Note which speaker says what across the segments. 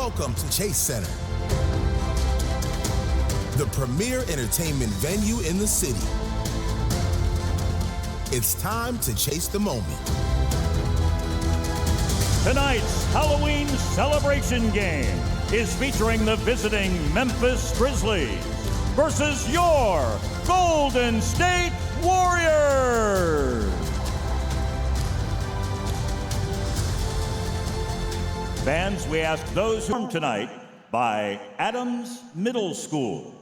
Speaker 1: Welcome to Chase Center, the premier entertainment venue in the city. It's time to chase the moment.
Speaker 2: Tonight's Halloween celebration game is featuring the visiting Memphis Grizzlies versus your Golden State Warriors. Fans, we ask those who are tonight by Adams Middle School.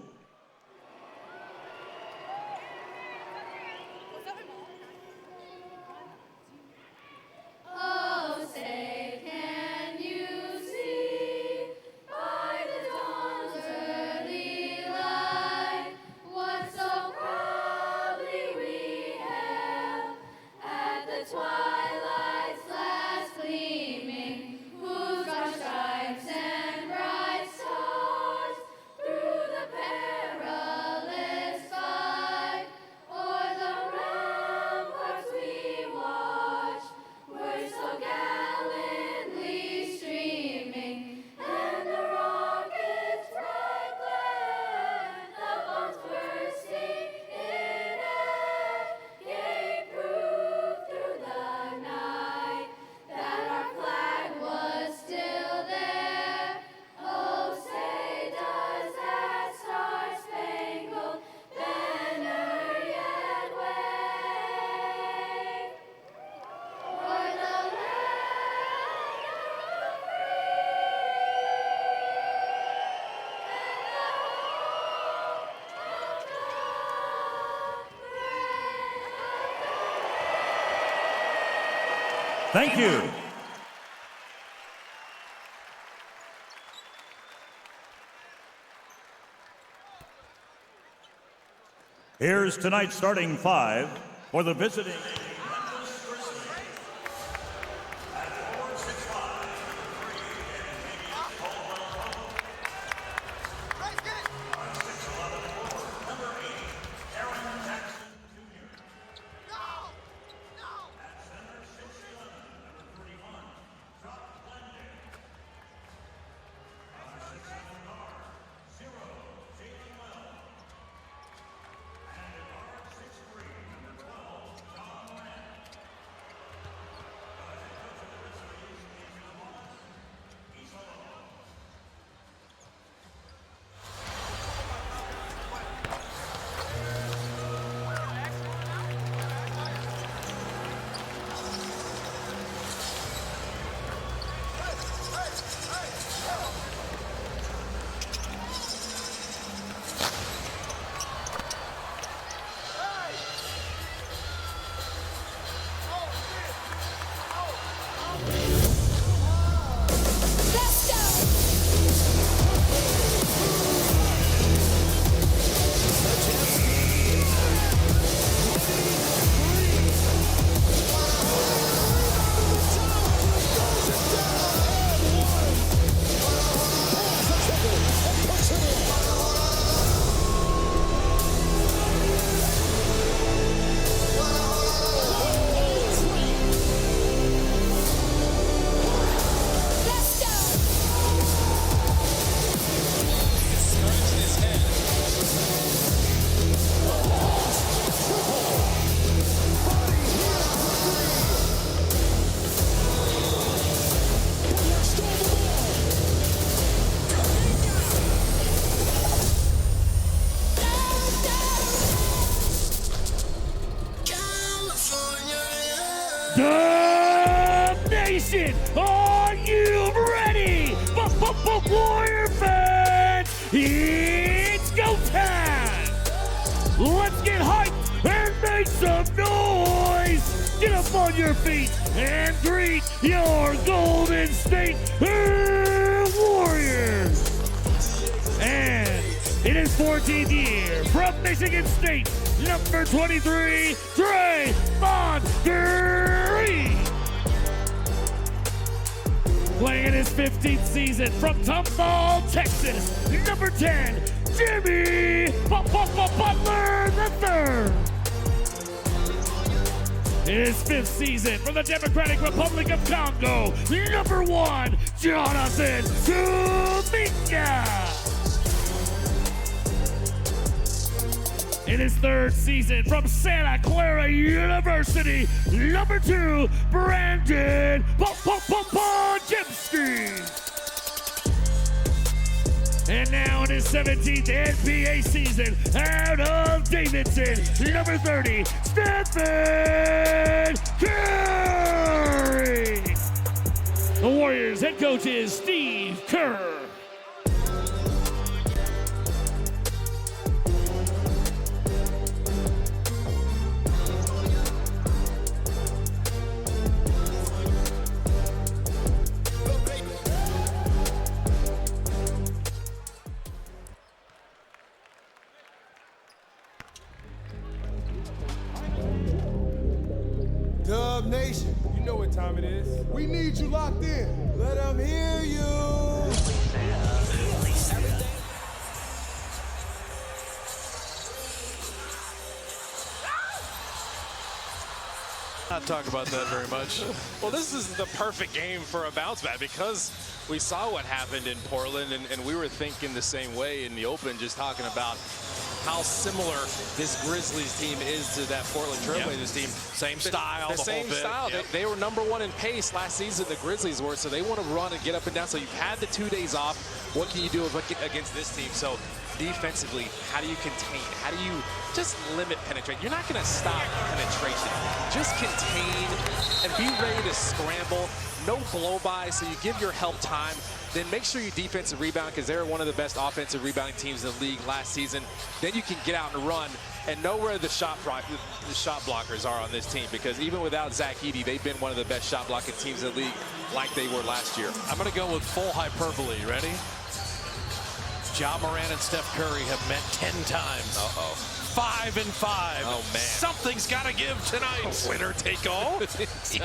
Speaker 2: Thank you. Here's tonight's starting five for the visiting Memphis Grizzlies. At 4'6'5", number 6'11", number 8, Aaron Jackson Jr. At center, 6'11", number 31, Chuck Glendale. Number 6'7", guard, 0, Jalen Wells. And at guard 6'3", number 12, John Morant. The head coach of the Grizzlies is Lamont Isolo.
Speaker 3: Nation, are you ready? Warrior fans, it's go time! Let's get hyped and make some noise! Get up on your feet and greet your Golden State Warriors! And in his 14th year from Michigan State, number 23, Draymond Green. Playing in his 15th season from Tomball, Texas, number 10, Jimmy Butler III. In his 5th season from the Democratic Republic of Congo, number 1, Jonathan Kuminga. In his 3rd season from Santa Clara University, number 2, Brandon Podziemski. And now in his 17th NBA season, out of Davidson, number 30, Stephen Curry. The Warriors head coach is Steve Kerr.
Speaker 4: Dub Nation, you know what time it is. We need you locked in. Let them hear you.
Speaker 5: Not talk about that very much.
Speaker 6: Well, this is the perfect game for a bounce back because we saw what happened in Portland, and we were thinking the same way in the Open, just talking about how similar this Grizzlies team is to that Portland Trailblazers team.
Speaker 5: Same style,
Speaker 6: the same
Speaker 5: whole bit.
Speaker 6: style.
Speaker 5: Yep.
Speaker 6: They were number 1 in pace last season, the Grizzlies were, so they want to run and get up and down. So you've had the 2 days off. What can you do against this team? So defensively, how do you contain? How do you just limit penetration? You're not going to stop penetration. Just contain and be ready to scramble. No blow-by, so you give your help time. Then make sure you defensive rebound because they're one of the best offensive rebounding teams in the league last season. Then you can get out and run and know where the shot blockers are on this team, because even without Zach Edey, they've been one of the best shot blocking teams in the league like they were last year.
Speaker 5: I'm going to go with full hyperbole. Ready? Ja Morant and Steph Curry have met 10 times. 5 and 5.
Speaker 6: Oh, man.
Speaker 5: Something's got to give tonight.
Speaker 6: Winner take all? Easy.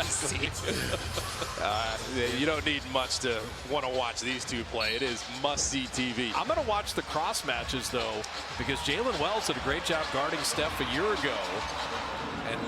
Speaker 6: You don't need much to want to watch these two play. It is must-see TV.
Speaker 5: I'm going to watch the cross matches, though, because Jalen Wells did a great job guarding Steph a year ago. And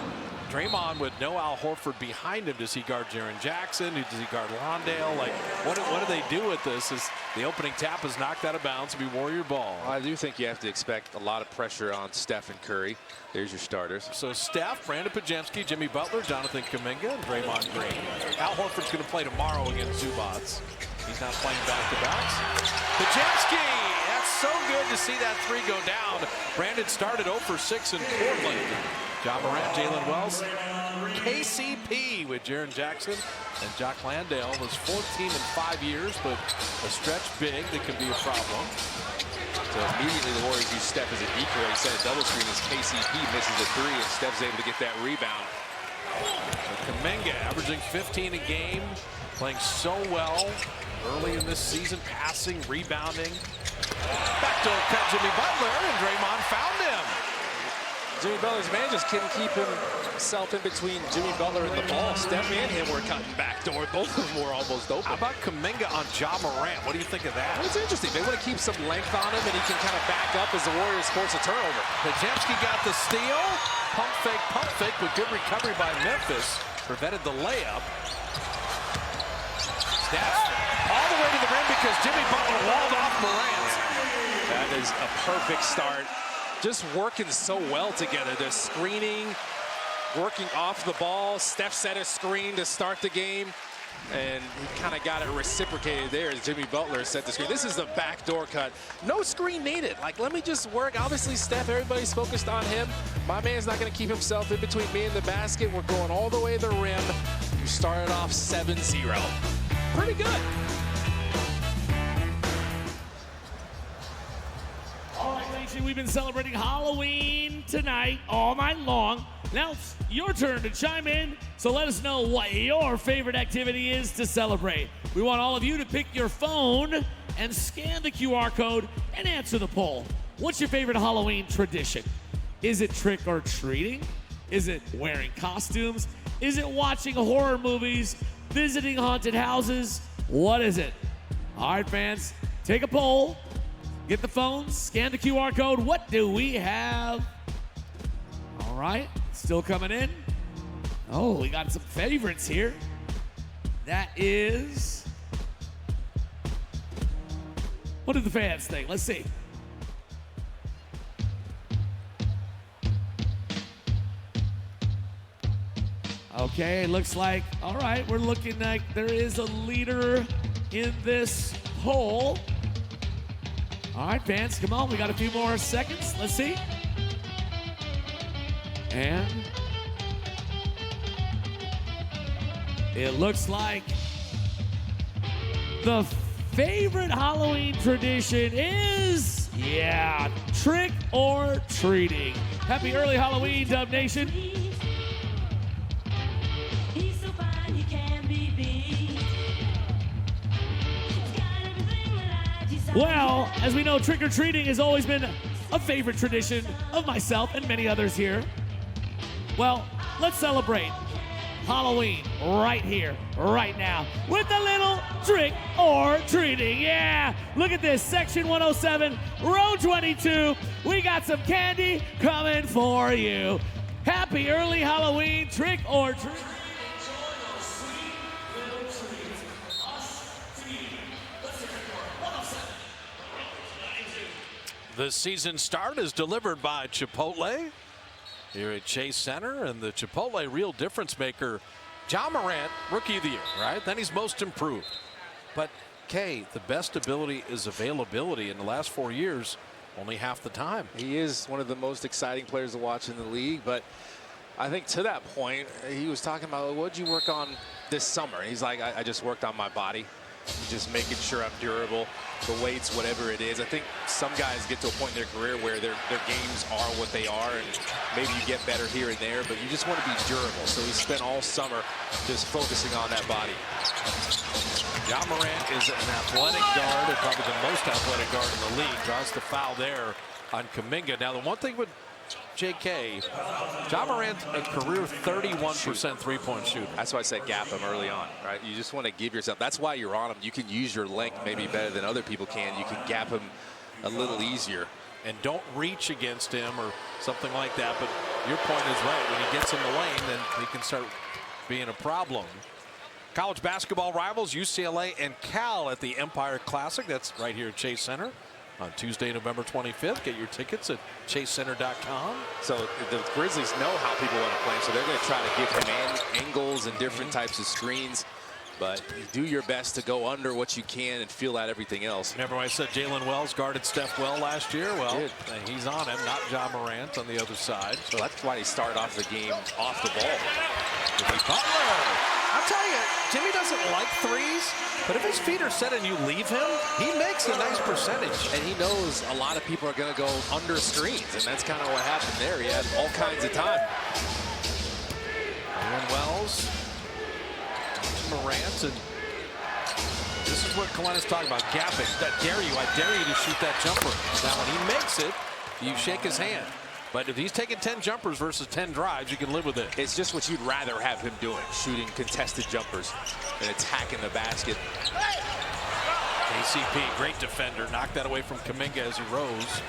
Speaker 5: Draymond with no Al Horford behind him. Does he guard Jaren Jackson? Does he guard Londale? Like, what do they do with this? Is the opening tap is knocked out of bounds to be Warrior ball.
Speaker 6: I do think you have to expect a lot of pressure on Steph and Curry. There's your starters.
Speaker 5: So Steph, Brandon Podziemski, Jimmy Butler, Jonathan Kuminga, and Draymond Green. Al Horford's going to play tomorrow against Zubats. He's not playing back-to-backs. Podziemski! That's so good to see that 3 go down. Brandon started 0 for 6 in Portland. Ja Morant, Jalen Wells, KCP with Jaren Jackson, and Jock Landale was 14 in 5 years, but a stretch big that can be a problem.
Speaker 6: So immediately the Warriors use Steph as a decoy. He set a double screen as KCP misses a 3, and Steph's able to get that rebound.
Speaker 5: So Kuminga averaging 15 a game, playing so well early in this season, passing, rebounding. Backdoor cut Jimmy Butler, and Draymond found him.
Speaker 6: Jimmy Butler's man just couldn't keep himself in between Jimmy Butler and the ball. Steph and him were cutting backdoor. Both of them were almost open.
Speaker 5: How about Kuminga on Ja Morant? What do you think of that?
Speaker 6: Well, it's interesting. They want to keep some length on him, and he can kind of back up as the Warriors force a turnover.
Speaker 5: Podziemski got the steal. Pump fake with good recovery by Memphis. Prevented the layup. Steph all the way to the rim because Jimmy Butler walled off Morant.
Speaker 6: That is a perfect start. Just working so well together. They're screening, working off the ball. Steph set a screen to start the game, and he kind of got it reciprocated there as Jimmy Butler set the screen. This is the backdoor cut. No screen needed. Like, let me just work. Obviously, Steph, everybody's focused on him. My man's not going to keep himself in between me and the basket. We're going all the way to the rim. You started off 7-0. Pretty good.
Speaker 3: We've been celebrating Halloween tonight all night long. Now it's your turn to chime in, so let us know what your favorite activity is to celebrate. We want all of you to pick your phone and scan the QR code and answer the poll. What's your favorite Halloween tradition? Is it trick or treating? Is it wearing costumes? Is it watching horror movies? Visiting haunted houses? What is it? All right, fans, take a poll. Get the phones, scan the QR code. What do we have? All right, still coming in. Oh, we got some favorites here. That is... What do the fans think? Let's see. Okay, looks like, all right, we're looking like there is a leader in this poll. All right, fans, come on. We got a few more seconds. Let's see. And it looks like the favorite Halloween tradition is, yeah, trick or treating. Happy early Halloween, Dub Nation.
Speaker 7: He's so fine, you can't be beat. He's got everything that I desire.
Speaker 3: Well, as we know, trick or treating has always been a favorite tradition of myself and many others here. Well, let's celebrate Halloween right here, right now, with a little trick or treating. Yeah, look at this, section 107, row 22. We got some candy coming for you. Happy early Halloween, trick or treat.
Speaker 5: The season start is delivered by Chipotle here at Chase Center, and the Chipotle real difference maker, Ja Morant, Rookie of the Year, right? Then he's most improved. But Kay, the best ability is availability. In the last 4 years, only half the time.
Speaker 6: He is one of the most exciting players to watch in the league, but I think to that point, he was talking about, what'd you work on this summer? He's like, I just worked on my body, just making sure I'm durable, the weights, whatever it is. I think some guys get to a point in their career where their games are what they are, and maybe you get better here and there, but you just want to be durable. So he spent all summer just focusing on that body.
Speaker 5: Ja Morant is an athletic guard, and probably the most athletic guard in the league. Draws the foul there on Kuminga. Now, the one thing with JK, Ja Morant, a career 31% three-point shooter.
Speaker 6: That's why I said gap him early on, right? You just want to give yourself, that's why you're on him. You can use your length maybe better than other people can. You can gap him a little easier.
Speaker 5: And don't reach against him or something like that. But your point is right. When he gets in the lane, then he can start being a problem. College basketball rivals UCLA and Cal at the Empire Classic. That's right here at Chase Center on Tuesday, November 25th. Get your tickets at chasecenter.com.
Speaker 6: So the Grizzlies know how people want to play him, so they're going to try to give him angles and different types of screens. But you do your best to go under what you can and feel out everything else.
Speaker 5: Remember when I said Jalen Wells guarded Steph well last year? Well, he's on him, not Ja Morant on the other side.
Speaker 6: So that's why he started off the game off the ball.
Speaker 5: Jimmy Butler. I'll tell you, Jimmy doesn't like threes, but if his feet are set and you leave him, he makes a nice percentage.
Speaker 6: And he knows a lot of people are going to go under screens, and that's kind of what happened there. He had all kinds of time.
Speaker 5: Jalen Wells. Morant, and this is what Colin is talking about, gapping. I dare you to shoot that jumper. Now when he makes it, you shake his hand. But if he's taking 10 jumpers versus 10 drives, you can live with it.
Speaker 6: It's just what you'd rather have him doing, shooting contested jumpers and attacking the basket.
Speaker 5: KCP, great defender, knocked that away from Kuminga as he rose.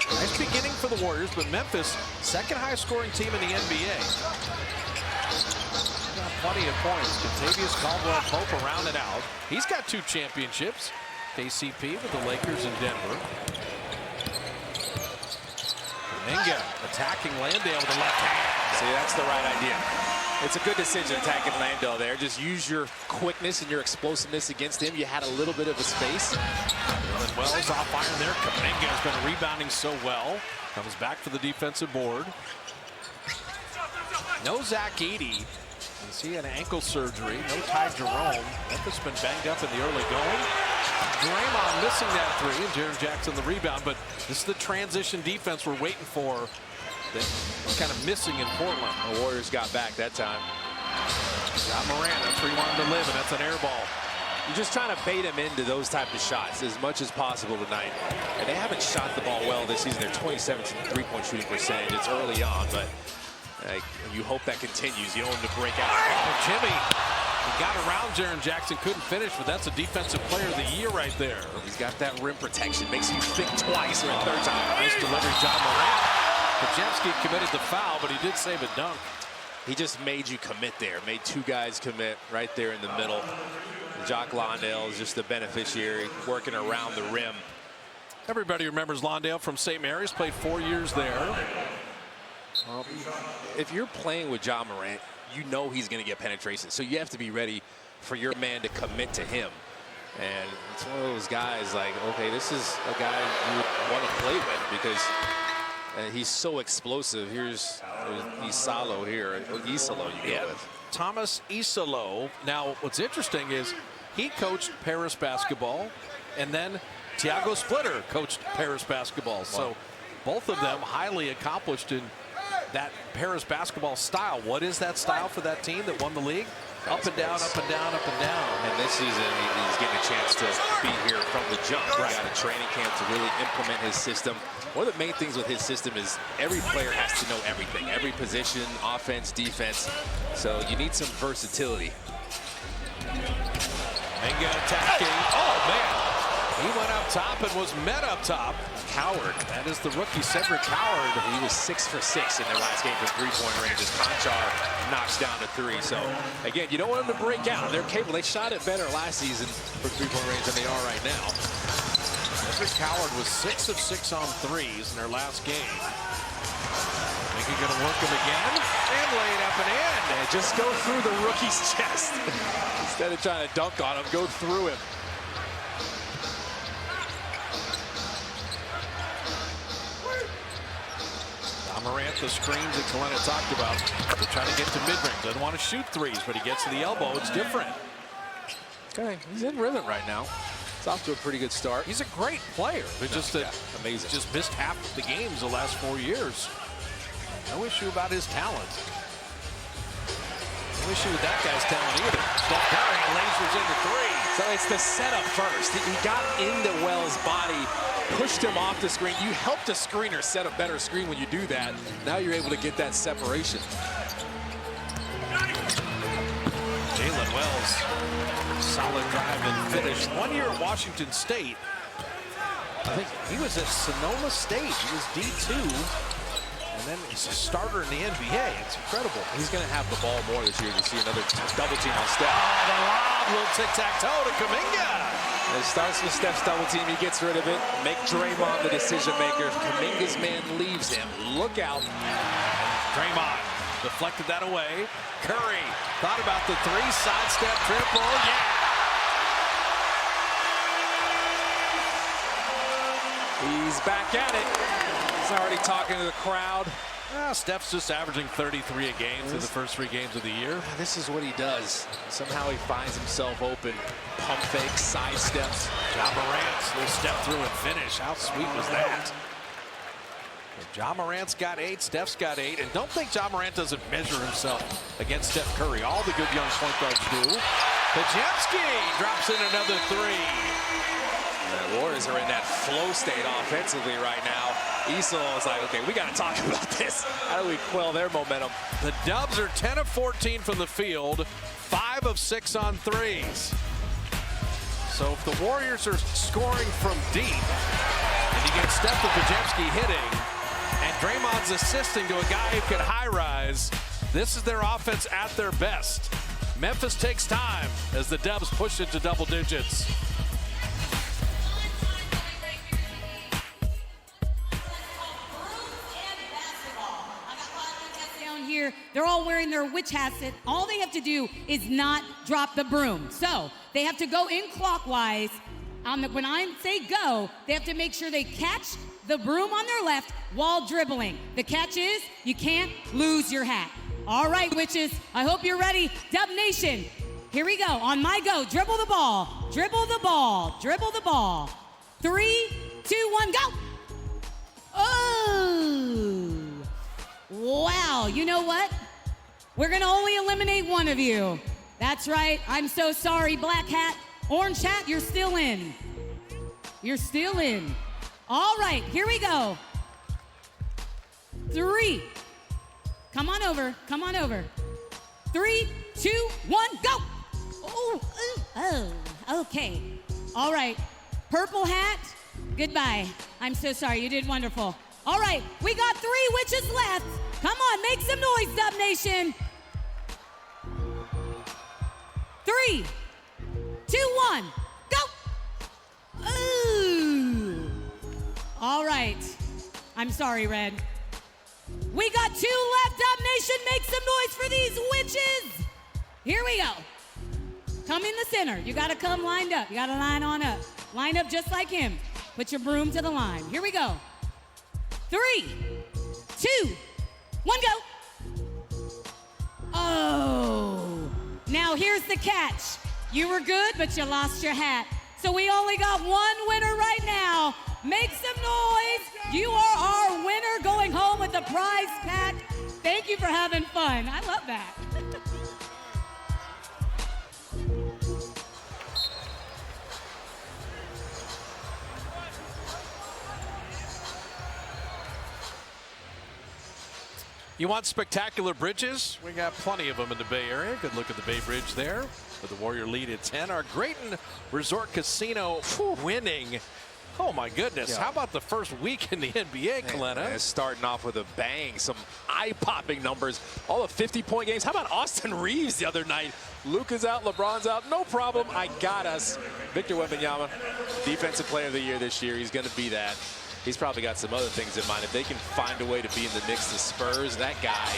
Speaker 5: Nice beginning for the Warriors, but Memphis, second highest scoring team in the NBA. Got plenty of points. Kentavious Caldwell-Pope around and out. He's got 2 championships. KCP with the Lakers in Denver. Kuminga attacking Landale with the left hand.
Speaker 6: See, that's the right idea. It's a good decision attacking Landale there. Just use your quickness and your explosiveness against him. You had a little bit of a space.
Speaker 5: Jalen Wells off iron there. Kuminga has been rebounding so well. Comes back for the defensive board. No Zach Edey. He had ankle surgery. No Ty Jerome. Memphis been banged up in the early going. Draymond missing that three, and Jaren Jackson the rebound. But this is the transition defense we're waiting for. That's kind of missing in Portland.
Speaker 6: The Warriors got back that time.
Speaker 5: Ja Morant, that's where he wanted to live, and that's an air ball.
Speaker 6: You're just trying to bait him into those type of shots as much as possible tonight. And they haven't shot the ball well this season. They're 27% three-point shooting percentage. It's early on, but you hope that continues. You don't want him to break out.
Speaker 5: Oh, Jimmy, he got around Jaren Jackson, couldn't finish, but that's a defensive player of the year right there.
Speaker 6: He's got that rim protection. Makes you think twice or a third time.
Speaker 5: Nice delivery, Ja Morant. Pajemski committed the foul, but he did save a dunk.
Speaker 6: He just made you commit there, made two guys commit right there in the middle. Jock Lawndale is just the beneficiary, working around the rim.
Speaker 5: Everybody remembers Lawndale from St. Mary's, played 4 years there.
Speaker 6: If you're playing with Ja Morant, you know he's going to get penetration, so you have to be ready for your man to commit to him. And it's one of those guys like, okay, this is a guy you would want to play with because he's so explosive. Here's Isalo here, or Isalo you go with.
Speaker 5: Thomas Isalo. Now, what's interesting is he coached Paris basketball, and then Tiago Splitter coached Paris basketball. So both of them highly accomplished in that Paris basketball style. What is that style for that team that won the league? Up and down, up and down, up and down.
Speaker 6: And this season, he's getting a chance to be here from the jump. He got a training camp to really implement his system. One of the main things with his system is every player has to know everything, every position, offense, defense. So you need some versatility.
Speaker 5: Kuminga attacking. Oh, man. He went up top and was met up top.
Speaker 6: Coward.
Speaker 5: That is the rookie Cedric Coward.
Speaker 6: He was 6 for 6 in their last game from three-point range as Conchar knocks down to 3. So, again, you don't want them to break out. They're capable. They shot it better last season from three-point range than they are right now.
Speaker 5: Cedric Coward was 6 of 6 on threes in their last game. Think he's going to work him again and lay it up and in.
Speaker 6: And just go through the rookie's chest. Instead of trying to dunk on him, go through him.
Speaker 5: Morant, the screens that Kalena talked about. They're trying to get to mid-range. Doesn't want to shoot threes, but he gets to the elbow. It's different.
Speaker 6: Okay, he's in rhythm right now. It's off to a pretty good start.
Speaker 5: He's a great player. But
Speaker 6: amazing.
Speaker 5: Just missed half of the games the last 4 years. No issue about his talent. No issue with that guy's talent either. Steph Curry lasers into 3.
Speaker 6: So it's the setup first. He got into Wells' body, pushed him off the screen. You helped a screener set a better screen when you do that. Now you're able to get that separation.
Speaker 5: Jalen Wells, solid drive and finish. 1 year at Washington State. I think he was at Sonoma State. He was D2. And then he's a starter in the NBA. It's incredible.
Speaker 6: He's going to have the ball more this year. You see another double team on Steph.
Speaker 5: Oh, the lob, little tic-tac-toe to Kuminga.
Speaker 6: It starts with Steph's double team. He gets rid of it. Make Draymond the decision maker. Kuminga's man leaves him. Look out.
Speaker 5: Draymond deflected that away. Curry thought about the 3, sidestep triple. Yeah.
Speaker 6: He's back at it. He's already talking to the crowd.
Speaker 5: Steph's just averaging 33 a game through the first 3 games of the year.
Speaker 6: This is what he does. Somehow he finds himself open. Pump fake, side steps.
Speaker 5: Ja Morant will step through and finish. How sweet was that? Ja Morant's got 8, Steph's got 8. And don't think Ja Morant doesn't measure himself against Steph Curry. All the good young point guards do. Pajemski drops in another 3.
Speaker 6: The Warriors are in that flow state offensively right now. Isalo is like, okay, we got to talk about this. How do we quell their momentum?
Speaker 5: The Dubs are 10 of 14 from the field, 5 of 6 on threes. So if the Warriors are scoring from deep, and you get Steph and Pajemski hitting, and Draymond's assisting to a guy who can high-rise, this is their offense at their best. Memphis takes time as the Dubs push it to double digits.
Speaker 8: Here, they're all wearing their witch hats. All they have to do is not drop the broom. So they have to go in clockwise. When I say go, they have to make sure they catch the broom on their left while dribbling. The catch is you can't lose your hat. All right, witches, I hope you're ready. Dub Nation, here we go. On my go, dribble the ball, dribble the ball, dribble the ball. 3, 2, 1, go. Oh. Wow, you know what? We're gonna only eliminate one of you. That's right, I'm so sorry, black hat. Orange hat, you're still in. You're still in. All right, here we go. 3. Come on over, come on over. 3, 2, 1, go! Oh, okay. All right, purple hat, goodbye. I'm so sorry, you did wonderful. All right, we got 3 witches left. Come on, make some noise, Dub Nation. 3, 2, 1, go! Ooh. All right. I'm sorry, Red. We got 2 left up, nation. Make some noise for these witches. Here we go. Come in the center. You gotta come lined up. You gotta line on up. Line up just like him. Put your broom to the line. Here we go. 3, 2, 1, go. Oh. Now here's the catch. You were good, but you lost your hat. So we only got 1 winner right now. Make some noise. You are our winner going home with the prize pack. Thank you for having fun. I love that.
Speaker 5: You want spectacular bridges? We got plenty of them in the Bay Area. Good look at the Bay Bridge there with the Warrior lead at 10. Our Grayton Resort Casino winning. Oh my goodness, how about the first week in the NBA, Kalena?
Speaker 6: Starting off with a bang, some eye-popping numbers. All the 50-point games. How about Austin Reeves the other night? Luka's out, LeBron's out, no problem. I got us. Victor Wembanyama, Defensive Player of the Year this year. He's going to be that. He's probably got some other things in mind. If they can find a way to be in the Knicks, the Spurs, that guy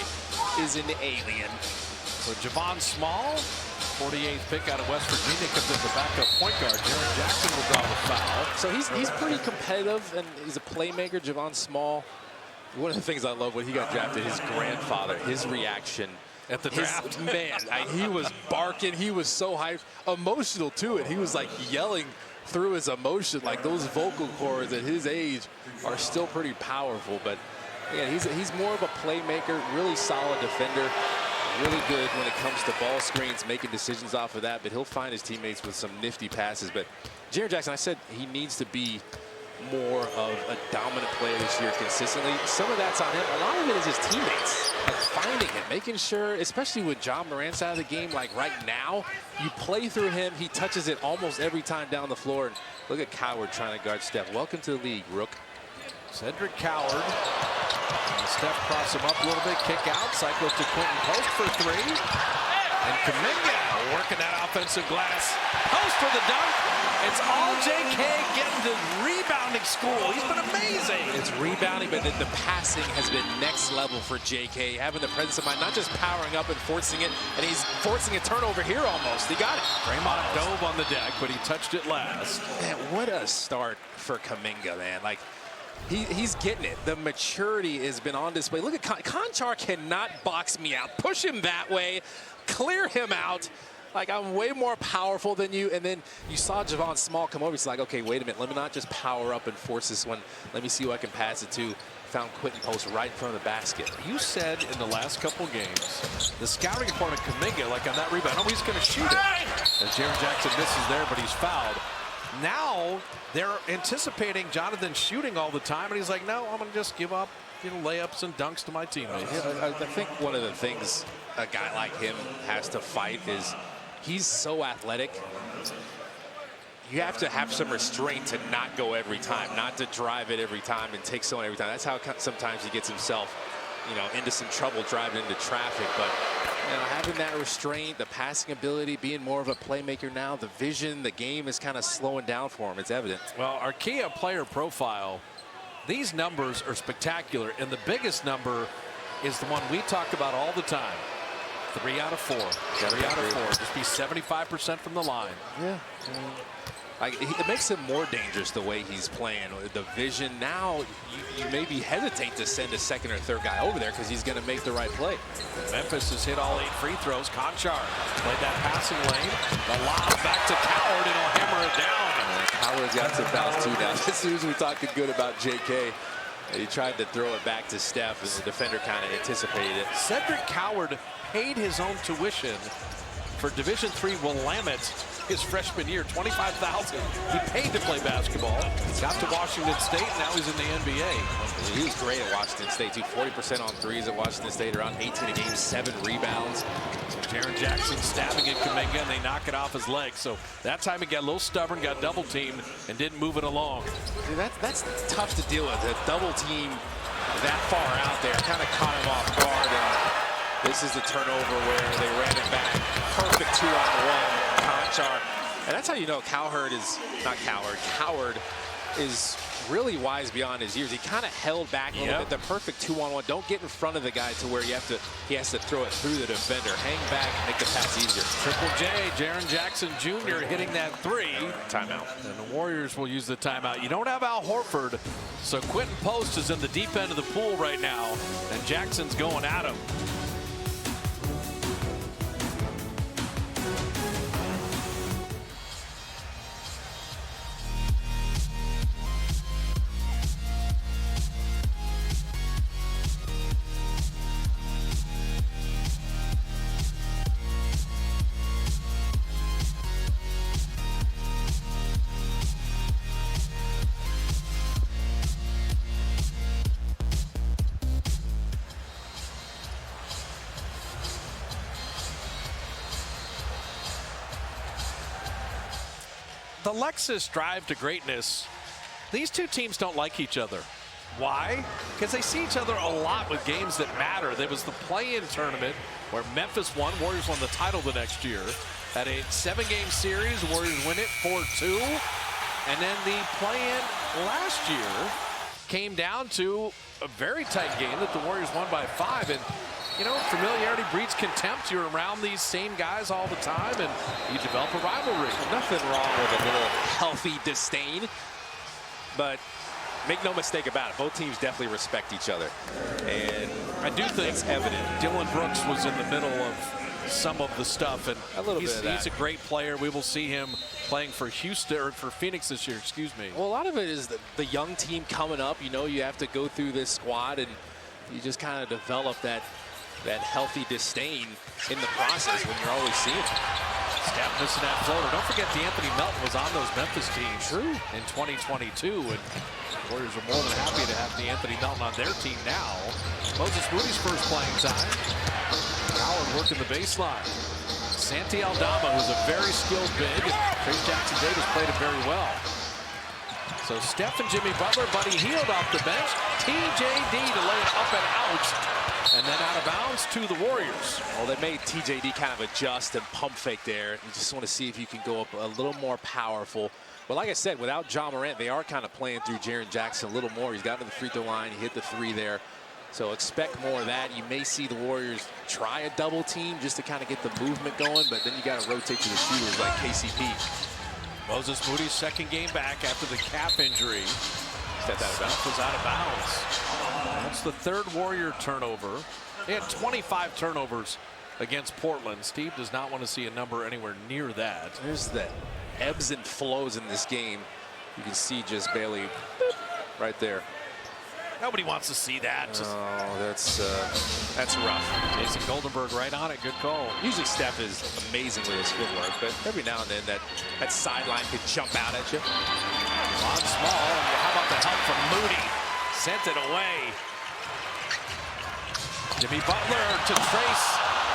Speaker 6: is an alien.
Speaker 5: So Javon Small, 48th pick out of West Virginia, comes in the backup point guard. Jaren Jackson will draw the foul.
Speaker 6: So he's pretty competitive, and he's a playmaker, Javon Small. One of the things I love when he got drafted, his grandfather, his reaction
Speaker 5: at the draft.
Speaker 6: Man, he was barking. He was so hyped, emotional too, and he was like yelling through his emotion. Like those vocal cords at his age are still pretty powerful. But yeah, he's more of a playmaker, really solid defender, really good when it comes to ball screens, making decisions off of that. But he'll find his teammates with some nifty passes. But Jaren Jackson, I said he needs to be more of a dominant player this year consistently. Some of that's on him. A lot of it is his teammates, like finding him, making sure, especially with John Morant's out of the game, like right now, you play through him. He touches it almost every time down the floor. And look at Coward trying to guard Steph. Welcome to the league, Rook.
Speaker 5: Cedric Coward. And Steph cross him up a little bit, kick out, cycles to Quentin Post for 3. And Kuminga working that offensive glass. Post for the dunk. It's all J.K. getting to rebounding school. He's been amazing.
Speaker 6: It's rebounding, but the passing has been next level for J.K. Having the presence of mind, not just powering up and forcing it, and he's forcing a turnover here almost. He got it.
Speaker 5: Draymond dove on the deck, but he touched it last.
Speaker 6: Man, what a start for Kuminga, man. Like, he's getting it. The maturity has been on display. Look at Conchar cannot box me out. Push him that way. Clear him out. Like, I'm way more powerful than you. And then you saw Javon Small come over. He's like, okay, wait a minute. Let me not just power up and force this one. Let me see who I can pass it to. Found Quentin Post right in front of the basket.
Speaker 5: You said in the last couple games, the scouting report of Kuminga, like on that rebound, oh, he's going to shoot it. And Jaren Jackson misses there, but he's fouled. Now they're anticipating Jonathan shooting all the time, and he's like, no, I'm going to just give up, layups and dunks to my teammates.
Speaker 6: Yeah, I think one of the things a guy like him has to fight is he's so athletic. You have to have some restraint to not go every time, not to drive it every time and take someone every time. That's how sometimes he gets himself, into some trouble driving into traffic. But having that restraint, the passing ability, being more of a playmaker now, the vision, the game is kind of slowing down for him. It's evident.
Speaker 5: Well, our Kia player profile, these numbers are spectacular, and the biggest number is the one we talk about all the time. 3 out of 4. 3 out of 4. Just be 75% from the line.
Speaker 6: Yeah. It makes him more dangerous the way he's playing. The vision now, you maybe hesitate to send a second or third guy over there because he's going to make the right play.
Speaker 5: Memphis has hit all 8 free throws. Conchar played that passing lane. The lob back to Coward, and he'll hammer it down.
Speaker 6: Coward's got some fouls too now. As soon as we're talking good about J.K., he tried to throw it back to Steph, and the defender kind of anticipated it.
Speaker 5: Cedric Coward paid his own tuition for Division III Willamette his freshman year, $25,000. He paid to play basketball. Got to Washington State, now he's in the NBA.
Speaker 6: He was great at Washington State, too. 40% on threes at Washington State, around 18 a game, 7 rebounds.
Speaker 5: Jaren Jackson stabbing at Kuminga, and they knock it off his leg. So that time he got a little stubborn, got double teamed, and didn't move it along.
Speaker 6: Dude, that's tough to deal with. A double team that far out there kind of caught him off guard. And this is the turnover where they ran it back. Perfect 2-on-1. Char. And that's how you know Cowherd is, not Cowherd, Coward is really wise beyond his years. He kind of held back a little bit. The perfect 2-on-1. Don't get in front of the guy to where he has to throw it through the defender. Hang back, make the pass easier.
Speaker 5: Triple J, Jaren Jackson Jr. hitting that three.
Speaker 6: Timeout.
Speaker 5: And the Warriors will use the timeout. You don't have Al Horford, so Quentin Post is in the deep end of the pool right now, and Jackson's going at him. The Lexus drive to greatness. These two teams don't like each other. Why? Because they see each other a lot with games that matter. There was the play-in tournament where Memphis won. Warriors won the title the next year. At a 7-game series, Warriors win it 4-2. And then the play-in last year came down to a very tight game that the Warriors won by 5. And you know, familiarity breeds contempt. You're around these same guys all the time, and you develop a rivalry.
Speaker 6: Nothing wrong with a little healthy disdain, but make no mistake about it, both teams definitely respect each other. And
Speaker 5: I do think
Speaker 6: it's evident.
Speaker 5: Dylan Brooks was in the middle of some of the stuff, and
Speaker 6: a little bit of that.
Speaker 5: He's a great player. We will see him playing for Houston, or for Phoenix this year, excuse me.
Speaker 6: Well, a lot of it is the young team coming up. You know, you have to go through this squad, and you just kind of develop that healthy disdain in the process when you're always seeing it.
Speaker 5: Steph missing that floater. Don't forget Anthony Melton was on those Memphis teams in 2022, and the Warriors are more than happy to have Anthony Melton on their team now. Moses Moody's first playing time. Howard working the baseline. Santi Aldama, who's a very skilled big. Trace Jackson Davis played it very well. So Steph and Jimmy Butler, Buddy Hield off the bench. TJD to lay it up and out. And then out of bounds to the Warriors.
Speaker 6: Well, they made TJD kind of adjust and pump fake there. You just want to see if you can go up a little more powerful. But like I said, without Ja Morant, they are kind of playing through Jaren Jackson a little more. He's got to the free throw line. He hit the 3 there. So expect more of that. You may see the Warriors try a double team just to kind of get the movement going, but then you got to rotate to the shooters like KCP.
Speaker 5: Moses Moody's second game back after the calf injury.
Speaker 6: Stepped out of bounds.
Speaker 5: Was out of bounds. That's the third Warrior turnover. They had 25 turnovers against Portland. Steve does not want to see a number anywhere near that.
Speaker 6: There's the ebbs and flows in this game. You can see just Bailey right there.
Speaker 5: Nobody wants to see that.
Speaker 6: Oh, that's rough.
Speaker 5: Jason Goldenberg right on it. Good call.
Speaker 6: Usually Steph is amazing with his footwork, but every now and then that sideline could jump out at you.
Speaker 5: On Small. How about the help from Moody? Sent it away. Jimmy Butler to Trace.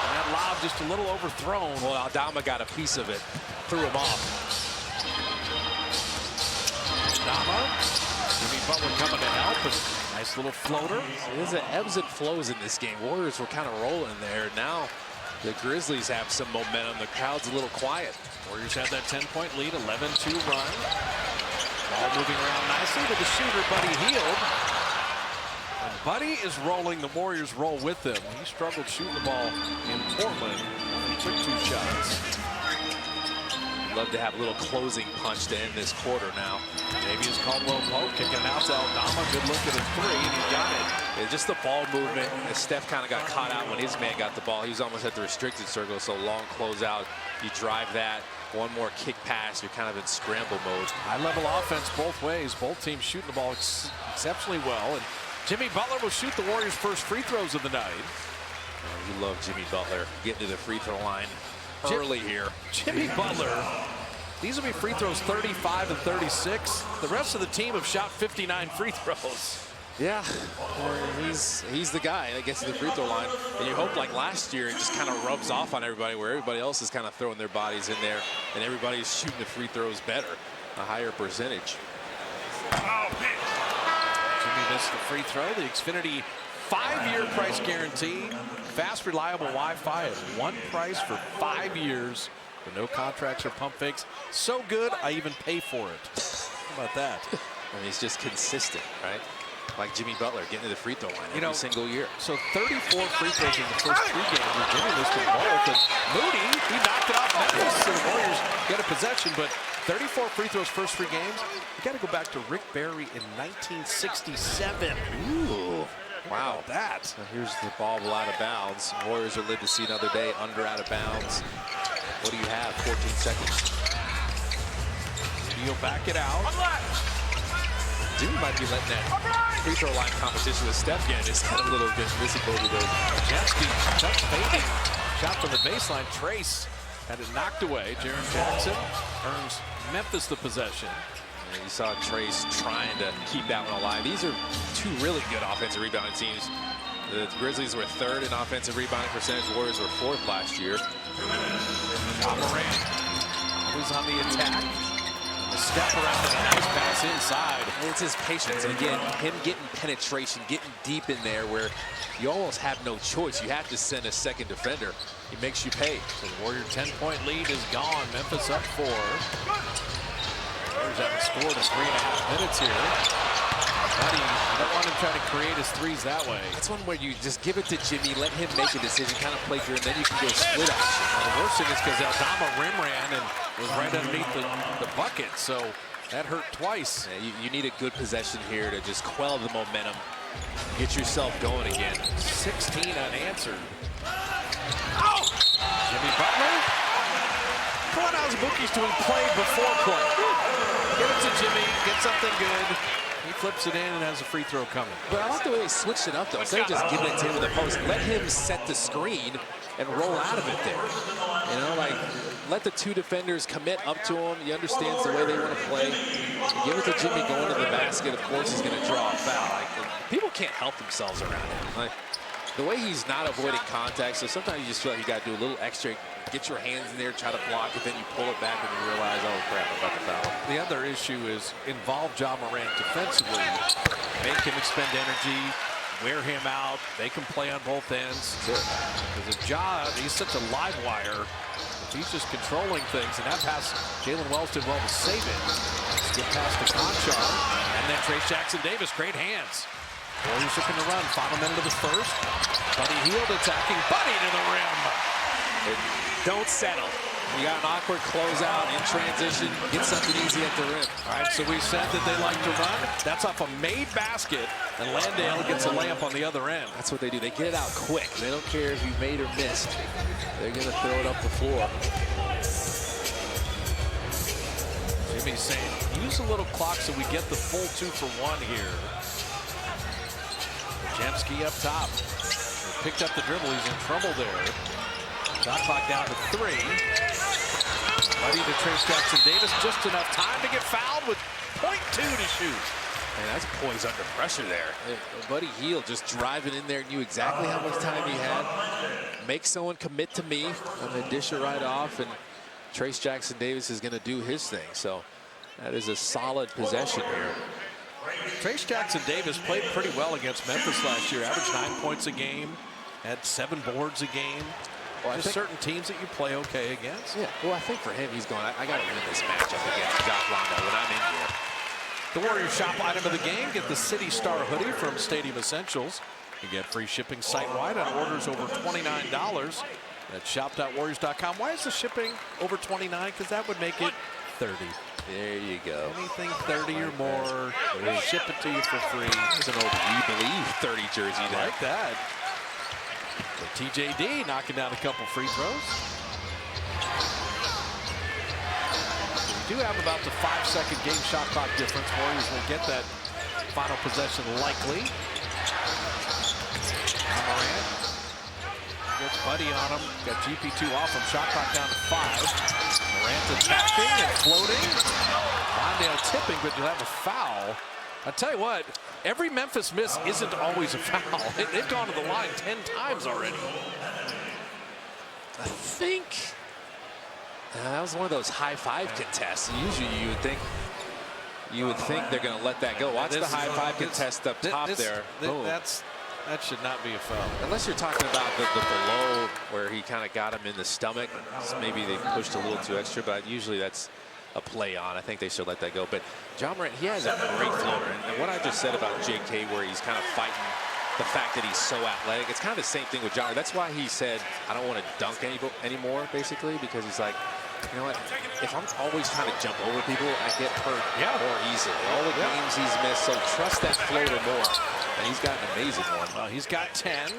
Speaker 5: And that lob just a little overthrown.
Speaker 6: Well, Aldama got a piece of it. Threw him off.
Speaker 5: Aldama. Jimmy Butler coming to help. And nice little floater.
Speaker 6: There's an ebbs and flows in this game. Warriors were kind of rolling there. Now the Grizzlies have some momentum. The crowd's a little quiet.
Speaker 5: Warriors have that 10-point lead, 11-2 run. Ball moving around nicely to the shooter, Buddy Hield. When Buddy is rolling, the Warriors roll with him. He struggled shooting the ball in Portland. He took 2 shots.
Speaker 6: Love to have a little closing punch to end this quarter now.
Speaker 5: Davius Caldwell-Pope kicking out to Aldama. Good look at a 3, and he's got it.
Speaker 6: Yeah, just the ball movement. Steph kind of got caught out when his man got the ball. He was almost at the restricted circle, so long closeout. You drive that. One more kick pass, you're kind of in scramble mode.
Speaker 5: High-level offense both ways. Both teams shooting the ball exceptionally well. And Jimmy Butler will shoot the Warriors' first free throws of the night.
Speaker 6: Oh, you love Jimmy Butler getting to the free throw line early here.
Speaker 5: Jimmy Butler, these will be free throws 35 and 36. The rest of the team have shot 59 free throws.
Speaker 6: Yeah, he's the guy that gets to the free throw line. And you hope like last year it just kind of rubs off on everybody where everybody else is kind of throwing their bodies in there and everybody's shooting the free throws better, a higher percentage.
Speaker 5: Jimmy missed the free throw. The Xfinity 5-year price guarantee. Fast, reliable Wi-Fi at one price for 5 years. But no contracts or pump fakes. So good, I even pay for it. How about that?
Speaker 6: And he's just consistent, right? Like Jimmy Butler getting to the free throw line every single year.
Speaker 5: So 34 free throws in the first 3 games. And Jimmy missed them both. And Moody, he knocked it off Memphis. So the Warriors get a possession, but 34 free throws first 3 games. You got to go back to Rick Barry in 1967.
Speaker 6: Ooh. Wow.
Speaker 5: That.
Speaker 6: So here's the ball out of bounds. Warriors will live to see another day. Under out of bounds. What do you have? 14 seconds.
Speaker 5: He'll back it out.
Speaker 6: Jimmy might be letting that free throw line competition with Steph get. It's kind of a little bit visible over there.
Speaker 5: Jansky, tough fading shot from the baseline. Trace had it knocked away. Jaren Jackson earns Memphis the possession.
Speaker 6: And you saw Trace trying to keep that one alive. These are 2 really good offensive rebounding teams. The Grizzlies were 3rd in offensive rebounding percentage. Warriors were 4th last year.
Speaker 5: Ja Morant always on the attack. A step around and a nice pass inside.
Speaker 6: It's his patience. And again, him getting penetration, getting deep in there where you almost have no choice. You have to send a second defender. He makes you pay.
Speaker 5: So the Warrior 10-point lead is gone. Memphis up 4. Warriors haven't scored in 3.5 minutes here. Buddy, you don't want him trying to create his threes that way.
Speaker 6: That's one where you just give it to Jimmy, let him make a decision, kind of play through, and then you can go split action.
Speaker 5: Well, the worst thing is because Aldama rim ran and was right underneath the bucket, so that hurt twice.
Speaker 6: Yeah, you need a good possession here to just quell the momentum, get yourself going again.
Speaker 5: 16 unanswered. Oh! Jimmy Butler. Come on, how's Bookie's doing play before play. Give it to Jimmy, get something good. He flips it in and has a free throw coming.
Speaker 6: But I like the way he switched it up, though. Instead of just giving it to him in the post, let him set the screen and roll out of it there. You know, like, let the 2 defenders commit up to him. He understands the way they want to play. You give it to Jimmy going to the basket. Of course, he's going to draw a foul. Like, people can't help themselves around him. Like, the way he's not avoiding contact, so sometimes you just feel like you got to do a little extra. Get your hands in there, try to block it, then you pull it back and you realize, oh crap, I'm about to foul.
Speaker 5: The other issue is involve Ja Morant defensively. Make him expend energy, wear him out. They can play on both ends. Because if Ja, he's such a live wire, if he's just controlling things, and that pass, Jalen Wells did well to save it. Get past the Conchar, and then Trace Jackson Davis, great hands. Warriors looking to run, final minute of the first. Buddy Hield attacking, Buddy to the rim.
Speaker 6: Don't settle. You got an awkward closeout in transition. Get something easy at the rim.
Speaker 5: All right, so we said that they like to run. That's off a made basket, and Landale gets a layup on the other end.
Speaker 6: That's what they do. They get it out quick. They don't care if you made or missed. They're going to throw it up the floor.
Speaker 5: Jimmy's saying, use a little clock so we get the full 2 for 1 here. Jamski up top. He picked up the dribble. He's in trouble there. Shot clock down to 3. Buddy to Trace Jackson Davis. Just enough time to get fouled with .2 to shoot.
Speaker 6: And that's poised under pressure there. Buddy Hield just driving in there, knew exactly how much time he had. Make someone commit to me, and then dish it right off. And Trace Jackson Davis is going to do his thing. So that is a solid possession here.
Speaker 5: Trace Jackson Davis played pretty well against Memphis last year. Averaged 9 points a game. Had 7 boards a game. Well, just certain teams that you play okay against.
Speaker 6: Yeah, well, I think for him, he's going, I got to win this matchup against Jock Rondo when I'm in here.
Speaker 5: The Warriors shop item of the game. Get the City Star hoodie from Stadium Essentials. You get free shipping site-wide on orders over $29 at shop.warriors.com. Why is the shipping over $29? Because that would make it $30.
Speaker 6: There you go.
Speaker 5: Anything 30 or more, we'll ship it to you for free.
Speaker 6: There's an old We Believe 30 jersey there.
Speaker 5: Like that. So TJD knocking down a couple free throws. We do have about the 5-second game shot clock difference. Warriors will get that final possession likely. Morant gets Buddy on him. Got GP2 off him. Shot clock down to 5. Morant attacking and floating. Mondale tipping, but you'll have a foul. I'll tell you what, every Memphis miss isn't always a foul. They've gone to the line 10 times already.
Speaker 6: I think that was one of those high-five contests. Usually you would think they're going to let that go. Watch the high-five contest up top there.
Speaker 5: That's That should not be a foul.
Speaker 6: Unless you're talking about the below where he kind of got him in the stomach. Maybe they pushed a little too extra, but usually that's a play on. I think they should let that go. But John Morant, he has a great floater. And what I just said about JK, where he's kind of fighting the fact that he's so athletic, it's kind of the same thing with John. That's why he said, I don't want to dunk anymore, basically, because he's like, you know what, if I'm always trying to jump over people, I get hurt more easily. All the games he's missed, so trust that floater more. And he's got an amazing one.
Speaker 5: Well, he's got 10.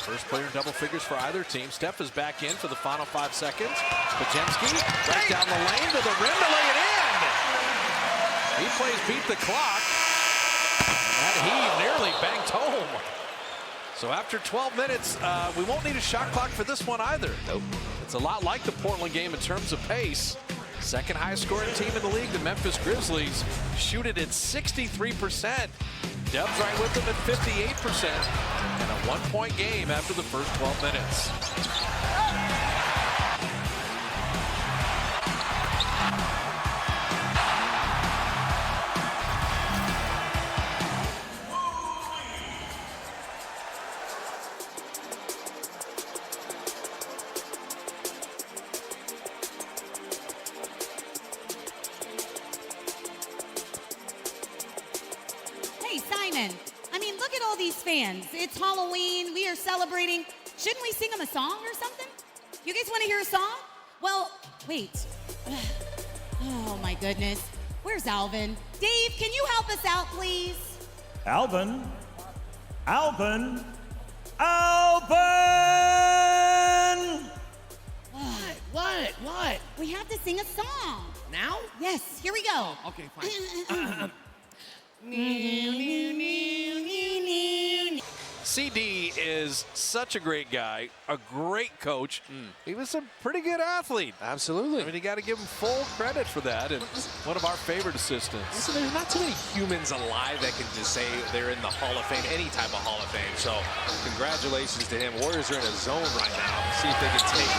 Speaker 5: First player in double figures for either team. Steph is back in for the final 5 seconds. Podziemski right down the lane to the rim to lay it in. He plays beat the clock. And that heave nearly banked home. So after 12 minutes, we won't need a shot clock for this one either.
Speaker 6: Nope.
Speaker 5: It's a lot like the Portland game in terms of pace. Second highest scoring team in the league, the Memphis Grizzlies, shoot it at 63%. Dubs right with them at 58%. And a 1-point game after the first 12 minutes.
Speaker 8: Hey, Simon, I mean, look at all these fans. It's Halloween. We are celebrating. Shouldn't we sing them a song or something? You guys want to hear a song? Well, wait. Oh, my goodness. Where's Alvin? Dave, can you help us out, please?
Speaker 9: Alvin? Alvin? Alvin!
Speaker 3: What?
Speaker 8: We have to sing a song.
Speaker 3: Now?
Speaker 8: Yes, here we go.
Speaker 3: Okay, fine.
Speaker 5: CD is such a great guy, a great coach. He was a pretty good athlete.
Speaker 6: Absolutely.
Speaker 5: I mean, you got to give him full credit for that. And one of our favorite assistants.
Speaker 6: Listen, there's not too many humans alive that can just say they're in the Hall of Fame, any type of Hall of Fame. So congratulations to him. Warriors are in a zone right now. See if they can take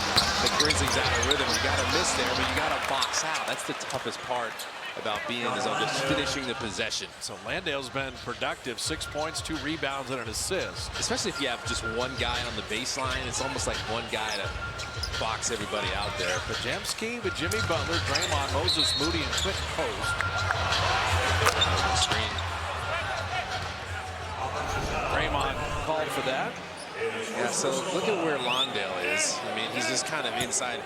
Speaker 6: the Grizzlies out of rhythm. You got to miss there, but you got to box out. That's the toughest part about being in the zone, just finishing the possession.
Speaker 5: So Landale's been productive, 6 points, 2 rebounds, and an assist.
Speaker 6: Especially if you have just one guy on the baseline, it's almost like one guy to box everybody out there.
Speaker 5: Podziemski with Jimmy Butler, Draymond, Moses Moody, and Quentin Post.
Speaker 6: Screen.
Speaker 5: Draymond called for that.
Speaker 6: Yeah, so look at where Londale is. I mean, he's just kind of inside.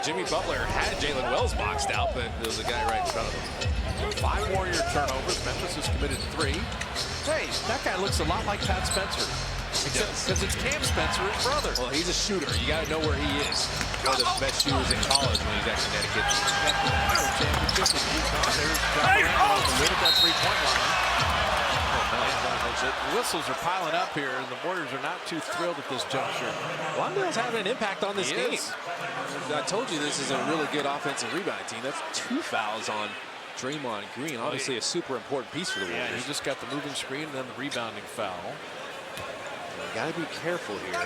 Speaker 6: Jimmy Butler had Jalen Wells boxed out, but there was a guy right in front of him.
Speaker 5: 5 Warrior turnovers. Memphis has committed 3. Hey, that guy looks a lot like Pat Spencer. Because it's Cam Spencer, his brother.
Speaker 6: Well, he's a shooter. You got to know where he is. One of the best shooters in college when he's at Connecticut.
Speaker 5: Championship in UConn. There's John Morant at that 3-point line. The whistles are piling up here, and the Warriors are not too thrilled at this juncture.
Speaker 6: Londale's having an impact on this
Speaker 5: He
Speaker 6: game.
Speaker 5: is.
Speaker 6: I told you this is a really good offensive rebounding team. That's 2 fouls on Draymond Green. Obviously a super important piece for the Warriors.
Speaker 5: Yeah, he just got the moving screen and then the rebounding foul.
Speaker 6: You got to be careful here.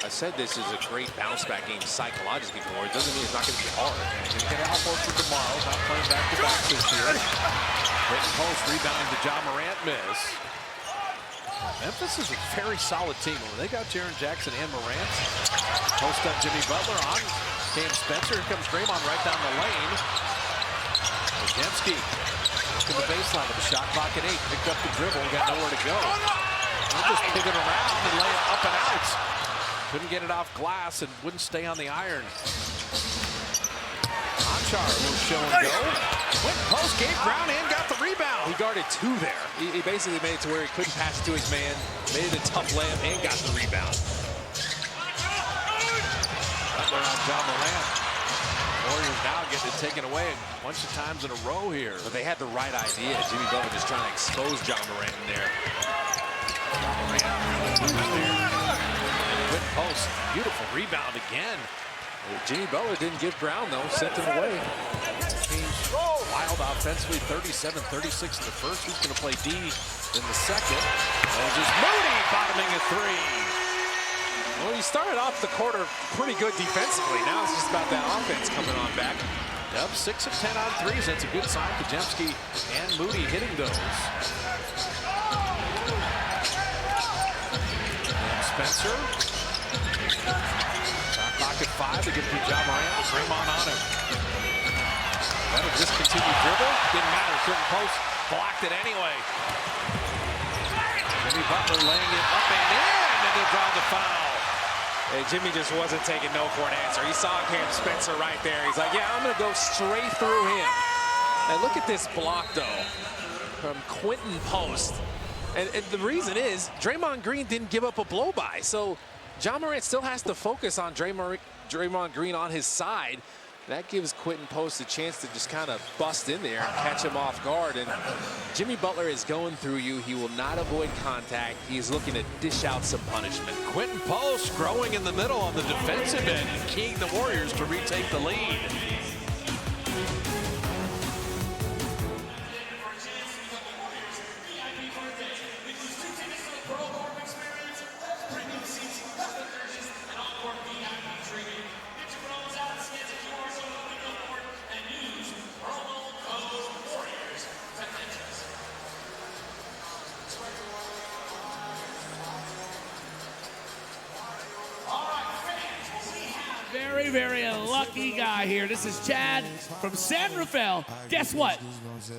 Speaker 6: I said this is a great bounce back game psychologically for Warriors. Doesn't mean it's not going to be hard.
Speaker 5: Didn't get Al Horford tomorrow. Not playing back-to-back this year. Quentin Post rebounding to John Morant, miss. Memphis is a very solid team. When they got Jaren Jackson and Morant, post up Jimmy Butler on Cam Spencer. Here comes Draymond right down the lane. Podziemski to the baseline with the shot clock at 8. Picked up the dribble, got nowhere to go. They'll just pick it around and lay it up and out. Couldn't get it off glass and wouldn't stay on the iron. Anchar will show and go. Went post, gave ground and got the rebound.
Speaker 6: He guarded 2 there. He basically made it to where he couldn't pass it to his man, made it a tough layup, and got the rebound.
Speaker 5: Butler on John Morant. Warriors now getting it taken away a bunch of times in a row here.
Speaker 6: But they had the right idea. Jimmy Butler just trying to expose John Morant in there.
Speaker 5: John Morant moves there. And Quentin Post, beautiful rebound again.
Speaker 6: Jimmy Butler didn't give ground, though. Sent him away.
Speaker 5: Team's wild offensively, 37-36 in the first. Who's going to play D in the second? Moses Moody bottoming at 3.
Speaker 6: Well, he started off the quarter pretty good defensively. Now it's just about that offense coming on back.
Speaker 5: Dubs 6 of 10 on threes. That's a good sign. Podziemski and Moody hitting those. 5 to get to Ja Morant with Draymond on him. That'll just continue dribble. Didn't matter. Couldn't post. Blocked it anyway. Jimmy Butler laying it up and in, and they draw the foul.
Speaker 6: Hey, Jimmy just wasn't taking no for an answer. He saw Cam Spencer right there. He's like, yeah, I'm going to go straight through him. And look at this block, though, from Quentin Post. And the reason is Draymond Green didn't give up a blow-by. So Ja Morant still has to focus on Draymond Green on his side. That gives Quentin Post a chance to just kind of bust in there and catch him off guard. And Jimmy Butler is going through you. He will not avoid contact. He's looking to dish out some punishment.
Speaker 5: Quentin Post growing in the middle on the defensive end, keying the Warriors to retake the lead.
Speaker 3: Very, very lucky guy here. This is Chad from San Rafael. Guess what?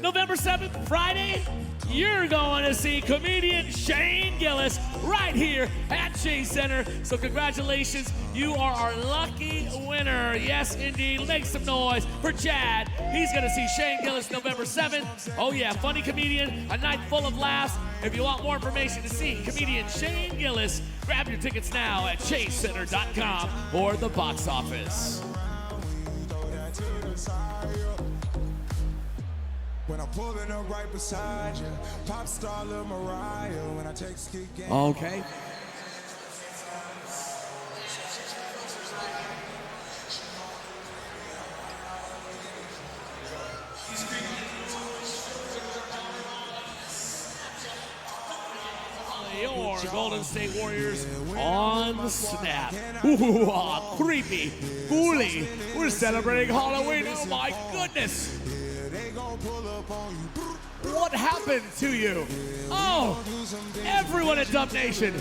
Speaker 3: November 7th, Friday, you're going to see comedian Shane Gillis right here at Chase Center. So congratulations, you are our lucky winner. Yes, indeed. Make some noise for Chad. He's going to see Shane Gillis November 7th. Oh yeah, funny comedian, a night full of laughs. If you want more information to see comedian Shane Gillis, grab your tickets now at chasecenter.com or the box office.
Speaker 4: When I'm pulling up right beside you, pop star Lil Mariah. When I take ski game.
Speaker 3: Okay. Your Golden State Warriors on the snap. Ooh, creepy, ghouly. We're celebrating Halloween. Oh my goodness. What happened to you? Oh, everyone at Dub Nation.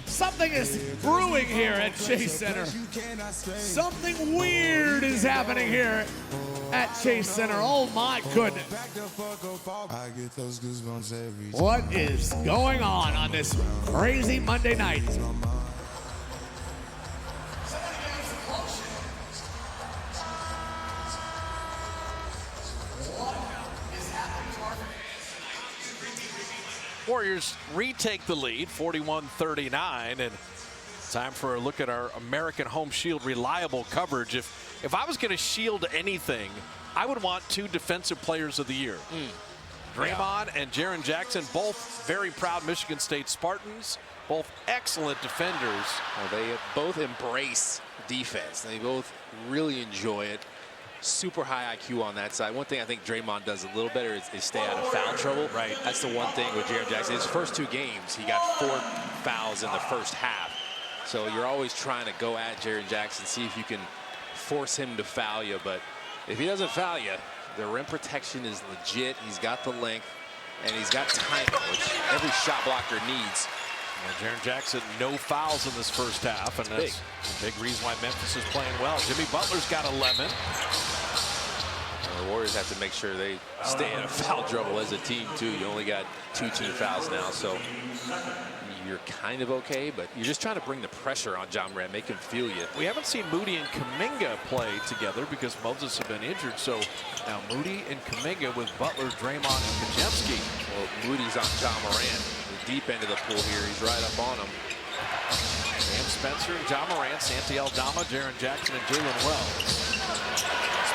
Speaker 3: Something is brewing here at Chase Center. Something weird is happening here at Chase Center. Oh my goodness. What is going on this crazy Monday night?
Speaker 5: Warriors retake the lead, 41-39, and time for a look at our American Home Shield reliable coverage. If I was going to shield anything, I would want 2 defensive players of the year. Draymond and Jaren Jackson, both very proud Michigan State Spartans, both excellent defenders.
Speaker 6: Well, they both embrace defense. They both really enjoy it. Super high IQ on that side. One thing I think Draymond does a little better is stay out of foul trouble.
Speaker 5: Right.
Speaker 6: That's the one thing with Jaren Jackson. His first 2 games, he got 4 fouls in the first half. So you're always trying to go at Jaren Jackson, see if you can force him to foul you. But if he doesn't foul you, the rim protection is legit. He's got the length, and he's got timing, which every shot blocker needs.
Speaker 5: Jaren Jackson, no fouls in this first half, and that's a big reason why Memphis is playing well. Jimmy Butler's got 11.
Speaker 6: The Warriors have to make sure they stay in a foul trouble as a team, too. You only got 2 team fouls now, so you're kind of okay, but you're just trying to bring the pressure on Ja Morant, make him feel you.
Speaker 5: We haven't seen Moody and Kuminga play together because Moses have been injured, so now Moody and Kuminga with Butler, Draymond, and Kajemski.
Speaker 6: Well, Moody's on Ja Morant, the deep end of the pool here. He's right up on him.
Speaker 5: Cam Spencer and Ja Morant, Santi Aldama, Jaren Jackson, and Jalen Wells.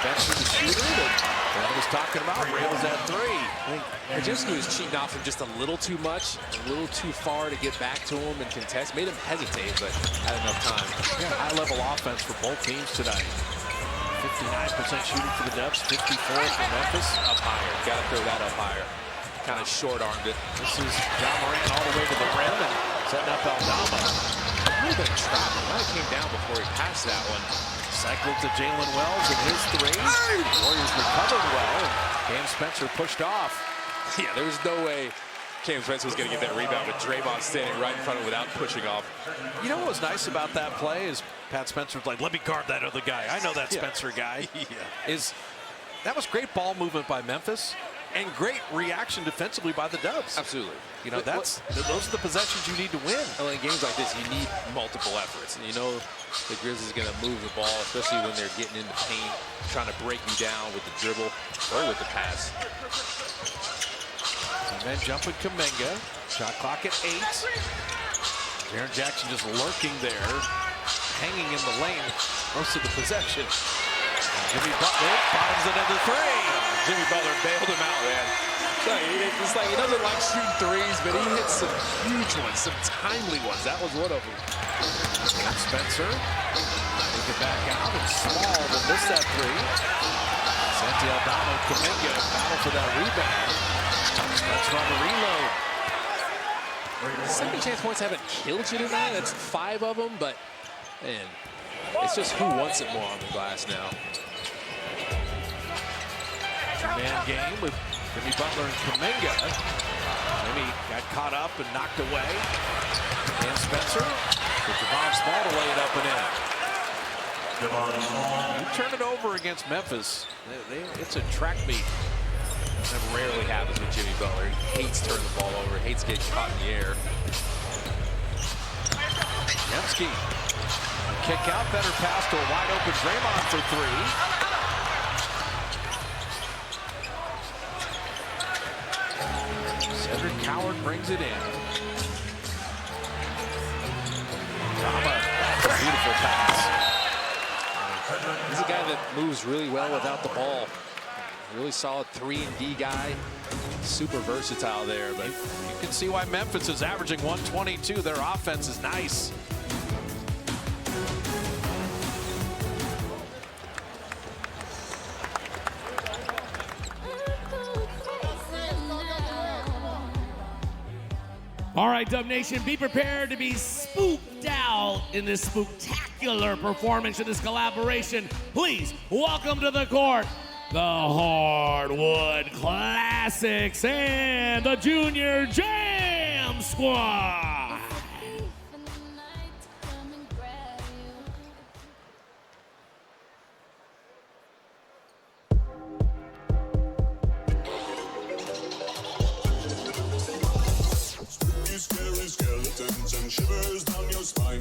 Speaker 5: Spencer, the shooter that Brad was talking about, rails at 3.
Speaker 6: I think Kajemski was cheating off him just a little too much, a little too far to get back to him and contest. Made him hesitate, but had enough time.
Speaker 5: Yeah, high-level offense for both teams tonight. 59% shooting for the Dubs, 54 for Memphis.
Speaker 6: Up higher, gotta throw that up higher. Kind of short-armed it.
Speaker 5: This is Ja Morant all the way to the rim and setting up Aldama.
Speaker 6: A little bit of travel. Might have came down before he passed that one.
Speaker 5: Cycled to Jalen Wells and his 3. Warriors recovered well, and Cam Spencer pushed off.
Speaker 6: Yeah, there was no way James Winston was going to get that rebound, but Draymond standing right in front of him without pushing off.
Speaker 5: You know what was nice about that play is Pat Spencer's like, let me guard that other guy. I know that Spencer guy. That was great ball movement by Memphis and great reaction defensively by the Dubs.
Speaker 6: Absolutely.
Speaker 5: You know, those are the possessions you need to win.
Speaker 6: Well, in games like this, you need multiple efforts. And you know the Grizzlies are going to move the ball, especially when they're getting in the paint, trying to break you down with the dribble or with the pass.
Speaker 5: And then jumping Kuminga. Shot clock at 8. Jaren Jackson just lurking there, hanging in the lane most of the possession. Jimmy Butler bottoms another 3.
Speaker 6: Jimmy Butler bailed him out, man. It's like he doesn't like shooting threes, but he hits some huge ones, some timely ones. That was one of them.
Speaker 5: And Spencer take it back out, and Small will miss that 3. Santi Aldama, Kuminga battle for that rebound. Spencer on the reload.
Speaker 6: Second chance points haven't killed you tonight. That's 5 of them, but man, it's just who wants it more on the glass now.
Speaker 5: Two-man game with Jimmy Butler and Kuminga. Jimmy got caught up and knocked away. And Spencer with Devon Small to lay it up and in. You turn it over against Memphis, it's a track meet.
Speaker 6: That rarely happens with Jimmy Butler. He hates turning the ball over, hates getting caught in the air.
Speaker 5: Demski, kick out, better pass to a wide open Draymond for 3. Cedric Coward brings it in. Drama, beautiful pass.
Speaker 6: He's a guy that moves really well without the ball. Really solid 3-and-D guy. Super versatile there, but
Speaker 5: you can see why Memphis is averaging 122. Their offense is nice.
Speaker 3: All right, Dub Nation, be prepared to be spooked out in this spectacular performance in this collaboration. Please welcome to the court the Hardwood Classics and the Junior Jam Squad.
Speaker 4: Scary skeletons and shivers down your spine.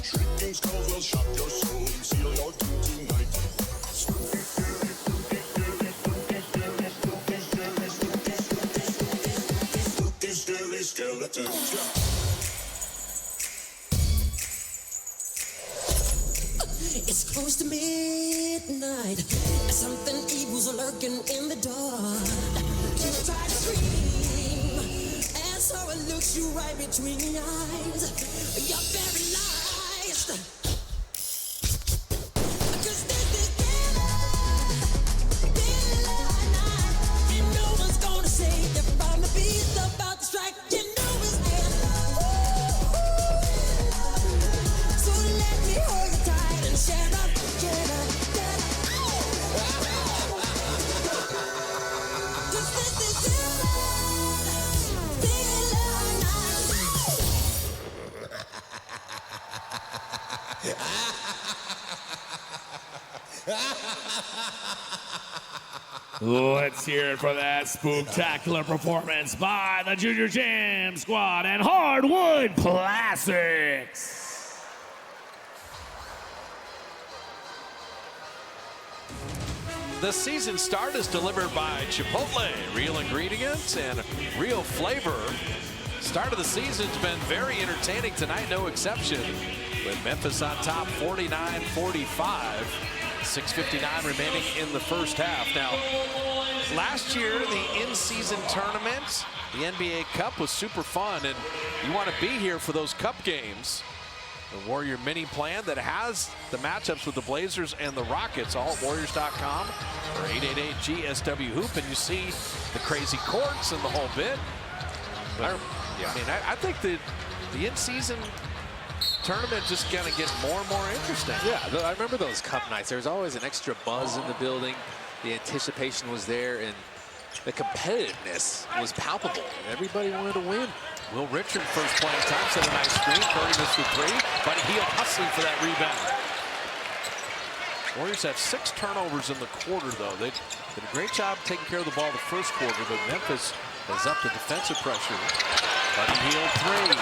Speaker 4: Shrieking skulls will shock your soul, seal your doom tonight. Spooky, scary skeletons.
Speaker 10: It's close to midnight. Something evil's lurking in the dark. You try to scream, and so it looks you right between the eyes. You're paralyzed. 'Cause this is daylight night, and no one's gonna save you from the beast about to strike. You know it's here. So let me hold you tight and share up, get up, get up. 'Cause this is daylight night.
Speaker 3: Let's hear it for that spectacular performance by the Junior Jam Squad and Hardwood Classics.
Speaker 5: The season start is delivered by Chipotle. Real ingredients and real flavor. Start of the season's been very entertaining tonight, no exception. With Memphis on top 49-45. 6:59 remaining in the first half. Now, last year, the in-season tournament, the NBA Cup, was super fun, and you want to be here for those Cup games. The Warrior mini plan that has the matchups with the Blazers and the Rockets, all at Warriors.com or 888-GSW-HOOP, and you see the crazy courts and the whole bit. But, I think the in-season tournament just gonna get more and more interesting.
Speaker 6: yeah, I remember those Cup nights. There was always an extra buzz in the building. The anticipation was there, and the competitiveness was palpable. Everybody wanted to win.
Speaker 5: Will Richard first playing time, set a nice screen. Curry missed the three, but Hield hustling for that rebound. Warriors have 6 turnovers in the quarter, though. They did a great job taking care of the ball the first quarter, but Memphis has upped the defensive pressure. Buddy Hield three.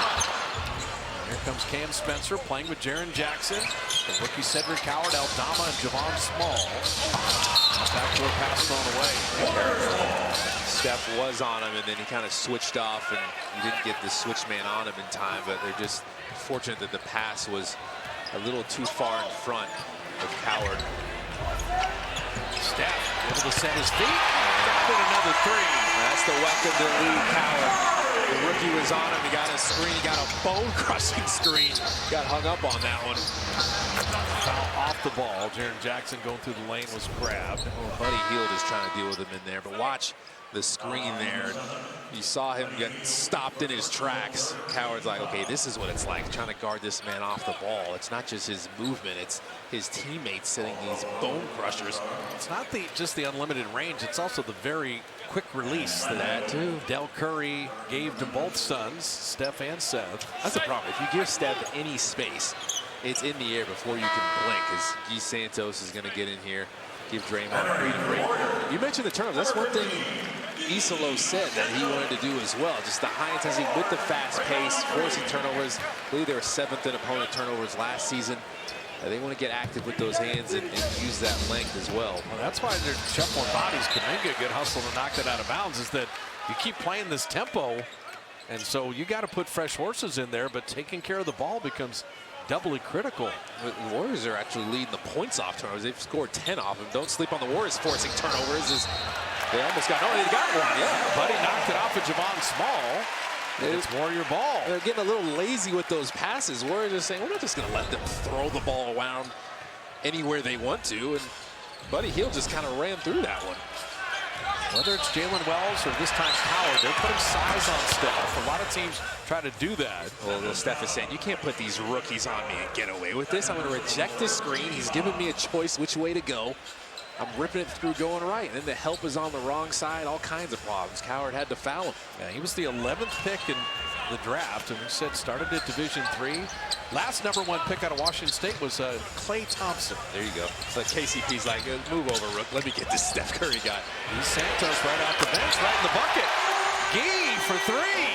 Speaker 5: Here comes Cam Spencer playing with Jaren Jackson. The rookie Cedric Howard, Aldama, and Javon Small. Backdoor pass thrown away.
Speaker 6: Steph was on him, and then he kind of switched off, and he didn't get the switch man on him in time, but they're just fortunate that the pass was a little too far in front of Howard.
Speaker 5: Steph able to set his feet. Got another three.
Speaker 6: That's the weapon to lead Howard. The rookie was on him. He got a screen. He got a bone-crushing screen. Got hung up on that one.
Speaker 5: Foul off the ball. Jaren Jackson going through the lane was grabbed.
Speaker 6: Oh, Buddy Hield is trying to deal with him in there, but watch the screen there. You saw him get stopped in his tracks. Howard's like, okay, this is what it's like trying to guard this man off the ball. It's not just his movement, it's his teammates setting these bone crushers.
Speaker 5: It's not just the unlimited range, it's also the very quick release that Del Curry gave to both sons, Steph and Seth.
Speaker 6: That's the problem. If you give Steph any space, it's in the air before you can blink, as Guy Santos is going to get in here, give Draymond Green a break. You mentioned the turnovers. That's one thing Isolo said that he wanted to do as well. Just the high intensity with the fast pace, forcing turnovers. I believe they were 7th in opponent turnovers last season. They want to get active with those hands and use that length as well.
Speaker 5: Well, that's why they're shuffling bodies. Kuminga good hustle to knock that out of bounds. Is that you keep playing this tempo, and so you got to put fresh horses in there, but taking care of the ball becomes doubly critical.
Speaker 6: The Warriors are actually leading the points off turnovers. They've scored 10 off them. Don't sleep on the Warriors forcing turnovers. They almost got, they got one, yeah.
Speaker 5: Buddy knocked it off of Javon Small. It's Warrior ball.
Speaker 6: They're getting a little lazy with those passes. Warriors are saying, we're not just going to let them throw the ball around anywhere they want to. And Buddy Hield just kind of ran through that one.
Speaker 5: Whether it's Jalen Wells or this time Howard, they're putting size on Steph. A lot of teams try to do that.
Speaker 6: Well, Steph is saying, you can't put these rookies on me and get away with this. I'm going to reject this screen. He's giving me a choice which way to go. I'm ripping it through going right. And then the help is on the wrong side. All kinds of problems. Howard had to foul him.
Speaker 5: Yeah, he was the 11th pick in the draft. And we said started at Division III. Last #1 pick out of Washington State was Klay Thompson.
Speaker 6: There you go. So KCP's like, move over, Rook. Let me get this Steph Curry guy.
Speaker 5: Santos right off the bench, right in the bucket. Gee for three.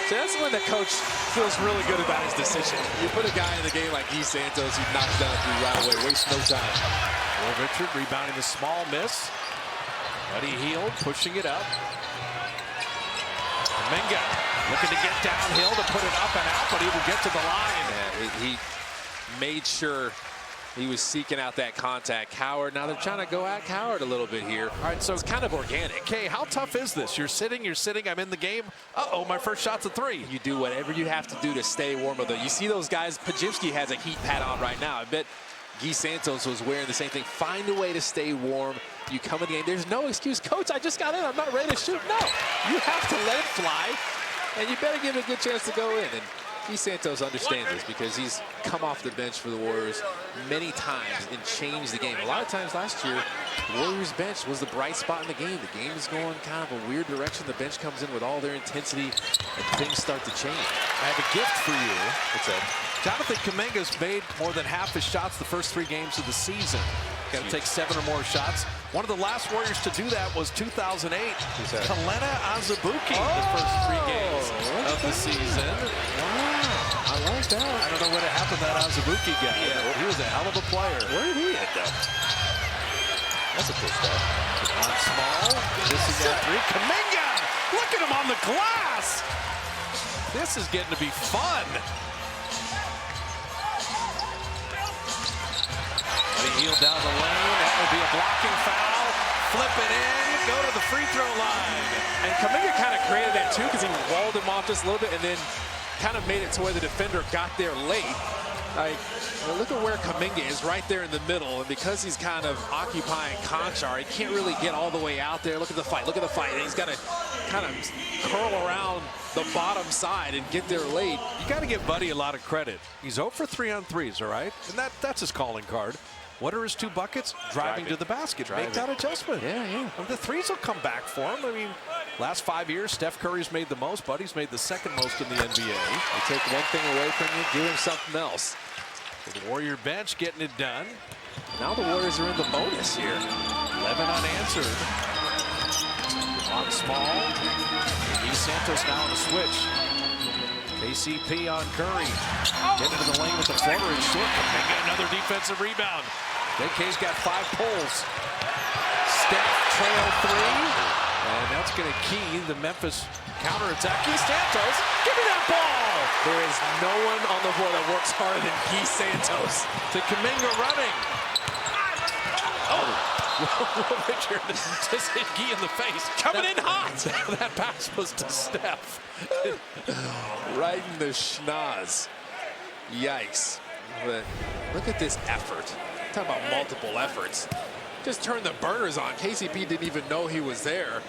Speaker 6: So that's when the coach feels really good about his decision. You put a guy in the game like Guy Santos, who knocks down through right away, waste no time.
Speaker 5: Will Richard rebounding the small miss. Buddy Hield pushing it up. Kuminga looking to get downhill to put it up and out, but he will get to the line.
Speaker 6: Yeah, he made sure he was seeking out that contact. Howard, now they're trying to go at Howard a little bit here.
Speaker 5: All right, so
Speaker 6: it's kind of organic.
Speaker 5: Okay, how tough is this? You're sitting, I'm in the game. Uh-oh, my first shot's a three.
Speaker 6: You do whatever you have to do to stay warm. Though you see those guys, Pajimski has a heat pad on right now. I bet Guy Santos was wearing the same thing. Find a way to stay warm. You come in the game, there's no excuse. Coach, I just got in, I'm not ready to shoot. No, you have to let it fly, and you better give it a good chance to go in. And Guy Santos understands this because he's come off the bench for the Warriors many times and changed the game. A lot of times last year, the Warriors bench was the bright spot in the game. The game is going kind of a weird direction. The bench comes in with all their intensity, and things start to change.
Speaker 5: I have a gift for you.
Speaker 6: What's up?
Speaker 5: Jonathan Kuminga's made more than half his shots the first 3 games of the season. Got to take 7 or more shots. One of the last Warriors to do that was 2008. Kalena Azubuike, the first 3 games of the season.
Speaker 6: Wow, I like that.
Speaker 5: I don't know what happened to that Azubuike guy. Yeah, he was a hell of a player.
Speaker 6: Where did he end up? That's a good stuff.
Speaker 5: Javon Small, this is that 3. Kuminga, look at him on the glass. This is getting to be fun. Hield down the lane. That will be a blocking foul. Flip it in. Go to the free throw line.
Speaker 6: And Kuminga kind of created that too because he walled him off just a little bit and then kind of made it to where the defender got there late. Like, look at where Kuminga is right there in the middle. And because he's kind of occupying Conchar, he can't really get all the way out there. Look at the fight. Look at the fight. And he's got to kind of curl around the bottom side and get there late.
Speaker 5: You got to give Buddy a lot of credit. He's 0 for 3 on threes, all right? And that's his calling card. What are his 2 buckets? Driving to the basket. Make that adjustment.
Speaker 6: Yeah.
Speaker 5: And the threes will come back for him. I mean, last 5 years, Steph Curry's made the most. Buddy's made the 2nd most in the NBA.
Speaker 6: You take one thing away from you, give him something else.
Speaker 5: The Warrior bench getting it done.
Speaker 6: Now the Warriors are in the bonus here.
Speaker 5: 11 unanswered. On small. Santos now on a switch. KCP on Curry. Get into the lane with the floater. It's short. They get another defensive rebound. JK's got 5 pulls. Steph trail 3. And that's going to key the Memphis counterattack. Guy Santos, give me that ball.
Speaker 6: There is no one on the floor that works harder than Guy Santos.
Speaker 5: To Kuminga running. Oh. Will Richard just hit Guy in the face.
Speaker 6: Coming in hot.
Speaker 5: That pass was to Steph.
Speaker 6: Right in the schnoz. Yikes. But look at this effort. Talk about multiple efforts. Just turned the burners on. KCP didn't even know he was there.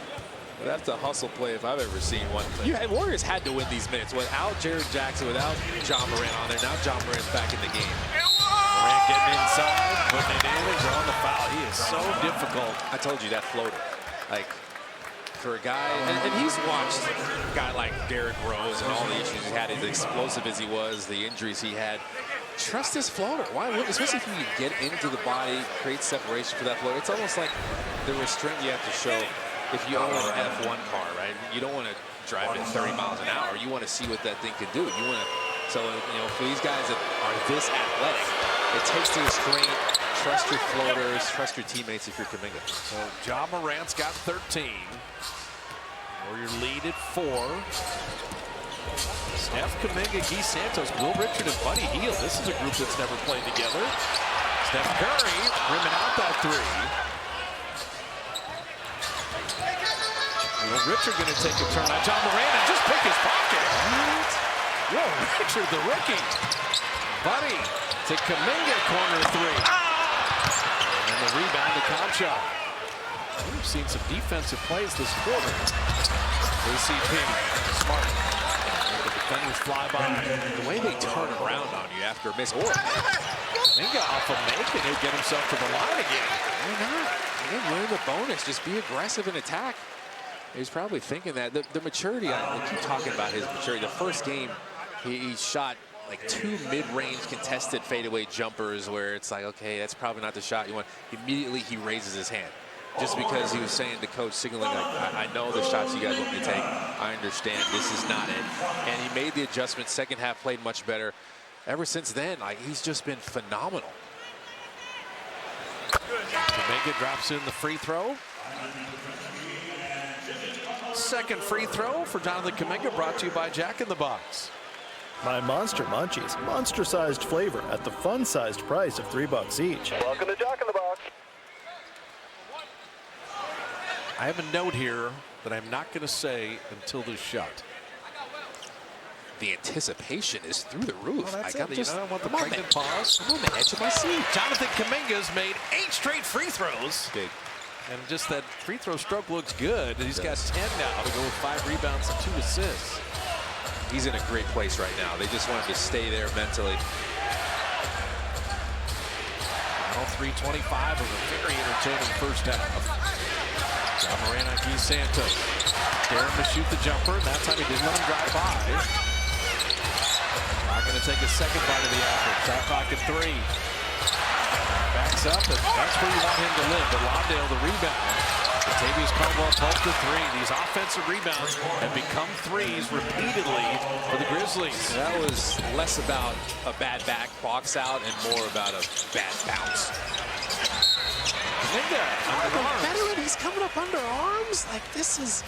Speaker 6: But that's a hustle play if I've ever seen one. Warriors had to win these minutes without Jared Jackson, without John Morant on there. Now John Morant's back in the game.
Speaker 5: Morant getting inside, putting it in, and drawing the foul. He is so difficult.
Speaker 6: I told you that floater. Like, for a guy, and he's watched a guy like Derrick Rose and all the issues he had, as explosive as he was, the injuries he had. Trust this floater. Why wouldn't, especially if you get into the body, create separation for that floater. It's almost like the restraint you have to show if you own an F1 car, right? You don't want to drive it 30 miles an hour. You want to see what that thing can do. You want to, so, you know, for these guys that are this athletic, it takes the restraint. Trust your floaters, trust your teammates if you're Kuminga.
Speaker 5: So John Morant's got 13. Warrior lead at 4. Steph, Kuminga, Guy Santos, Will Richard, and Buddy Hield. This is a group that's never played together. Steph Curry rimming out that 3. Will Richard going to take a turn on John Morant and just pick his pocket. What? Will Richard, the rookie. Buddy to Kuminga, corner 3. And the rebound to Concha. We've seen some defensive plays this quarter. KCP, smart. The defenders fly by.
Speaker 6: The way they turn around on you after a miss, or
Speaker 5: Kuminga off a make, and he'll get himself to the line again.
Speaker 6: Why not? Again, learn the bonus. Just be aggressive in attack. He's probably thinking that. The maturity, I keep talking about his maturity. The first game, he shot like 2 mid-range contested fadeaway jumpers where it's like, okay, that's probably not the shot you want. Immediately he raises his hand. Just because he was saying to coach, signaling like, I know the shots you guys want me to take. I understand this is not it. And he made the adjustment. Second half played much better. Ever since then, like, he's just been phenomenal.
Speaker 5: Kuminga drops in the free throw. Second free throw for Jonathan Kuminga, brought to you by Jack in the Box.
Speaker 11: My Monster Munchies, monster-sized flavor at the fun-sized price of $3 each.
Speaker 12: Welcome to Jack in the Box.
Speaker 5: I have a note here that I'm not going to say until this shot.
Speaker 6: The anticipation is through the roof.
Speaker 5: Well, I want the pregnant pause.
Speaker 6: I'm on the edge of my seat.
Speaker 5: Jonathan Kuminga's made 8 straight free throws.
Speaker 6: Big.
Speaker 5: And just that free throw stroke looks good. He's got 10 now to go with 5 rebounds and 2 assists.
Speaker 6: He's in a great place right now. They just want him to stay there mentally.
Speaker 5: All 3:25 of a very entertaining first half. John Morant on Guy Santos. Daring to shoot the jumper, and that time he didn't let him drive by. Not going to take a second bite of the apple. Shot clock at 3. Backs up, and that's where you want him to live. But Lawndale, the rebound. Latavius Caldwell pulls to 3. These offensive rebounds have become 3s repeatedly for the Grizzlies.
Speaker 6: That was less about a bad back box out and more about a bad bounce.
Speaker 5: Kuminga,
Speaker 6: veteran, he's coming up under arms. Like, this is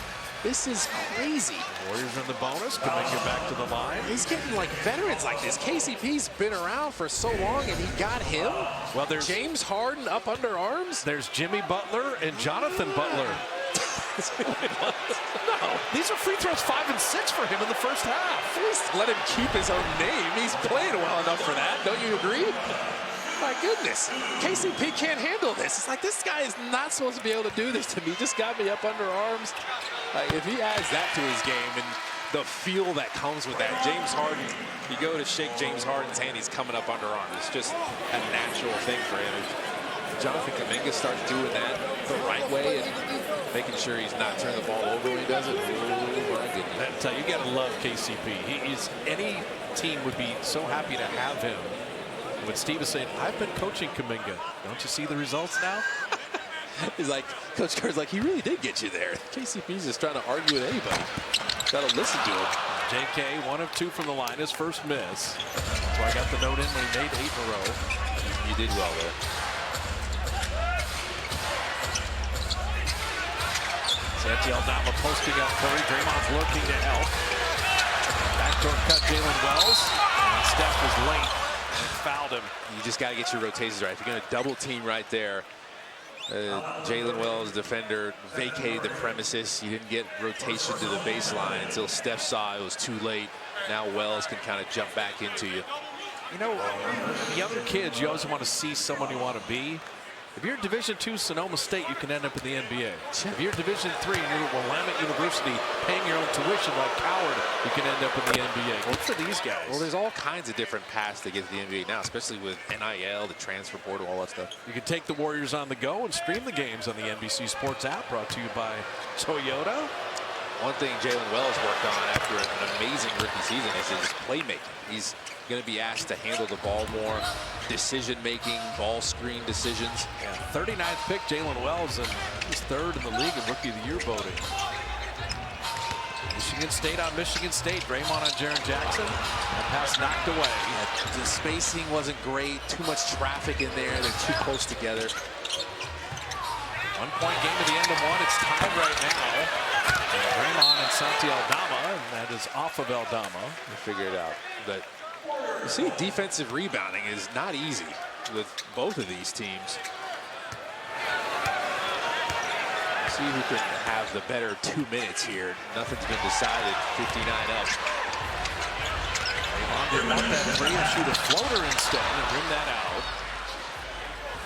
Speaker 6: crazy.
Speaker 5: Warriors in the bonus. Kuminga back to the line.
Speaker 6: He's getting like veterans like this. KCP's been around for so long, and he got him.
Speaker 5: Well, there's
Speaker 6: James Harden up under arms.
Speaker 5: There's Jimmy Butler and Jonathan Butler. No, these are free throws 5 and 6 for him in the first half.
Speaker 6: Please let him keep his own name. He's playing well enough for that. Don't you agree? My goodness, KCP can't handle this. It's like, this guy is not supposed to be able to do this to me. Just got me up under arms. If he adds that to his game, and the feel that comes with that. James Harden, you go to shake James Harden's hand, he's coming up underarm. It's just a natural thing for him. If Jonathan Kuminga starts doing that the right way and making sure he's not turning the ball over when he does it, oh my goodness.
Speaker 5: You got to love KCP. Any team would be so happy to have him. When Steve is saying, I've been coaching Kuminga, don't you see the results now?
Speaker 6: He's like, Coach Kerr's like, he really did get you there. KCP's just trying to argue with anybody. Got to listen to him.
Speaker 5: JK, 1 of 2 from the line, his first miss. So I got the note in when he made 8 in a row.
Speaker 6: You did well there.
Speaker 5: Santi Aldama posting up Curry. Draymond's looking to help. Backdoor cut Jalen Wells. And Steph was late and fouled him.
Speaker 6: You just got to get your rotations right. If you're going to double team right there, Jalen Wells, defender, vacated the premises. You didn't get rotation to the baseline until Steph saw it was too late. Now Wells can kind of jump back into you.
Speaker 5: You know, younger kids, you always want to see someone you want to be. If you're Division II Sonoma State, you can end up in the NBA. If you're Division III and you're at Willamette University paying your own tuition like Coward, you can end up in the NBA. Look for these guys.
Speaker 6: Well, there's all kinds of different paths to get to the NBA now, especially with NIL, the transfer portal, all that stuff.
Speaker 5: You can take the Warriors on the go and stream the games on the NBC Sports app, brought to you by Toyota.
Speaker 6: One thing Jalen Wells worked on after an amazing rookie season is his playmaking. He's going to be asked to handle the ball more, decision-making, ball screen decisions.
Speaker 5: Yeah, 39th pick, Jalen Wells, and he's 3rd in the league in Rookie of the Year voting. Michigan State on Michigan State. Draymond on Jaren Jackson. That pass knocked away.
Speaker 6: Yeah, the spacing wasn't great. Too much traffic in there. They're too close together.
Speaker 5: 1-point game at the end of 1. It's tied right now. And Draymond and Santi Aldama, and that is off of Aldama.
Speaker 6: We'll figure it out. But you see, defensive rebounding is not easy with both of these teams. See who can have the better 2 minutes here. Nothing's been decided. 59 up.
Speaker 5: Draymond didn't want that three and shoot a floater instead and rim that out.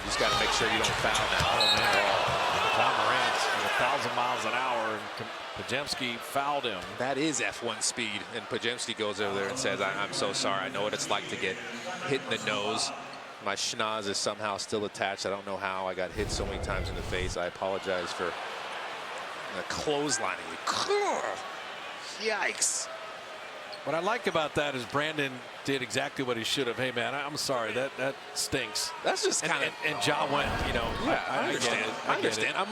Speaker 6: You just got to make sure you don't foul now.
Speaker 5: Oh, man. John Morant's at 1,000 miles an hour, and Podziemski fouled him.
Speaker 6: That is F1 speed, and Podziemski goes over there and says, I'm so sorry. I know what it's like to get hit in the nose. My schnoz is somehow still attached. I don't know how. I got hit so many times in the face. I apologize for clotheslining you. Yikes.
Speaker 5: What I like about that is Brandon did exactly what he should have. Hey, man, I'm sorry. That stinks.
Speaker 6: That's just kind of...
Speaker 5: And Ja went, you know,
Speaker 6: yeah, I understand. I understand. I'm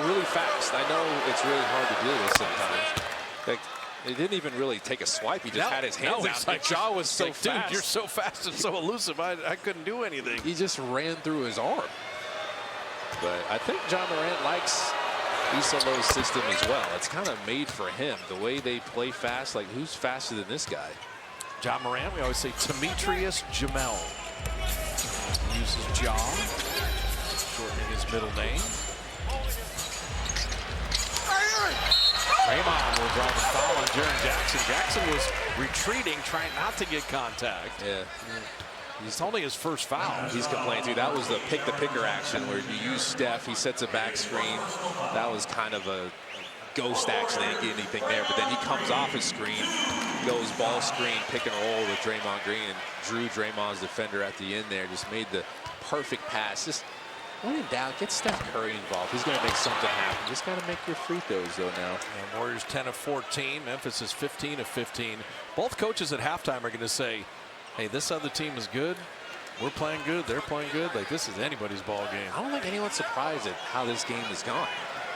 Speaker 6: really fast. I know it's really hard to deal with sometimes. Like, he didn't even really take a swipe. He just had his hands out.
Speaker 5: Like,
Speaker 6: Ja was so
Speaker 5: like,
Speaker 6: fast.
Speaker 5: Dude, you're so fast and so elusive. I couldn't do anything.
Speaker 6: He just ran through his arm. But I think John Morant likes Isolo's system as well. It's kind of made for him. The way they play fast, like, who's faster than this guy?
Speaker 5: John Morant, we always say Demetrius Jamel. Uses Ja, shortening his middle name. Draymond will draw the foul on Jaren Jackson. Jackson was retreating, trying not to get contact.
Speaker 6: Yeah.
Speaker 5: It's only his first foul.
Speaker 6: He's complaining too. That was the pick-the-picker action where you use Steph. He sets a back screen. That was kind of a ghost action. They didn't get anything there. But then he comes off his screen, goes ball screen, pick and roll with Draymond Green, and drew Draymond's defender at the end there. Just made the perfect pass. Just when in doubt, get Steph Curry involved. He's going to make something happen. Just got to make your free throws, though, now.
Speaker 5: And Warriors 10 of 14. Memphis is 15 of 15. Both coaches at halftime are going to say, hey, this other team is good. We're playing good. They're playing good. Like, this is anybody's ball game.
Speaker 6: I don't think anyone's surprised at how this game has gone.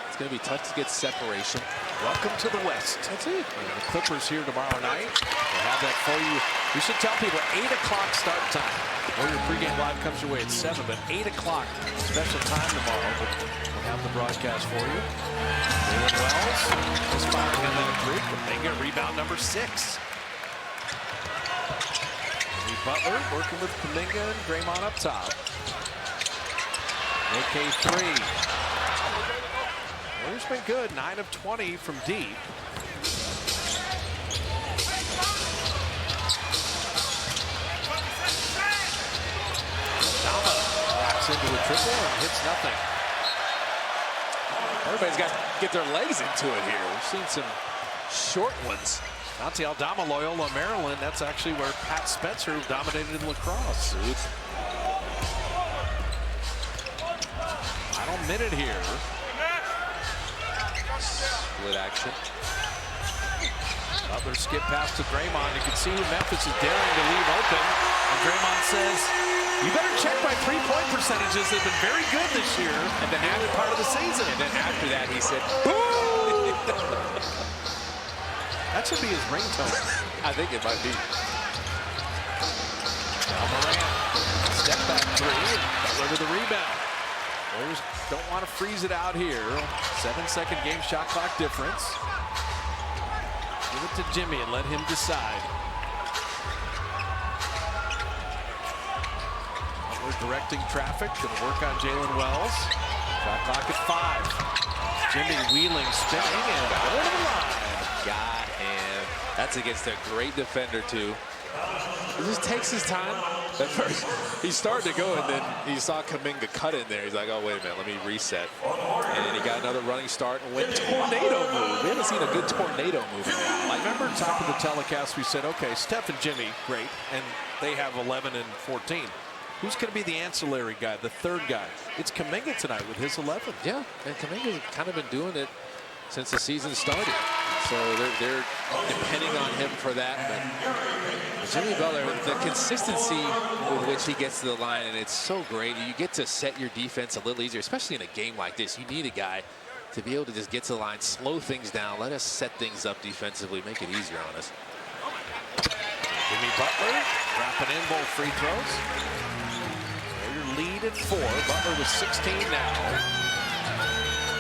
Speaker 6: It's going to be tough to get separation.
Speaker 5: Welcome to the West.
Speaker 6: That's it.
Speaker 5: And the Clippers here tomorrow night. We'll have that for you. We should tell people 8 o'clock start time. Warrior pregame live comes your way at 7, but 8 o'clock special time tomorrow. We'll have the broadcast for you. Jalen Wells is firing on that three. Kuminga, rebound number 6. Butler working with Kuminga and Draymond up top. AK3. Warriors been good, 9 of 20 from deep. Aldama rocks into a triple and hits nothing.
Speaker 6: Everybody's got to get their legs into it here. We've seen some short ones.
Speaker 5: Dante Aldama, Loyola, Maryland. That's actually where Pat Spencer dominated in lacrosse. Final minute here.
Speaker 6: Split action.
Speaker 5: Butler skip pass to Draymond. You can see who Memphis is daring to leave open. And Draymond says, you better check my three-point percentages. They've been very good this year.
Speaker 6: And then
Speaker 5: early part of the season.
Speaker 6: And then after that, he said,
Speaker 5: that should be his ringtone.
Speaker 6: I think it might be.
Speaker 5: Now Morant, step back three. Butler with the rebound. Warriors don't want to freeze it out here. 7-second game shot clock difference. Give it to Jimmy and let him decide. Butler directing traffic. Going to work on Jalen Wells. Shot clock at 5. Jimmy wheeling, spinning, and going to the line.
Speaker 6: Got him. That's against a great defender, too. He just takes his time. At first, he started to go, and then he saw Kuminga cut in there. He's like, oh, wait a minute, let me reset. And then he got another running start and went tornado move. We haven't seen a good tornado move in a while.
Speaker 5: I remember top of the telecast, we said, okay, Steph and Jimmy, great, and they have 11 and 14. Who's going to be the ancillary guy, the third guy? It's Kuminga tonight with his 11.
Speaker 6: Yeah, and Kuminga's kind of been doing it since the season started. So they're depending on him for that. But Jimmy Butler, the consistency with which he gets to the line, and it's so great. You get to set your defense a little easier, especially in a game like this. You need a guy to be able to just get to the line, slow things down, let us set things up defensively, make it easier on us.
Speaker 5: Jimmy Butler wrapping in both free throws. Warrior lead at 4. Butler with 16 now.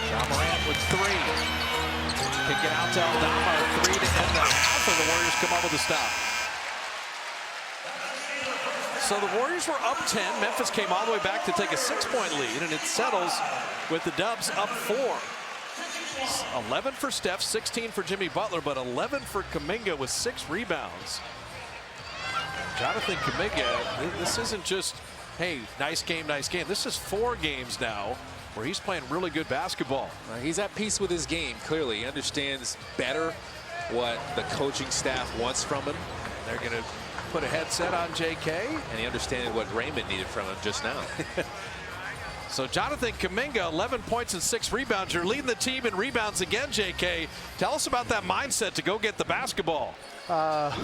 Speaker 5: John Morant with 3. Kick it out to Aldama. 3 to end the half, and the Warriors come up with a stop. So the Warriors were up 10. Memphis came all the way back to take a 6-point lead, and it settles with the Dubs up 4. 11 for Steph, 16 for Jimmy Butler, but 11 for Kuminga with 6 rebounds. Jonathan Kuminga, this isn't just, hey, nice game, nice game. This is 4 games now where he's playing really good basketball.
Speaker 6: He's at peace with his game, clearly. He understands better what the coaching staff wants from him.
Speaker 5: They're going to put a headset on JK.
Speaker 6: And he understands what Raymond needed from him just now.
Speaker 5: So Jonathan Kuminga, 11 points and 6 rebounds. You're leading the team in rebounds again, JK. Tell us about that mindset to go get the basketball.
Speaker 12: Okay.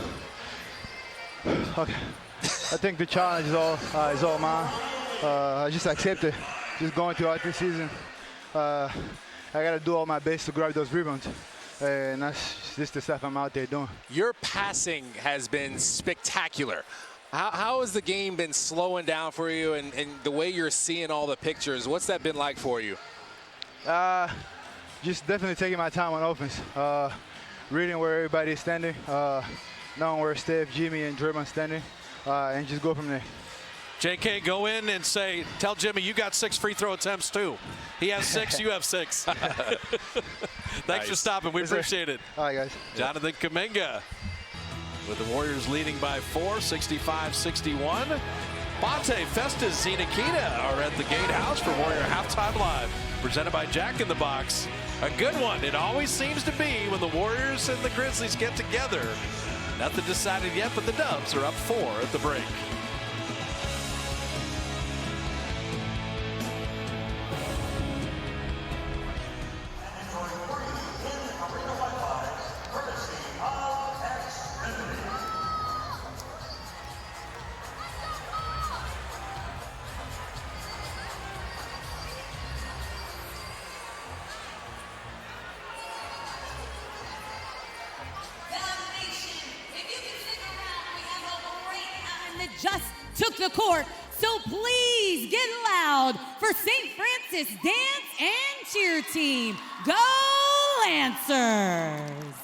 Speaker 12: I think the challenge is all mine. I just accept it. Just going throughout this season, I got to do all my best to grab those rebounds. And that's just the stuff I'm out there doing.
Speaker 6: Your passing has been spectacular. How has the game been slowing down for you, and the way you're seeing all the pictures, what's that been like for you?
Speaker 12: Just definitely taking my time on offense. Reading where everybody is standing, knowing where Steph, Jimmy, and Draymond standing, and just go from there.
Speaker 5: JK, go in and say, tell Jimmy you got 6 free throw attempts too. He has 6, you have 6. Thanks for stopping. We appreciate it.
Speaker 12: All right, guys.
Speaker 5: Jonathan Kuminga with the Warriors leading by 4, 65-61. Bonte, Festus, Zinakita are at the Gatehouse for Warrior Halftime Live, presented by Jack in the Box. A good one. It always seems to be when the Warriors and the Grizzlies get together. Nothing decided yet, but the Dubs are up 4 at the break.
Speaker 8: Just took the court, so please get loud for St. Francis Dance and Cheer Team. Go Lancers!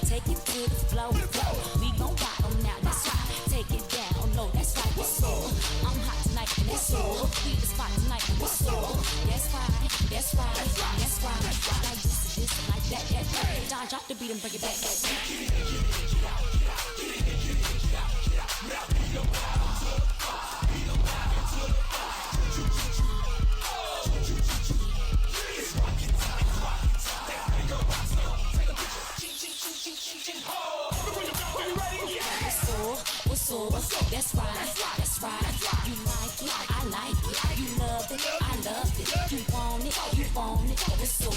Speaker 7: Take it to the flow. We gon' rock 'em now, that's right. Take it down low, that's right. What's up? I'm hot tonight and it's so. We the spot tonight and it's so. That's right, that's right, that's right. Like this Don, drop the beat and bring it back. That's right. You like it, I like it. You love it, I love it. You want it, What's up?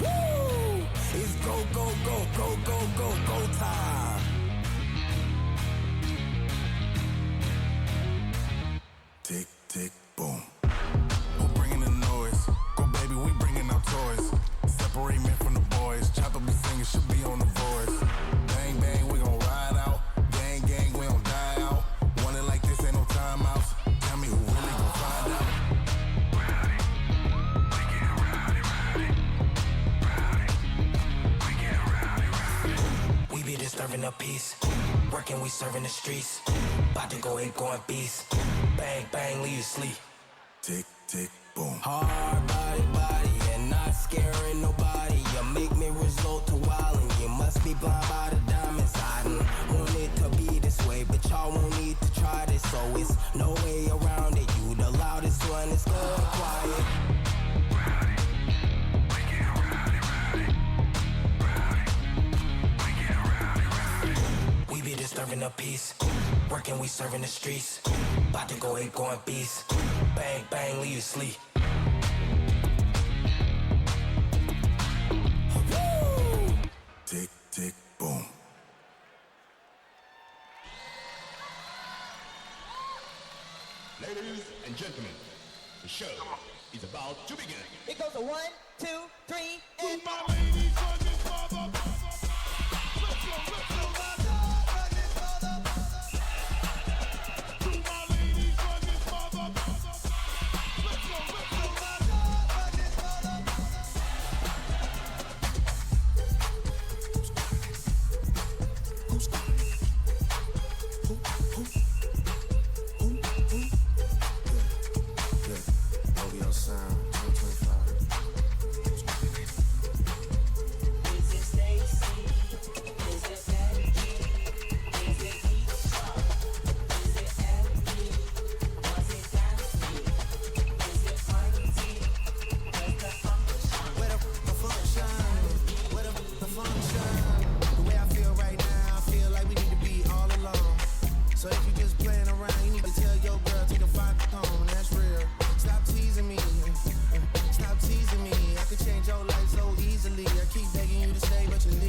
Speaker 10: Woo! It's go time.
Speaker 1: Tick, tick, boom. Who bringing the noise? Go, baby, we bringing our toys. Separate men from the boys. Chopper be singing, should be on the voice. Bang, bang, we gon' ride out. Gang, gang, we gon' die out. Want it like this, ain't no timeouts. Tell me who really gon' find out.
Speaker 10: We be disturbing the peace. Working, we serving the streets. About to go ape, going beast. Bang, bang, leave you sleep.
Speaker 1: Tick, tick, boom.
Speaker 10: Hard body, and not scaring nobody. You make me resort to wildin'. You must be blind by the diamonds. I done want it to be this way, but y'all won't need to try this. So it's no way around it. You the loudest one, it's good quiet. We be disturbing the peace. Working, we serving the streets. About to go ape, going beast. Bang, bang, leave you sleep.
Speaker 1: Tick, tick, boom.
Speaker 13: Ladies and gentlemen, the show is about to begin.
Speaker 14: It goes a 1, 2, 3, and
Speaker 2: my ladies on this mother. Let's go.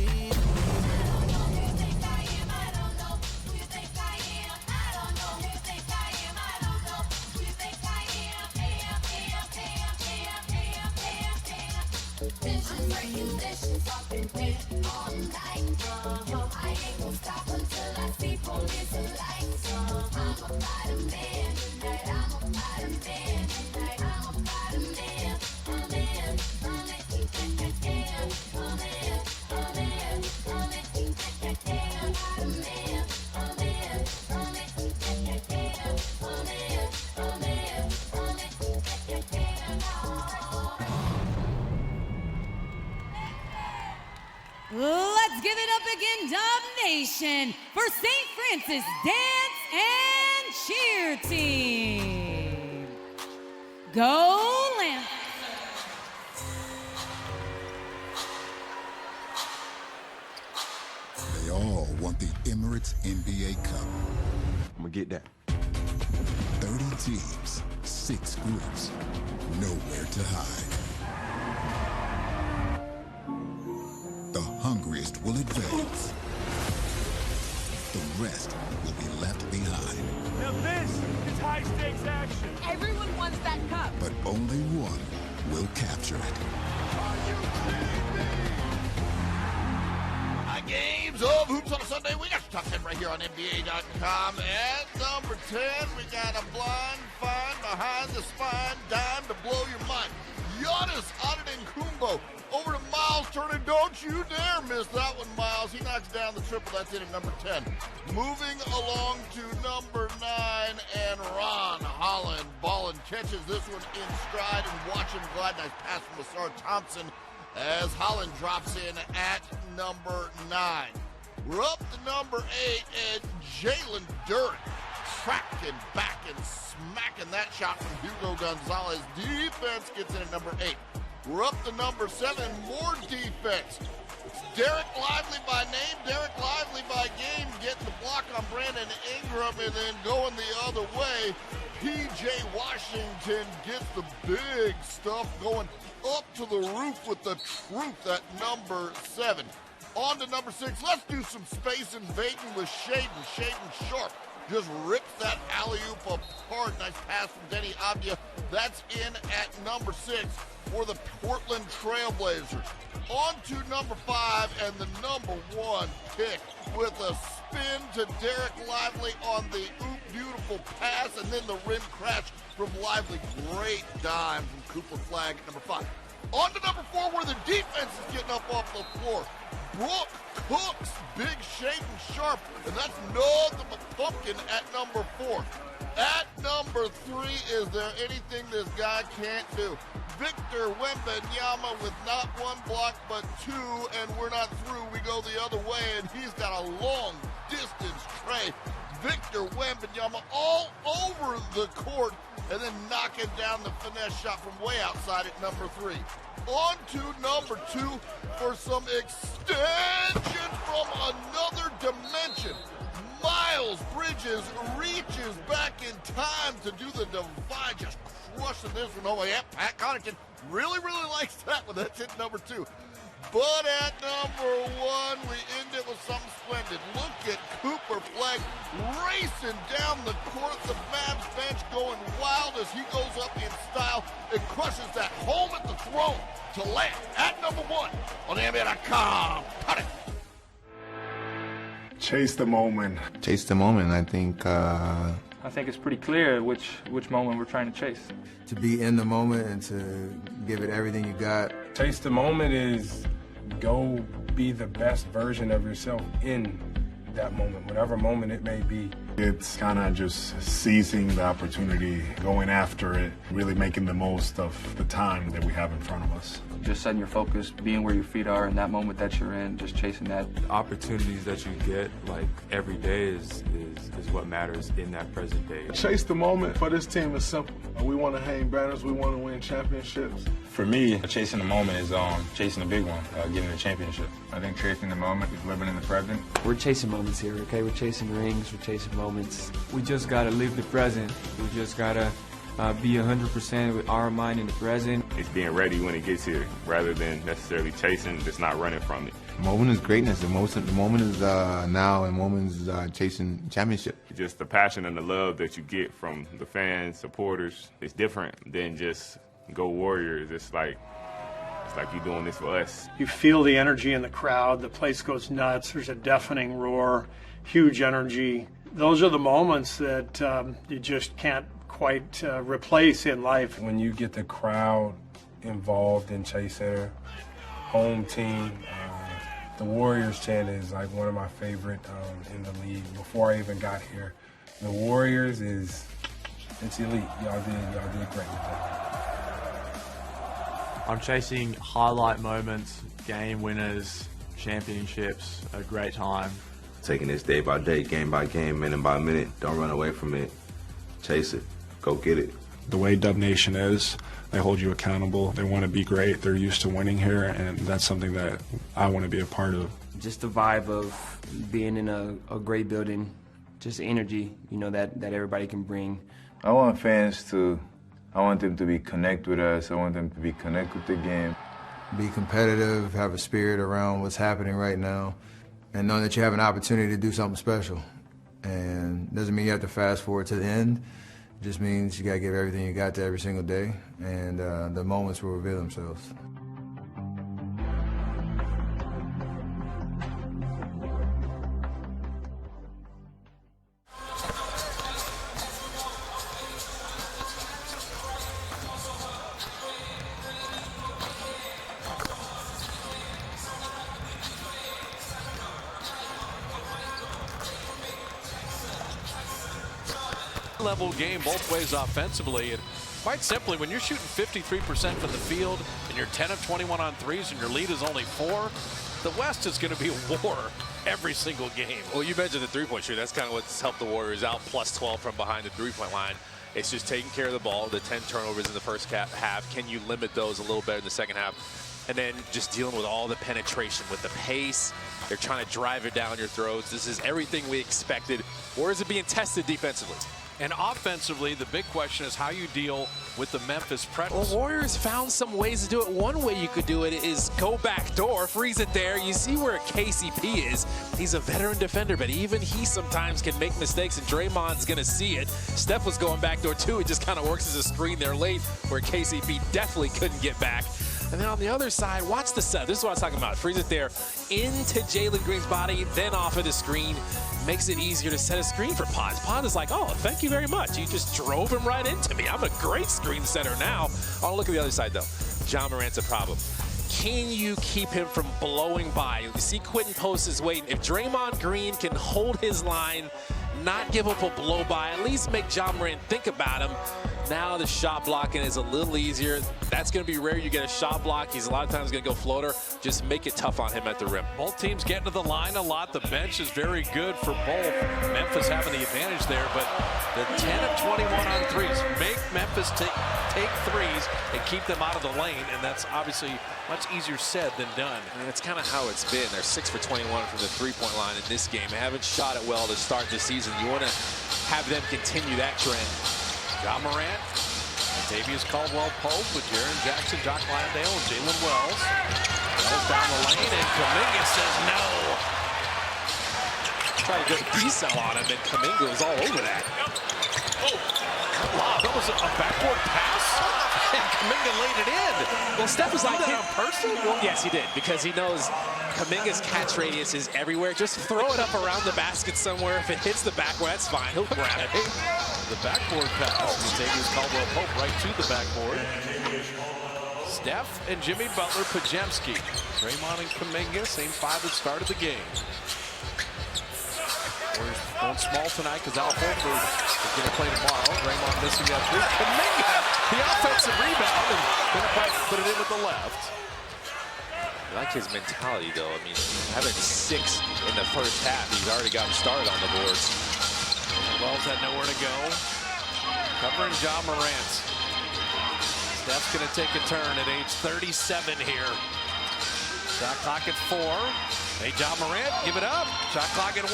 Speaker 8: Let's give it up again, Dub Nation, for St. Francis Dance and Cheer Team. Go Lamp.
Speaker 13: They all want the Emirates NBA Cup. I'm gonna get that. 30 teams, 6 groups, nowhere to hide. The hungriest will advance. The rest will be left behind.
Speaker 9: Now this is high-stakes action.
Speaker 14: Everyone wants that cup.
Speaker 13: But only one will capture it.
Speaker 15: Games of Hoops on a Sunday. We got your top 10 right here on NBA.com. At number 10, we got a blind find behind the spine dime to blow your mind. Giannis Antetokounmpo over to Miles Miles turning. Don't you dare miss that one, Miles. He knocks down the triple. That's in at number 10. Moving along to number 9, and Ron Holland. Ballin catches this one in stride and watch him glide. Nice pass from Lasar Thompson as Holland drops in at number 9. We're up to number 8, and Jalen Durant tracking back and smacking that shot from Hugo Gonzalez. Defense gets in at number 8. We're up to number 7, more defense. It's Derek Lively by name, Derek Lively by game, getting the block on Brandon Ingram and then going the other way. P.J. Washington gets the big stuff going up to the roof with the truth at number 7. On to number 6. Let's do some space invading with Shaden. Shaden Sharp just rips that alley-oop apart. Nice pass from Denny Abdia. That's in at number 6 for the Portland Trailblazers. On to number 5 and the number 1 pick with a spin to Derek Lively on the oop beautiful pass and then the rim crash from Lively. Great dime from Cooper Flagg at number 5. On to number 4 where the defense is getting up off the floor. Brooke Cooks, big Shaden Sharp, and that's nothing but pumpkin at number 4. At number 3, is there anything this guy can't do? Victor Wembanyama with not 1 block but 2, and we're not through. We go the other way, and he's got a long distance tray. Victor Wembanyama all over the court, and then knocking down the finesse shot from way outside at number 3. On to number 2 for some extension from another dimension. Miles Bridges reaches back in time to do the divine, just crushing this one. Oh, yeah, Pat Connaughton really likes that one. That's it, number 2. But at number 1, we end it with something splendid. Look at Cooper Flagg racing down the court. The Mavs bench going wild as he goes up in style and crushes that home at the throne to land at number 1 on NBA.com. Cut it.
Speaker 16: Chase the moment.
Speaker 17: Chase the moment. I think
Speaker 18: it's pretty clear which moment we're trying to chase.
Speaker 17: To be in the moment and to give it everything you got.
Speaker 16: Chase the moment is go be the best version of yourself in that moment, whatever moment it may be. It's kind of just seizing the opportunity, going after it, really making the most of the time that we have in front of us.
Speaker 18: Just setting your focus, being where your feet are in that moment that you're in, just chasing that.
Speaker 19: The opportunities that you get, like, every day is what matters in that present day.
Speaker 16: Chase the moment for this team is simple. We want to hang banners, we want to win championships.
Speaker 20: For me, chasing the moment is chasing the big one, getting the championship. I think chasing the moment is living in the present.
Speaker 21: We're chasing moments here, okay? We're chasing rings, we're chasing moments. We just got to live the present. We just got to be 100% with our mind in the present.
Speaker 22: It's being ready when it gets here rather than necessarily chasing, just not running from it.
Speaker 17: The moment is greatness. The moment is now, and moment is chasing championship.
Speaker 22: Just the passion and the love that you get from the fans, supporters, it's different than just go Warriors. It's like you're doing this for us.
Speaker 23: You feel the energy in the crowd. The place goes nuts. There's a deafening roar, huge energy. Those are the moments that you just can't quite replace in life.
Speaker 16: When you get the crowd involved in Chase Center, home team, the Warriors chant is like one of my favorite in the league. Before I even got here, the Warriors it's elite. Y'all did great with that.
Speaker 19: I'm chasing highlight moments, game winners, championships, a great time.
Speaker 24: Taking this day by day, game by game, minute by minute. Don't run away from it. Chase it. Go get it.
Speaker 16: The way Dub Nation is, they hold you accountable. They want to be great. They're used to winning here, and that's something that I want to be a part of.
Speaker 21: Just the vibe of being in a great building, just the energy, that everybody can bring.
Speaker 20: I want them to be connected with us. I want them to be connected with the game.
Speaker 17: Be competitive, have a spirit around what's happening right now, and know that you have an opportunity to do something special. And doesn't mean you have to fast forward to the end. It just means you got to give everything you got to every single day, and the moments will reveal themselves.
Speaker 5: high-level game both ways offensively. And quite simply, when you're shooting 53% from the field and you're 10 of 21 on threes and your lead is only 4, the West is going to be a war every single game.
Speaker 3: Well, you mentioned the three-point shooter. That's kind of what's helped the Warriors out, plus 12 from behind the three-point line. It's just taking care of the ball. The 10 turnovers in the first half. Can you limit those a little better in the second half? And then just dealing with all the penetration, with the pace. They're trying to drive it down your throats. This is everything we expected. Or is it being tested defensively?
Speaker 5: And offensively, the big question is how you deal with the Memphis Predators.
Speaker 3: Well, Warriors found some ways to do it. One way you could do it is go back door, freeze it there. You see where KCP is. He's a veteran defender, but even he sometimes can make mistakes, and Draymond's going to see it. Steph was going back door, too. It just kind of works as a screen there late where KCP definitely couldn't get back. And then on the other side, watch the set. This is what I was talking about. Freeze it there into Jalen Green's body, then off of the screen. Makes it easier to set a screen for Paz. Paz is like, oh, thank you very much. You just drove him right into me. I'm a great screen setter now. Oh, look at the other side, though. Ja Morant's a problem. Can you keep him from blowing by? You see Quentin Post is waiting. If Draymond Green can hold his line, not give up a blow by, at least make Ja Morant think about him. Now the shot blocking is a little easier. That's going to be rare. You get a shot block. He's a lot of times going to go floater. Just make it tough on him at the rim.
Speaker 5: Both teams getting to the line a lot. The bench is very good for both. Memphis having the advantage there, but the 10 of 21 on threes. Make Memphis take threes and keep them out of the lane, and that's obviously much easier said than done.
Speaker 3: And that's kind of how it's been. They're 6 for 21 from the three-point line in this game. They haven't shot it well to start the season. You want to have them continue that trend.
Speaker 5: Ja Morant, Tavius Caldwell-Pope with Jaren Jackson, Jock Landale, and Jalen Wells. Wells down the lane, and Kuminga says no.
Speaker 3: Try to go peace out on him, and Kuminga was all over that.
Speaker 5: Wow, that was a backboard pass, and Kuminga laid it in.
Speaker 3: Well, Steph was like,
Speaker 5: on person?
Speaker 3: Well, yes, he did, because he knows Kuminga's catch radius is everywhere. Just throw it up around the basket somewhere. If it hits the backboard, that's fine. He'll grab it.
Speaker 5: The backboard pass. Tavius Caldwell-Pope right to the backboard. Steph and Jimmy Butler, Podziemski. Draymond and Kuminga, same 5 that started the game. Warriors going small tonight because Al Horford is going to play tomorrow. Draymond missing that 3. Kuminga, the offensive rebound, and going to put it in with the left.
Speaker 3: I like his mentality, though. I mean, having 6 in the first half, he's already gotten started on the boards.
Speaker 5: Wells had nowhere to go. Covering Ja Morant. Steph's going to take a turn at age 37 here. Shot clock at 4. Hey, Ja Morant, give it up. Shot clock at 1.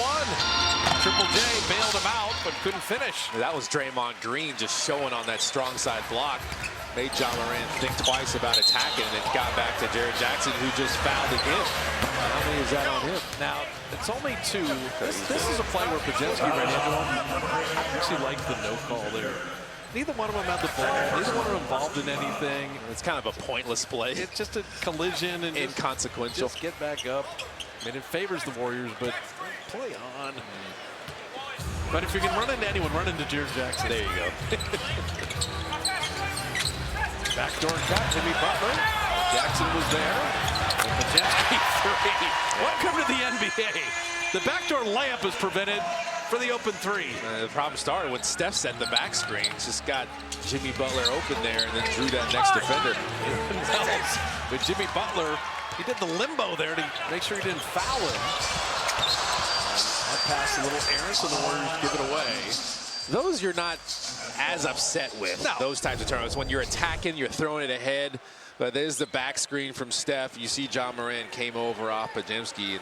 Speaker 5: Triple J bailed him out, but couldn't finish.
Speaker 3: That was Draymond Green just showing on that strong side block. Made Ja Morant think twice about attacking, and it got back to Jaren Jackson, who just fouled again. How many is that on him?
Speaker 5: Now, it's only 2. This is a play where Podziemski ran into him. I actually like the no call there. Neither one of them had the ball. Neither one of them involved in anything.
Speaker 3: It's kind of a pointless play.
Speaker 5: It's just a collision and
Speaker 3: inconsequential.
Speaker 5: Just get back up. I mean, it favors the Warriors, but play on. But if you can run into anyone, run into Jaren Jackson.
Speaker 3: There you go.
Speaker 5: Backdoor cut, Jimmy Butler. Jackson was there. And Podziemski 3. Welcome to the NBA. The backdoor layup is prevented for the open 3.
Speaker 3: The problem started when Steph set the back screen. Just got Jimmy Butler open there and then drew that next defender.
Speaker 5: But Jimmy Butler, he did the limbo there to make sure he didn't foul him. That pass a little errant, so the Warriors give it away.
Speaker 3: Those you're not as upset with, those types of turnovers. When you're attacking, you're throwing it ahead. But there's the back screen from Steph. You see Ja Morant came over off Podziemski, and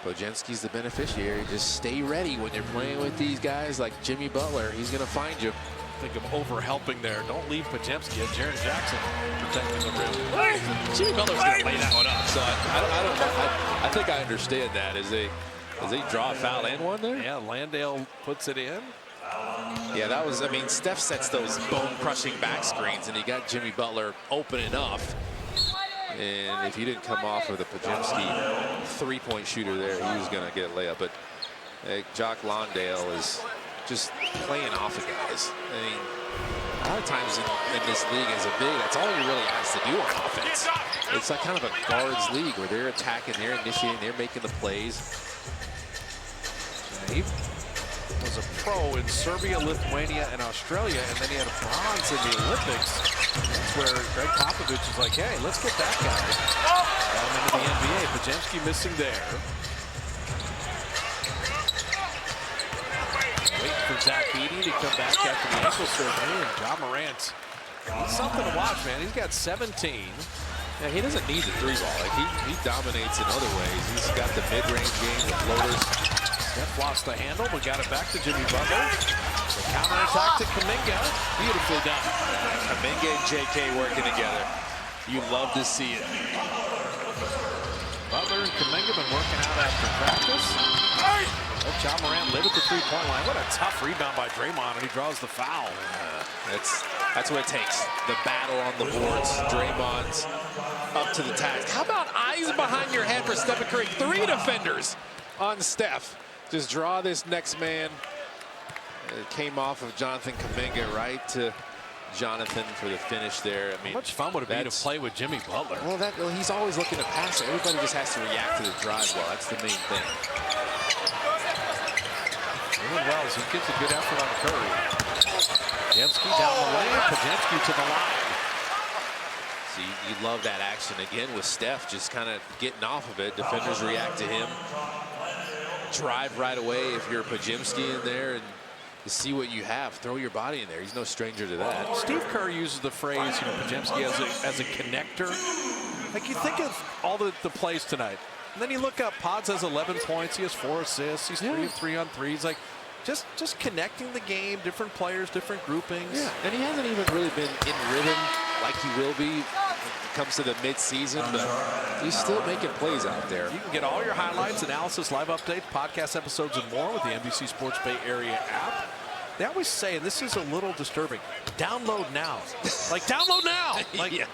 Speaker 3: Podziemski's the beneficiary. Just stay ready when you're playing with these guys like Jimmy Butler. He's going to find you.
Speaker 5: Think of over-helping there. Don't leave Podziemski. Jaren Jackson protecting the rim.
Speaker 3: Jimmy Butler's going to lay that one up. So I think I understand that as they draw a foul and one there.
Speaker 5: Yeah, Landale puts it in.
Speaker 3: Yeah, that was, I mean, Steph sets those bone-crushing back screens, and he got Jimmy Butler open enough. And if he didn't come off with a Podziemski three-point shooter there, he was going to get a layup. But Jock Landale is just playing off of guys. I mean, a lot of times in this league as a big, that's all you're really asked to do on offense. It's like kind of a guards league where they're attacking, they're initiating, they're making the plays.
Speaker 5: was a pro in Serbia, Lithuania, and Australia, and then he had a bronze in the Olympics. That's where Greg Popovich was like, hey, let's get that guy. Got him into the NBA. Podziemski missing there. Waiting for Zach Edey to come back after the ankle surgery, and Ja Morant. He's something to watch, man. He's got 17.
Speaker 3: Yeah, he doesn't need the three ball. Like he dominates in other ways. He's got the mid-range game, the floaters.
Speaker 5: Steph lost the handle, but got it back to Jimmy Butler. The counterattack to Kuminga. Beautifully done.
Speaker 3: Kuminga and JK working together. You love to see it.
Speaker 5: Butler and Kuminga been working out after practice. Let Ja Morant live at the three-point line. What a tough rebound by Draymond, and he draws the foul.
Speaker 3: That's what it takes. The battle on the boards. Draymond's up to the task. How about eyes behind your head for Stephen Curry? 3 defenders on Steph. Just draw this next man. It came off of Jonathan Kuminga right to Jonathan for the finish there. I mean,
Speaker 5: how much fun would it be to play with Jimmy Butler?
Speaker 3: Well, he's always looking to pass it. Everybody just has to react to the drive well. That's the main thing.
Speaker 5: Doing well as he gets a good effort on Curry. Podziemski down the lane. Podziemski to the line.
Speaker 3: So you love that action again with Steph just kind of getting off of it. Defenders react to him. Drive right away if you're Podziemski in there and to see what you have. Throw your body in there. He's no stranger to that.
Speaker 5: Steve Kerr uses the phrase, Podziemski as a connector. Like you think of all the plays tonight, and then you look up, Pods has 11 points, he has 4 assists, he's 3 of 3 on threes. Like just connecting the game, different players, different groupings.
Speaker 3: Yeah, and he hasn't even really been in rhythm like he will be when it comes to the mid-season, but he's still making plays out there.
Speaker 5: You can get all your highlights, analysis, live updates, podcast episodes, and more with the NBC Sports Bay Area app. They always say, and this is a little disturbing, download now. Like, download now! Like,
Speaker 3: yeah.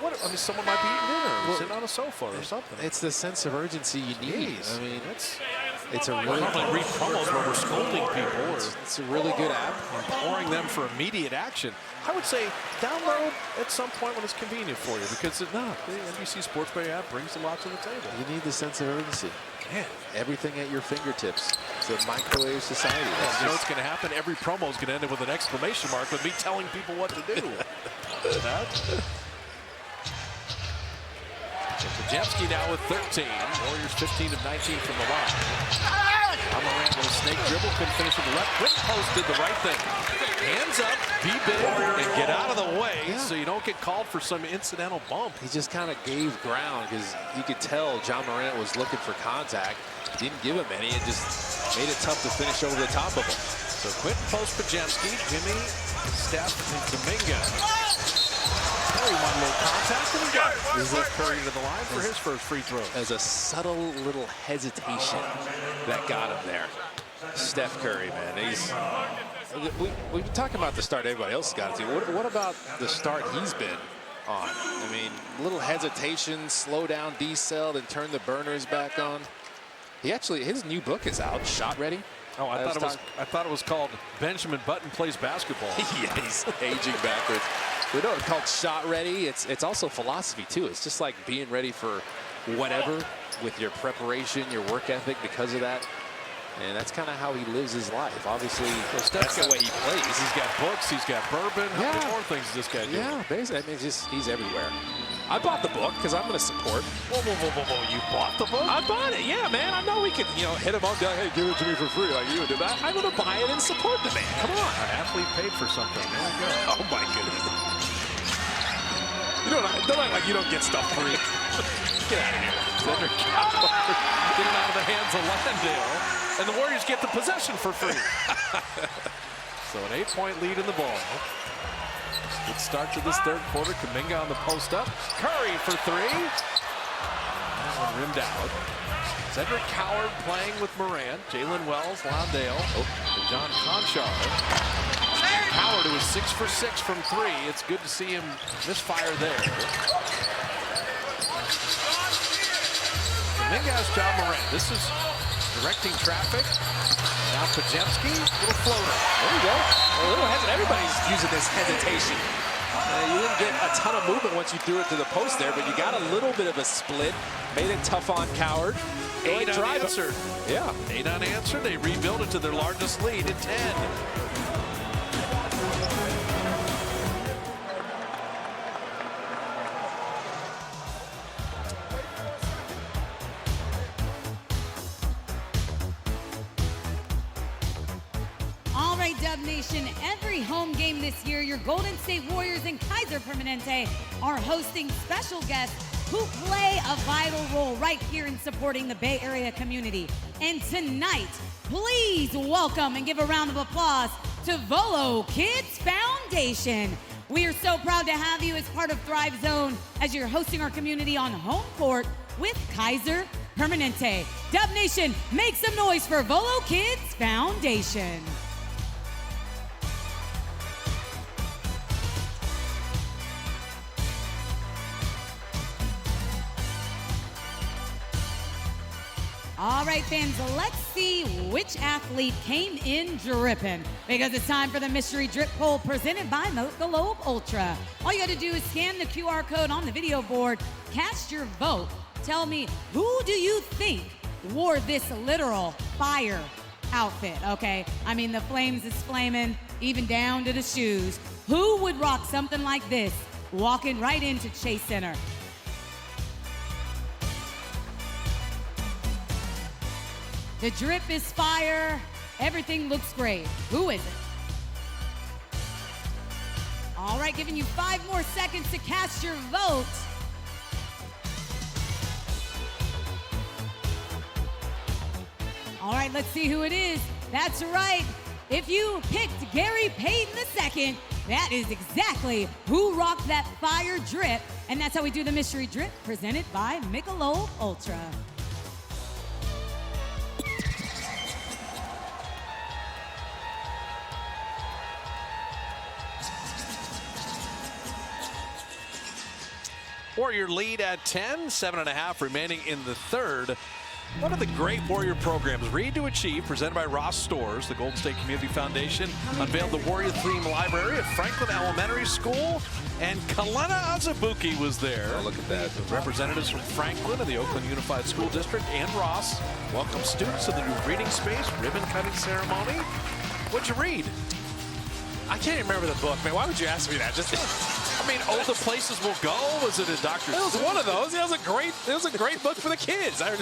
Speaker 5: What? I mean, someone might be eating dinner or sitting on a sofa or something.
Speaker 3: It's the sense of urgency you need.
Speaker 5: Jeez.
Speaker 3: I mean, it's a really
Speaker 5: read promos where we're scolding people.
Speaker 3: It's a really good app.
Speaker 5: Imploring them for immediate action. I would say download at some point when it's convenient for you, because the NBC Sports Bay app brings a lot to the table.
Speaker 3: You need the sense of urgency.
Speaker 5: Man.
Speaker 3: Everything at your fingertips. It's a microwave society.
Speaker 5: You know what's going to happen? Every promo is going to end with an exclamation mark with me telling people what to do. Podziemski now with 13. Warriors 15 of 19 from the line. Morant with a snake dribble, couldn't finish with the left. Quick post did the right thing. Hands up, be big, and get out of the way so you don't get called for some incidental bump.
Speaker 3: He just kind of gave ground because you could tell Ja Morant was looking for contact. Didn't give him any. It just made it tough to finish over the top of him.
Speaker 5: So quick post Podziemski, Jimmy, Steph, and Kuminga. Curry one little contact and he got it. This is Curry to the line for his first free throw.
Speaker 3: There's a subtle little hesitation that got him there. Steph Curry, man. We've been talking about the start everybody else has got to do. What about the start he's been on? I mean, little hesitation, slow down, decel, and turn the burners back on. His new book is out, Shot Ready.
Speaker 5: Oh, I thought it was called Benjamin Button Plays Basketball.
Speaker 3: Yeah, he's aging backwards. We know it's called Shot Ready. It's also philosophy too. It's just like being ready for whatever with your preparation, your work ethic because of that. And that's kind of how he lives his life. Obviously, that's the way he plays.
Speaker 5: He's got books, he's got bourbon. How many more things does this guy do?
Speaker 3: Yeah, basically, I mean, he's everywhere. I bought the book because I'm going to support.
Speaker 5: Whoa. You bought the book?
Speaker 3: I bought it, yeah, man. I know we could, hit him up, hey, give it to me for free like you did. I'm going to buy it and support the man. Come on.
Speaker 5: An athlete paid for something. There we go.
Speaker 3: Oh, my goodness. Don't act like you don't get stuff free. Get out of here.
Speaker 5: Cedric Coward getting out of the hands of Landale. And the Warriors get the possession for free. So an 8-point lead in the ball. Good start to this third quarter. Kuminga on the post up. Curry for 3. That one rimmed out. Cedric Coward playing with Morant. Jalen Wells, Landale, and John Conchar. Coward, who was 6 for 6 from 3. It's good to see him misfire there. Kuminga has Ja Morant. This is directing traffic. Now Podziemski, little floater.
Speaker 3: There you go. Everybody's using this hesitation. You didn't get a ton of movement once you threw it to the post there, but you got a little bit of a split. Made it tough on Coward.
Speaker 5: 8 unanswered.
Speaker 3: Yeah.
Speaker 5: 8 unanswered. They rebuild it to their largest lead at 10.
Speaker 8: All right, Dub Nation, every home game this year, your Golden State Warriors and Kaiser Permanente are hosting special guests who play a vital role right here in supporting the Bay Area community. And tonight, please welcome and give a round of applause to Volo Kids Foundation. We are so proud to have you as part of Thrive Zone as you're hosting our community on home court with Kaiser Permanente. Dub Nation, make some noise for Volo Kids Foundation. All right, fans, let's see which athlete came in dripping, because it's time for the mystery drip poll presented by Michelob Ultra. All you got to do is scan the QR code on the video board, cast your vote. Tell me, who do you think wore this literal fire outfit, okay? I mean, the flames is flaming, even down to the shoes. Who would rock something like this walking right into Chase Center? The drip is fire. Everything looks great. Who is it? All right, giving you 5 more seconds to cast your vote. All right, let's see who it is. That's right. If you picked Gary Payton II, that is exactly who rocked that fire drip. And that's how we do the mystery drip, presented by Michelob Ultra.
Speaker 5: Warrior lead at 10, 7.5 remaining in the third. One of the great Warrior programs, Read to Achieve, presented by Ross Stores. The Golden State Community Foundation unveiled the Warrior theme library at Franklin Elementary School, and Kalena Azubuike was there.
Speaker 3: Oh, look at that.
Speaker 5: The representatives from Franklin and the Oakland Unified School District and Ross welcome students to the new reading space, ribbon cutting ceremony. What'd you read?
Speaker 3: I can't even remember the book, man. Why would you ask me that? Just,
Speaker 5: I mean, All the Places We'll Go. Was it a Dr.
Speaker 3: It was one of those. It was a great book for the kids. I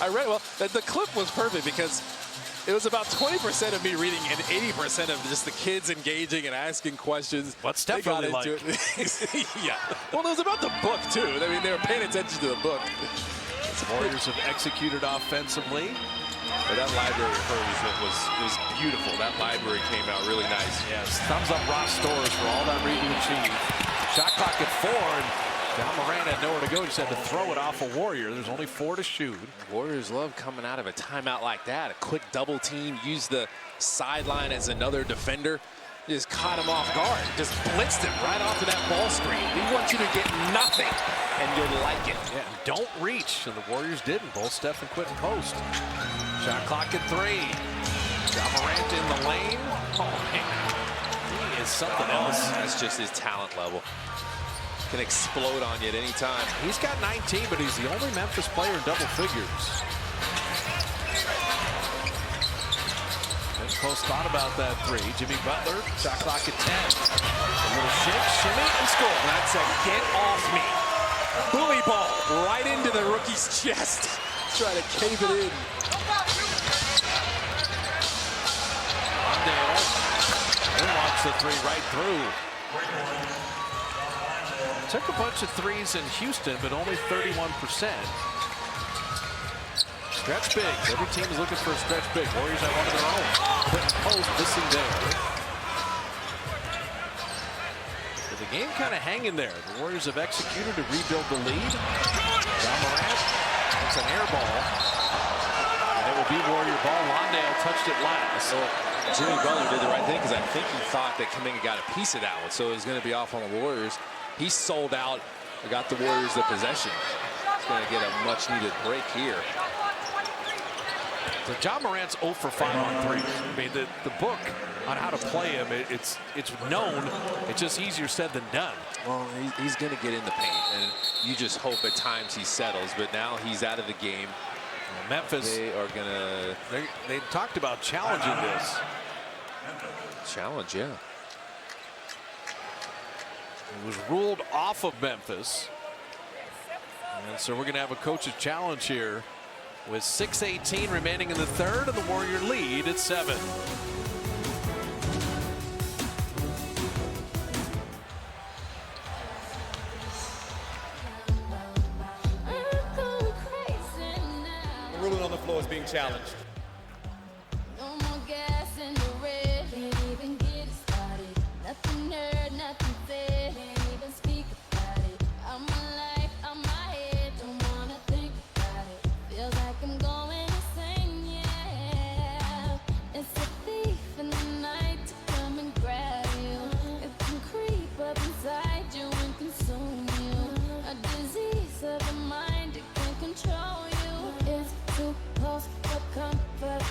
Speaker 3: read, well, the clip was perfect because it was about 20% of me reading and 80% of just the kids engaging and asking questions.
Speaker 5: What Steph really liked.
Speaker 3: Yeah. Well, it was about the book, too. I mean, they were paying attention to the book.
Speaker 5: The Warriors have executed offensively.
Speaker 3: But that library of hers was beautiful. That library came out really nice.
Speaker 5: Yes, thumbs up Ross Stores for all that Read to Achieve. Shot clock at 4, and John Moran had nowhere to go. Just had to throw it off a Warrior. There's only 4 to shoot.
Speaker 3: Warriors love coming out of a timeout like that. A quick double team, use the sideline as another defender. Just caught him off guard. Just blitzed him right off of that ball screen. We want you to get nothing, and you'll like it.
Speaker 5: Yeah, don't reach. And the Warriors didn't. Both Steph and Quentin post. Shot clock at 3. John Morant in the lane. Oh, man. He is something else.
Speaker 3: That's just his talent level. Can explode on you at any time.
Speaker 5: He's got 19, but he's the only Memphis player in double figures. Post thought about that 3. Jimmy Butler, shot clock at 10. A little shake, shimmy, and score.
Speaker 3: That's a get off me. Bully ball right into the rookie's chest. Try to cave it in.
Speaker 5: Rondale walks the 3 right through. Took a bunch of 3s in Houston, but only 31%. Stretch bigs. Every team is looking for a stretch big. Warriors have one of their own. Quentin post missing there. But the game kind of hanging there. The Warriors have executed to rebuild the lead. John Morant. It's an air ball. And it will be Warrior ball. Rondale touched it last.
Speaker 3: So Jimmy Butler did the right thing because I think he thought that Kuminga got a piece of that one. So it was going to be off on the Warriors. He sold out. Got the Warriors the possession. He's going to get a much needed break here.
Speaker 5: So John Morant's 0 for 5 on threes. I mean, the book on how to play him, it's known. It's just easier said than done.
Speaker 3: Well, he's going to get in the paint, and you just hope at times he settles. But now he's out of the game.
Speaker 5: Well, Memphis,
Speaker 3: they are going to.
Speaker 5: They talked about challenging this.
Speaker 3: Challenge, yeah.
Speaker 5: It was ruled off of Memphis. And so we're going to have a coach's challenge here with 6:18 remaining in the third, and the Warrior lead at 7.
Speaker 4: The ruling on the floor is being challenged.
Speaker 7: No more gas in the red. Can't even get it started. Nothing heard, nothing said. Can't even speak about it. I'm alive, I'm my head. Don't wanna think about it. Feels like I'm going insane, yeah. It's a thief in the night to come and grab you. It can creep up inside you and consume you. A disease of the mind, it can control you. It's too close for comfort.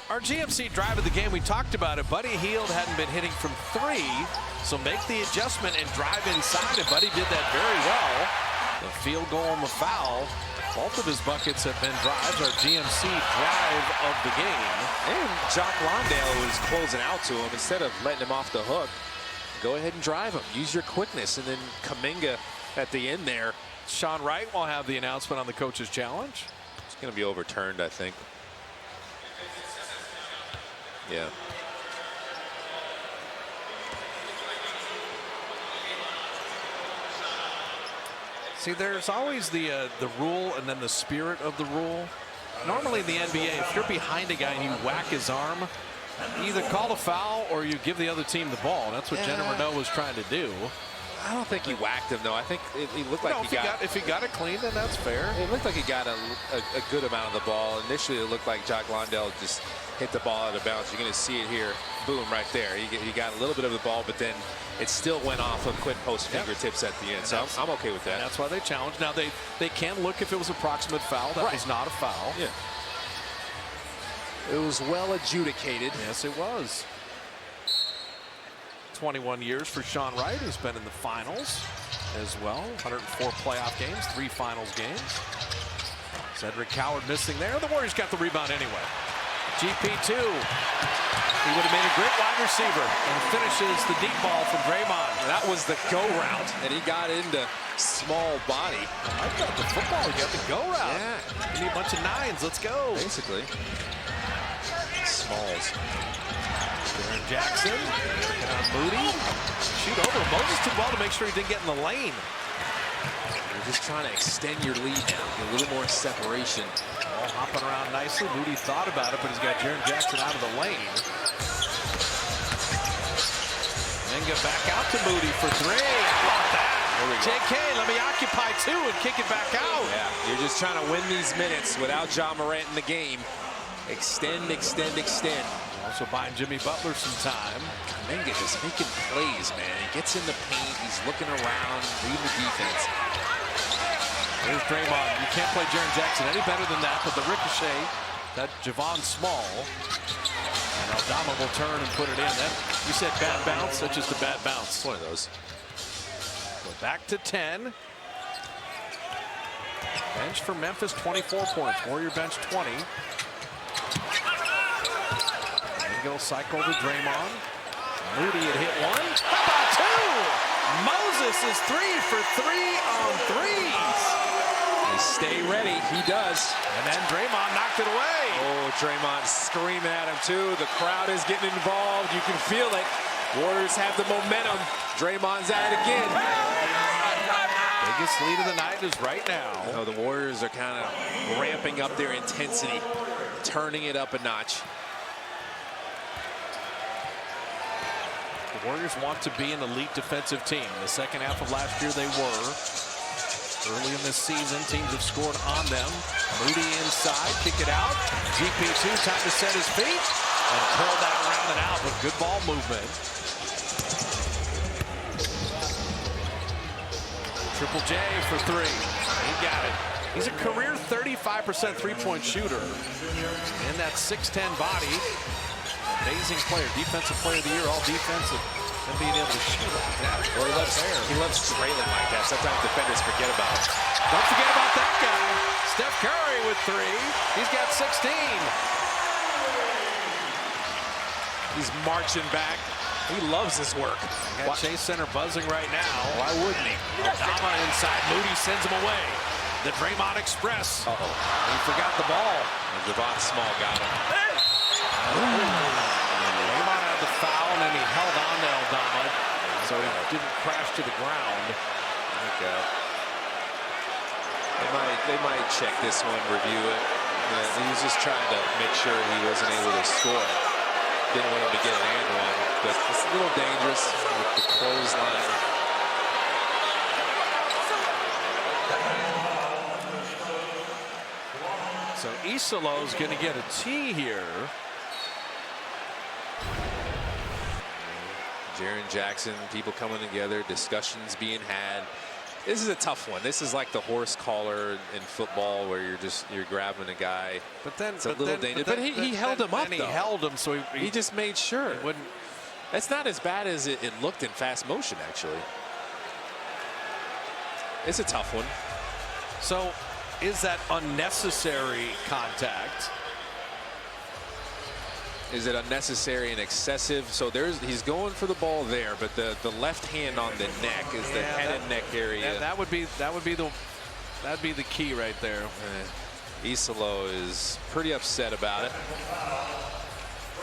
Speaker 5: Our GMC drive of the game, we talked about it. Buddy Hield hadn't been hitting from 3, so make the adjustment and drive inside, and Buddy did that very well. The field goal and the foul, both of his buckets have been drives. Our GMC drive of the game.
Speaker 3: And Jock Londale was closing out to him. Instead of letting him off the hook, go ahead and drive him. Use your quickness, and then Kuminga at the end there.
Speaker 5: Sean Wright will have the announcement on the coach's challenge.
Speaker 3: It's going to be overturned, I think. Yeah.
Speaker 5: See, there's always the rule and then the spirit of the rule. Normally in the NBA, if you're behind a guy and you whack his arm, you either call a foul or you give the other team the ball. That's what Jenner Renaud was trying to do.
Speaker 3: I don't think he whacked him, though. I think he looked like
Speaker 5: if he got it clean, then that's fair.
Speaker 3: It looked like he got a good amount of the ball. Initially, it looked like Jock Londale just hit the ball out of bounds. You're going to see it here. Boom, right there. He got a little bit of the ball, but then it still went off of quick post fingertips at the end. So I'm okay with that.
Speaker 5: That's why they challenged. Now, they can look if it was approximate foul. That was not a foul.
Speaker 3: Yeah. It was well adjudicated.
Speaker 5: Yes, it was. 21 years for Sean Wright, who's been in the finals as well. 104 playoff games, 3 finals games. Cedric Coward missing there. The Warriors got the rebound anyway. GP2. He would have made a great wide receiver and finishes the deep ball from Draymond.
Speaker 3: That was the go route, and he got into small body.
Speaker 5: I thought the football, he got the go route.
Speaker 3: Yeah.
Speaker 5: You need a bunch of 9s. Let's go.
Speaker 3: Basically. Smalls.
Speaker 5: Jaren Jackson, looking on Moody. Shoot over Moses too well to make sure he didn't get in the lane.
Speaker 3: You're just trying to extend your lead now, get a little more separation.
Speaker 5: All hopping around nicely. Moody thought about it, but he's got Jaren Jackson out of the lane. Then get back out to Moody for 3. How about that? JK, let me occupy 2 and kick it back out.
Speaker 3: Yeah, you're just trying to win these minutes without Ja Morant in the game. Extend, extend, extend.
Speaker 5: Also buying Jimmy Butler some time.
Speaker 3: Kuminga just making plays, man. He gets in the paint. He's looking around, reading the defense.
Speaker 5: Here's Draymond. You can't play Jaren Jackson any better than that, but the ricochet, that Javon Small. And Aldama will turn and put it in. That, you said bad bounce, that's just a bad bounce.
Speaker 3: One of those.
Speaker 5: So back to 10. Bench for Memphis, 24 points. Warrior bench, 20. Go cycle to Draymond. Moody had hit one. How about two? Moses is 3 for 3 on threes.
Speaker 3: They stay ready. He does.
Speaker 5: And then Draymond knocked it away.
Speaker 3: Oh, Draymond screaming at him too. The crowd is getting involved. You can feel it. Warriors have the momentum. Draymond's at it again.
Speaker 5: Biggest lead of the night is right now.
Speaker 3: You know, the Warriors are kind of ramping up their intensity, turning it up a notch.
Speaker 5: The Warriors want to be an elite defensive team. In the second half of last year, they were. Early in this season, teams have scored on them. Moody inside, kick it out. GP2, time to set his feet. And curl that around and out with good ball movement. Triple J for 3. He got it. He's a career 35% three-point shooter. In that 6'10 body. Amazing player, defensive player of the year, all defensive, and being able to shoot like that.
Speaker 3: Well, he loves trailing like that. Sometimes defenders forget about it.
Speaker 5: Don't forget about that guy. Steph Curry with 3. He's got 16.
Speaker 3: He's marching back. He loves his work.
Speaker 5: Got Chase Center buzzing right now.
Speaker 3: Why wouldn't he?
Speaker 5: Aldama inside. Moody sends him away. The Draymond Express. He forgot the ball.
Speaker 3: And Javon Small got him.
Speaker 5: Draymond had the foul, and then he held on to Aldama, so he didn't crash to the ground.
Speaker 3: Okay. They might check this one, review it. He was just trying to make sure he wasn't able to score. Didn't want him to get an and one, but it's a little dangerous with the clothesline.
Speaker 5: So Isolo's going to get a tee here.
Speaker 3: Jaren Jackson, people coming together, discussions being had. This is a tough one. This is like the horse collar in football where you're grabbing a guy.
Speaker 5: But then
Speaker 3: it's a little dangerous. But he held him up, though.
Speaker 5: He held him, so
Speaker 3: he just made sure.
Speaker 5: Wouldn't.
Speaker 3: That's not as bad as it looked in fast motion, actually. It's a tough one.
Speaker 5: So is that unnecessary contact?
Speaker 3: Is it unnecessary and excessive? So he's going for the ball there, but the left hand on the neck is the head and neck area.
Speaker 5: That'd be the key right there.
Speaker 3: Isolo is pretty upset about it.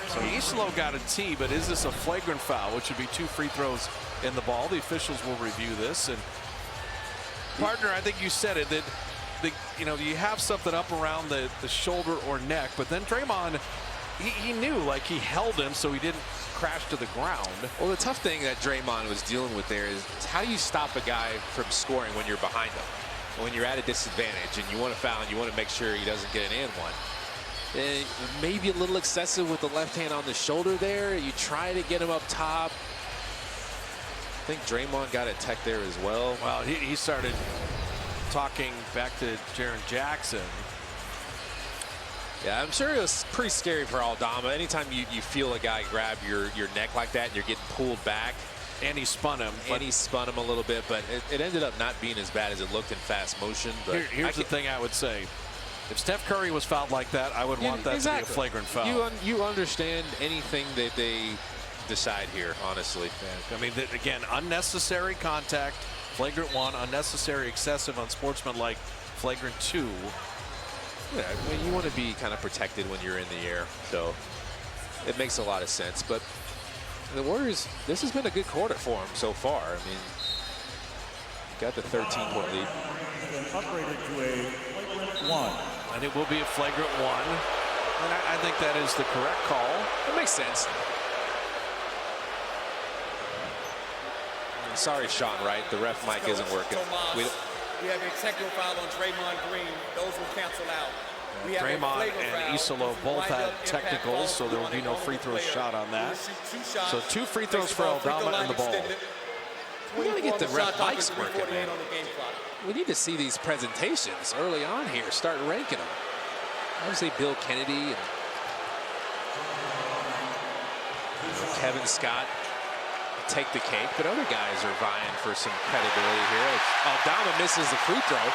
Speaker 5: So Isolo got a tee, but is this a flagrant foul, which would be 2 free throws in the ball? The officials will review this. And partner, I think you said it, that you have something up around the shoulder or neck, but then Draymond, he knew, like, he held him so he didn't crash to the ground.
Speaker 3: Well, the tough thing that Draymond was dealing with there is how do you stop a guy from scoring when you're behind him? When you're at a disadvantage and you want to foul and you want to make sure he doesn't get an and one. Maybe a little excessive with the left hand on the shoulder there. You try to get him up top. I think Draymond got a tech there as well.
Speaker 5: Well, he started talking back to Jaren Jackson.
Speaker 3: Yeah, I'm sure it was pretty scary for Aldama. Anytime you feel a guy grab your neck like that and you're getting pulled back.
Speaker 5: And he spun him.
Speaker 3: And he spun him a little bit, but it ended up not being as bad as it looked in fast motion. But
Speaker 5: here's the thing I would say. If Steph Curry was fouled like that, I would want that to be a flagrant foul.
Speaker 3: You understand anything that they decide here, honestly.
Speaker 5: Yeah. I mean, again, unnecessary contact, flagrant 1, unnecessary, excessive, unsportsmanlike, flagrant 2.
Speaker 3: Yeah, I mean, you want to be kind of protected when you're in the air, so it makes a lot of sense. But the Warriors, this has been a good quarter for them so far. I mean, got the 13-point lead.
Speaker 2: Upgraded to a flagrant 1.
Speaker 5: And it will be a flagrant 1. And I think that is the correct call.
Speaker 3: It makes sense. Sorry, Sean Wright. The ref mic isn't working.
Speaker 4: We have an executive foul on Draymond Green. Those will cancel out.
Speaker 5: Draymond and Isolo both had technicals, so there will be no free throw shot on that. So 2 free throws for Aldama and the ball.
Speaker 3: We got to get the ref mics working, man. We need to see these presentations early on here. Start ranking them. Obviously, Bill Kennedy and Kevin Scott take the cake, but other guys are vying for some credibility here. Aldama misses the free throw.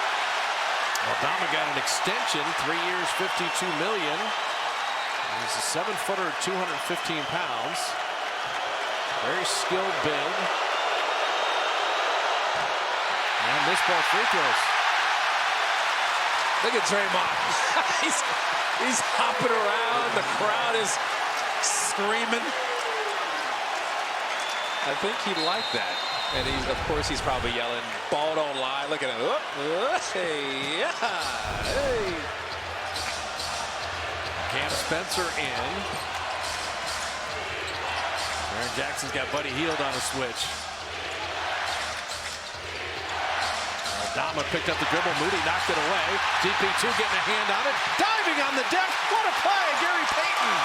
Speaker 5: Aldama got an extension, 3 years, $52 million. He's a 7-footer, 215 pounds. Very skilled big. And missed both free throws.
Speaker 3: Look at Draymond. he's hopping around. The crowd is screaming. I think he liked that. And of course, he's probably yelling, "Ball don't lie." Look at him. Hey, yeah. Hey.
Speaker 5: Cam Spencer in. Jaren Jackson's got Buddy Hield on a switch. Aldama picked up the dribble. Moody knocked it away. GP2 getting a hand on it. Diving on the deck. What a play, Gary Payton.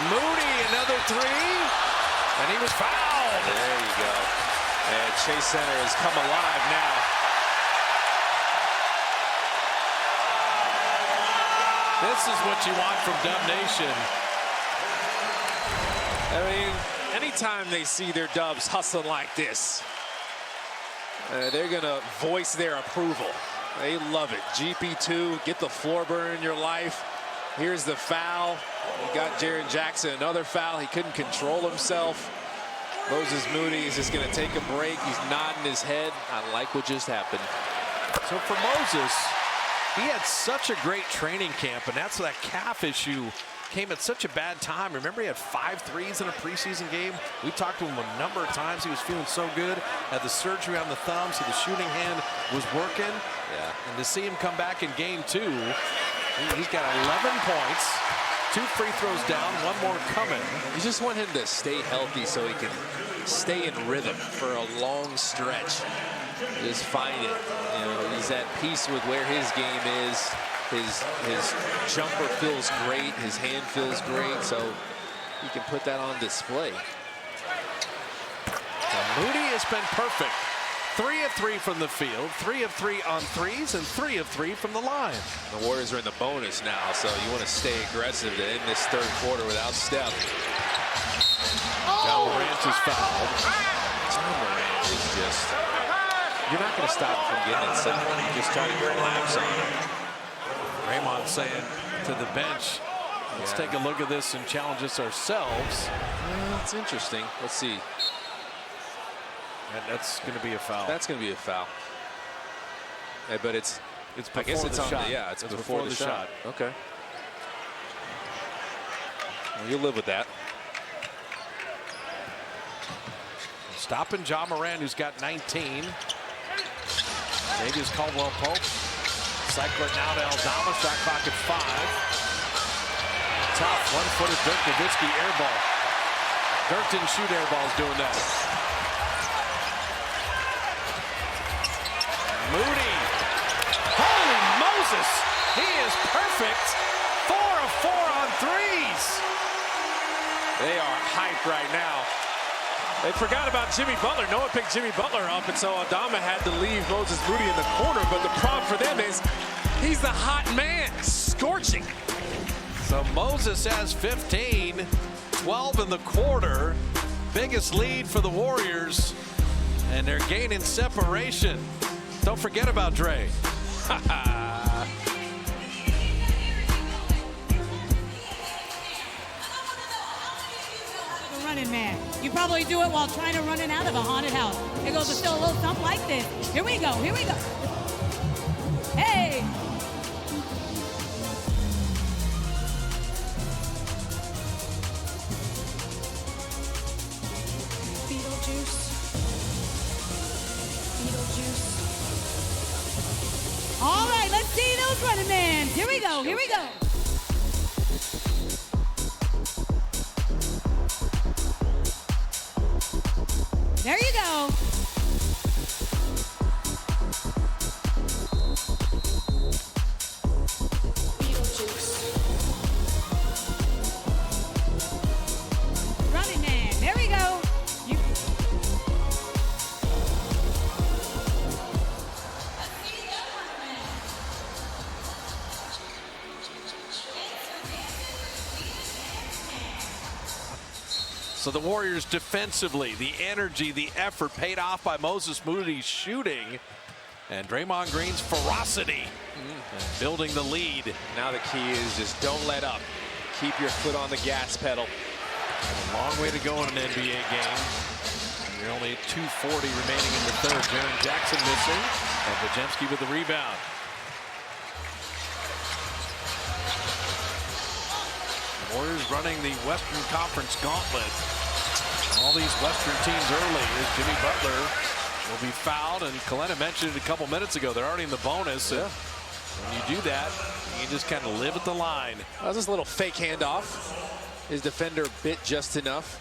Speaker 5: Moody, another 3. And he was fouled.
Speaker 3: There you go. And Chase Center has come alive now.
Speaker 5: This is what you want from Dub Nation.
Speaker 3: I mean, anytime they see their Dubs hustling like this, they're going to voice their approval. They love it. GP2, get the floor burn in your life. Here's the foul. You got Jaren Jackson, another foul. He couldn't control himself. Moses Moody is just going to take a break. He's nodding his head. I like what just happened.
Speaker 5: So for Moses, he had such a great training camp, and that's that calf issue came at such a bad time. Remember, he had 5 threes in a preseason game. We talked to him a number of times. He was feeling so good. Had the surgery on the thumb, so the shooting hand was working.
Speaker 3: Yeah.
Speaker 5: And to see him come back in game 2, he's got 11 points, 2 free throws down, 1 more coming.
Speaker 3: You just want him to stay healthy so he can stay in rhythm for a long stretch. Just find it. You know, he's at peace with where his game is. His jumper feels great. His hand feels great. So he can put that on display.
Speaker 5: So Moody has been perfect. 3 of 3 from the field, 3 of 3 on threes, and 3 of 3 from the line.
Speaker 3: The Warriors are in the bonus now, so you want to stay aggressive to end this 3rd quarter without Steph.
Speaker 5: John Morant is fouled.
Speaker 3: John Morant is just, you're not going to stop him from getting inside. You just try to collapse on him.
Speaker 5: Draymond saying to the bench, let's take a look at this and challenge us ourselves.
Speaker 3: Well, it's interesting. Let's see.
Speaker 5: And that's going to be a foul.
Speaker 3: That's going to be a foul. Yeah, but it's I guess it's on
Speaker 5: shot.
Speaker 3: Yeah, it's before the shot. Okay. Well, you'll live with that.
Speaker 5: Stopping John Morant, who's got 19. Davius Caldwell-Pope. Cycle it now to Aldama. Shot clock at 5. Tough one-footed Dirk Nowitzki air ball. Dirk didn't shoot air balls doing that. Moody. Holy Moses. He is perfect. 4 of 4 on threes.
Speaker 3: They are hyped right now. They forgot about Jimmy Butler. No one picked Jimmy Butler up, and so Aldama had to leave Moses Moody in the corner. But the problem for them is he's the hot man, scorching.
Speaker 5: So Moses has 15, 12 in the quarter. Biggest lead for the Warriors, and they're gaining separation. Don't forget about Dre.
Speaker 8: Running man. You probably do it while trying to run it out of a haunted house. It goes still a little something like this. Here we go. Here we go. Hey. All right, let's see those running man. Here we go. Here we go. There you go.
Speaker 5: So the Warriors defensively, the energy, the effort paid off by Moses Moody's shooting. And Draymond Green's ferocity building the lead.
Speaker 3: Now the key is just don't let up. Keep your foot on the gas pedal.
Speaker 5: A long way to go in an NBA game. You're only at 2:40 remaining in the third. Jaren Jackson missing. And Podziemski with the rebound. The Warriors running the Western Conference gauntlet. All these Western teams early. Here's Jimmy Butler. Will be fouled, and Kalena mentioned it a couple minutes ago. They're already in the bonus. Yeah. When you do that, you just kind of live at the line.
Speaker 3: That was just a little fake handoff. His defender bit just enough.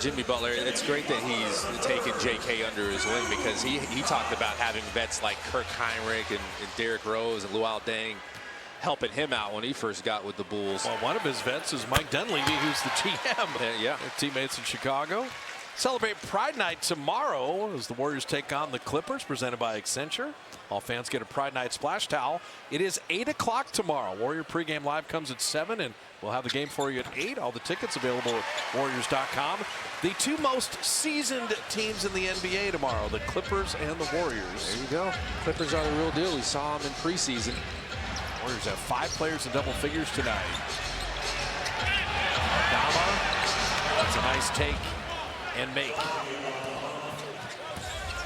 Speaker 3: Jimmy Butler, it's great that he's taken JK under his wing, because he talked about having vets like Kirk Heinrich and Derrick Rose and Luol Deng helping him out when he first got with the Bulls.
Speaker 5: Well, one of his vets is Mike Dunleavy, who's the GM.
Speaker 3: Yeah.
Speaker 5: Their teammates in Chicago. Celebrate Pride Night tomorrow as the Warriors take on the Clippers, presented by Accenture. All fans get a Pride Night splash towel. It is 8 o'clock tomorrow. Warrior pregame live comes at 7, and we'll have the game for you at 8. All the tickets available at Warriors.com. The two most seasoned teams in the NBA tomorrow, the Clippers and the Warriors.
Speaker 3: There you go. Clippers are the real deal. We saw them in preseason.
Speaker 5: Warriors have 5 players in double figures tonight. Dama, that's a nice take and make.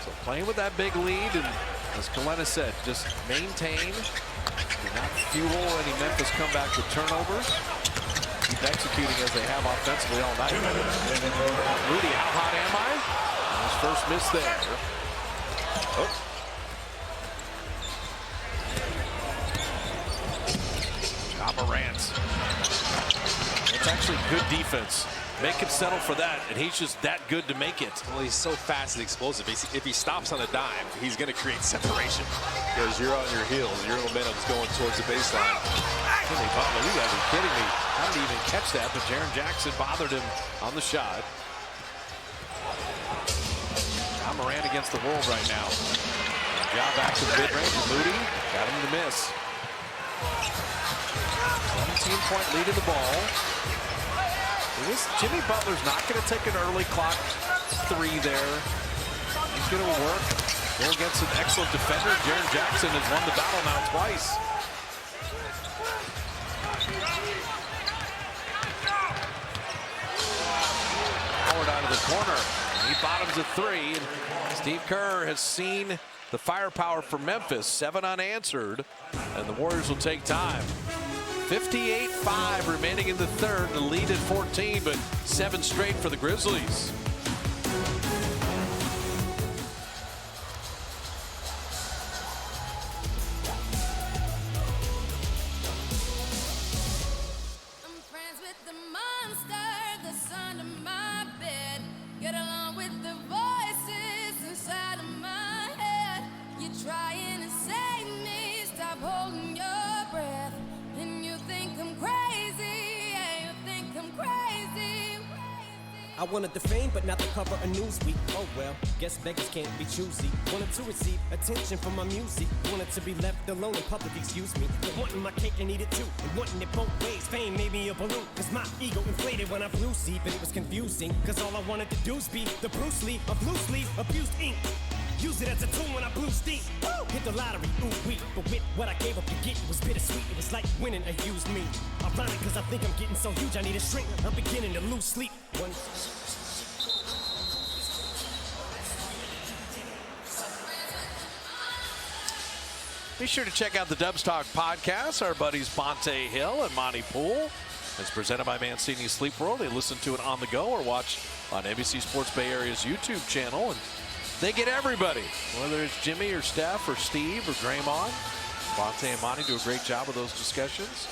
Speaker 5: So playing with that big lead, and as Kalena said, just maintain, do not fuel any Memphis comeback with turnovers. Keep executing as they have offensively all night. Rudy, how hot am I? His first miss there. Oh. Ja Morant. It's actually good defense. Make him settle for that, and he's just that good to make it.
Speaker 3: Well, he's so fast and explosive. If he stops on a dime, he's going to create separation, because you're on your heels. Your momentum's going towards the baseline.
Speaker 5: Jimmy Butler, you guys are kidding me. How did he even catch that? But Jaren Jackson bothered him on the shot. Ja Morant against the world right now. Ja back to the mid-range, and Moody got him to miss. 17-point lead in the ball. Jimmy Butler's not going to take an early clock 3 there. He's going to work. Go against an excellent defender. Jaren Jackson has won the battle now twice. Howard out of the corner. He bottoms a 3. And Steve Kerr has seen the firepower for Memphis. 7 unanswered. And the Warriors will take time. 58-5 remaining in the third. The lead at 14, but 7 straight for the Grizzlies.
Speaker 7: I'm friends with the monster that's under my bed. Get along with the voices inside of my head. You're trying to save me. Stop holding your breath. And you think I'm crazy. Yeah, you think I'm crazy.
Speaker 6: I wanted the fame, but not the cover of Newsweek. Oh well, guess beggars can't be choosy. Wanted to receive attention from my music. Wanted to be left alone in public, excuse me. But wanting my cake and eat it too. And wanting it both ways. Fame made me a balloon. Cause my ego inflated when I flew see. But it was confusing. Cause all I wanted to do was be the Bruce Lee of loose leaf abused ink. Use it as a tool when I blew steam. Woo! Hit the lottery, ooh wee. But with what I gave up to get, it was bittersweet. It was like winning a used me. Ironic, cause I think I'm getting so huge I need a shrink. I'm beginning to lose sleep.
Speaker 5: Be sure to check out the Dubs Talk podcast. Our buddies Bonte Hill and Monty Poole. It's presented by Mancini Sleep World. They listen to it on the go or watch on NBC Sports Bay Area's YouTube channel. And they get everybody, whether it's Jimmy or Steph or Steve or Draymond. Bonte and Monty do a great job of those discussions.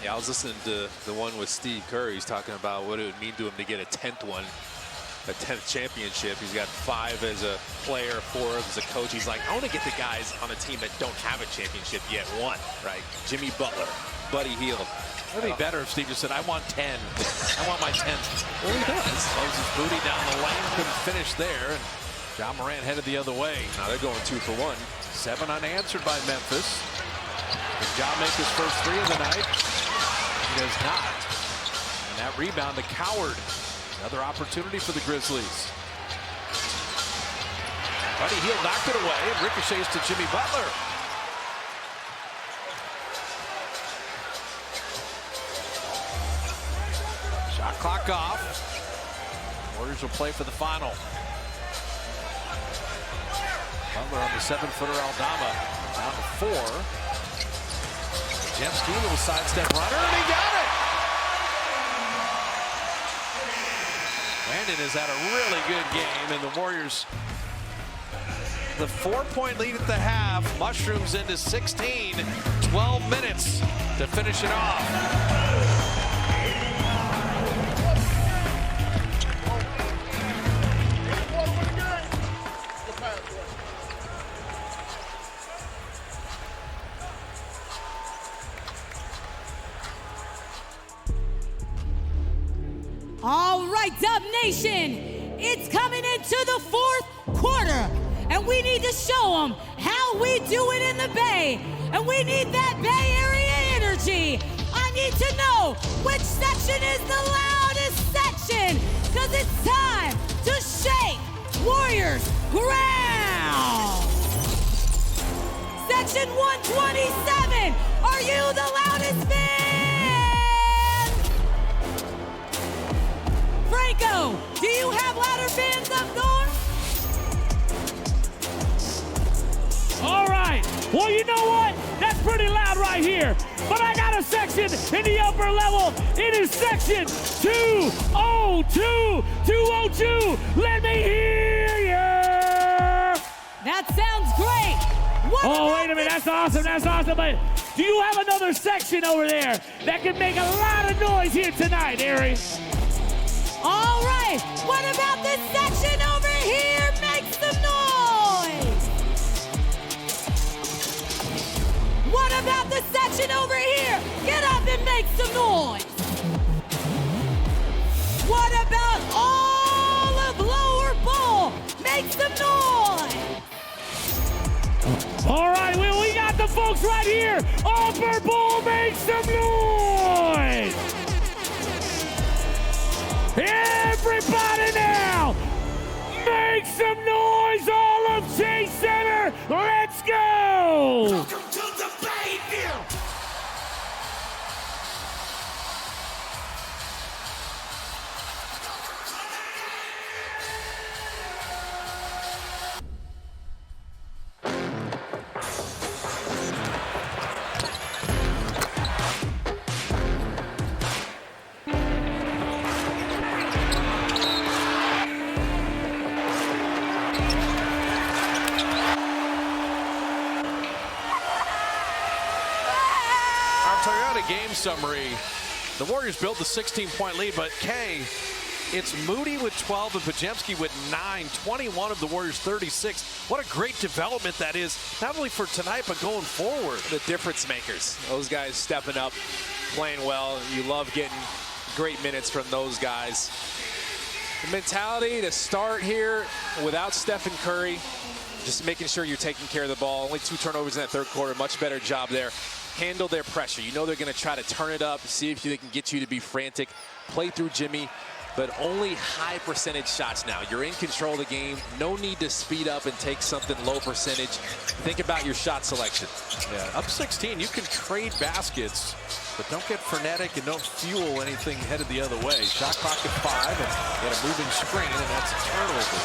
Speaker 3: Yeah, I was listening to the one with Steve Kerr. He's talking about what it would mean to him to get a 10th one, a 10th championship. He's got 5 as a player, 4 as a coach. He's like, I want to get the guys on a team that don't have a championship yet won, right? Jimmy Butler, Buddy Hield.
Speaker 5: It would be better if Steve just said, I want 10. I want my 10th.
Speaker 3: Well, he does.
Speaker 5: Throws his booty down the lane, couldn't finish there. And Ja Morant headed the other way.
Speaker 3: Now they're going 2 for 1.
Speaker 5: 7 unanswered by Memphis. Did Ja make his first 3 of the night? He does not. And that rebound to Coward. Another opportunity for the Grizzlies. Buddy Hield knocked it away and ricochets to Jimmy Butler. Shot clock off. Warriors will play for the final. Butler on the 7-footer Aldama. Down to 4. Jemski, little sidestep runner, and he got it! Brandon has had a really good game, and the Warriors, the 4-point lead at the half, mushrooms into 16, 12 minutes to finish it off.
Speaker 8: All right, Dub Nation, it's coming into the 4th quarter, and we need to show them how we do it in the Bay, and we need that Bay Area energy. I need to know which section is the loudest section, because it's time to shake Warriors ground. Section 127, are you the loudest fan? Franco, do you have louder fans up north?
Speaker 9: All right. Well, you know what? That's pretty loud right here. But I got a section in the upper level. It is section 202. 202. Let me hear you.
Speaker 8: That sounds great.
Speaker 9: Oh, wait a minute. That's awesome. That's awesome. But do you have another section over there that can make a lot of noise here tonight, Ari?
Speaker 8: All right, what about this section over here? Make some noise! What about this section over here? Get up and make some noise! What about all of Lower Bowl? Make some noise!
Speaker 9: All right, well, we got the folks right here. Upper Bowl, make some noise! Everybody now, make some noise, all of Chase Center. Let's go. Welcome to the Bayville.
Speaker 5: Game summary. The Warriors built the 16-point lead, but Kay, it's Moody with 12 and Podziemski with 9, 21 of the Warriors' 36. What a great development that is, not only for tonight, but going forward.
Speaker 3: The difference makers. Those guys stepping up, playing well. You love getting great minutes from those guys. The mentality to start here without Stephen Curry, just making sure you're taking care of the ball. Only 2 turnovers in that 3rd quarter. Much better job there. Handle their pressure. You know they're going to try to turn it up, see if they can get you to be frantic. Play through Jimmy, but only high percentage shots now. You're in control of the game. No need to speed up and take something low percentage. Think about your shot selection.
Speaker 5: Yeah, up 16, you can trade baskets, but don't get frenetic and don't fuel anything headed the other way. Shot clock at 5, and get a moving screen, and that's a turnover.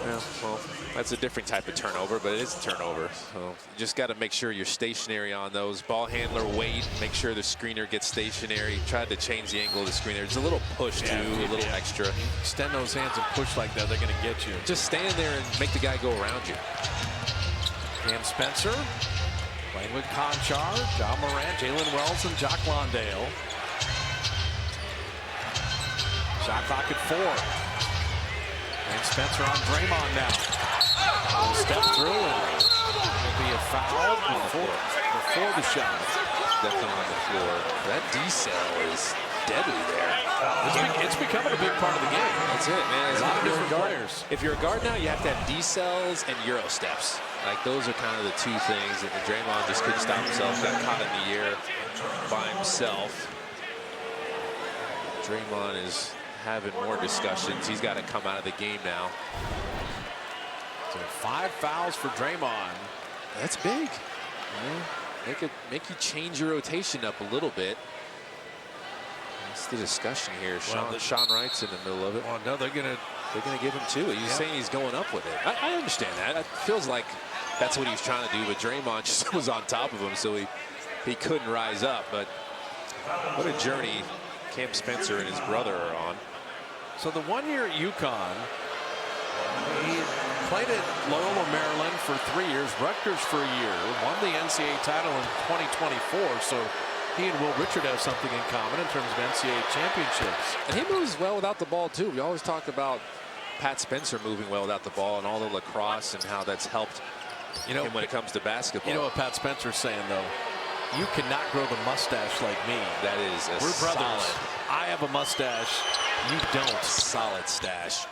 Speaker 3: Yeah, well, that's a different type of turnover, but it is a turnover. So you just got to make sure you're stationary on those. Ball handler wait, make sure the screener gets stationary. Tried to change the angle of the screener. There's a little push too, a little extra.
Speaker 5: Extend those hands and push like that, they're going to get you.
Speaker 3: Just stand there and make the guy go around you.
Speaker 5: Cam Spencer playing with Conchar, John Morant, Jalen Wells, and Jock Londale. Shot clock at 4. And Spencer on Draymond now. Step through, and it'll be a foul before the shot.
Speaker 3: Definitely on the floor. That decel is deadly there.
Speaker 5: It's becoming a big part of the game.
Speaker 3: That's it, man.
Speaker 5: A lot of different players.
Speaker 3: If you're a guard now, you have to have decels and Euro steps. Like, those are kind of the 2 things. And Draymond just couldn't stop himself. Got caught in the air by himself. Draymond is having more discussions. He's got to come out of the game now.
Speaker 5: So 5 fouls for Draymond.
Speaker 3: That's big. Yeah. Make you change your rotation up a little bit. That's the discussion here. Sean Wright's in the middle of it.
Speaker 5: Oh no, they're gonna
Speaker 3: give him 2. He's saying he's going up with it. I understand that. It feels like that's what he was trying to do, but Draymond just was on top of him, so he couldn't rise up. But what a journey Cam Spencer and his brother are on.
Speaker 5: So the 1 year at UConn, he played at Loyola, Maryland for 3 years, Rutgers for a year, won the NCAA title in 2024. So he and Will Richard have something in common in terms of NCAA championships.
Speaker 3: And he moves well without the ball, too. We always talk about Pat Spencer moving well without the ball and all the lacrosse and how that's helped him when it comes to basketball.
Speaker 5: You know what Pat Spencer's saying, though? You cannot grow the mustache like me.
Speaker 3: That is a
Speaker 5: We're brothers.
Speaker 3: solid.
Speaker 5: I have a mustache. You don't.
Speaker 3: Solid stash.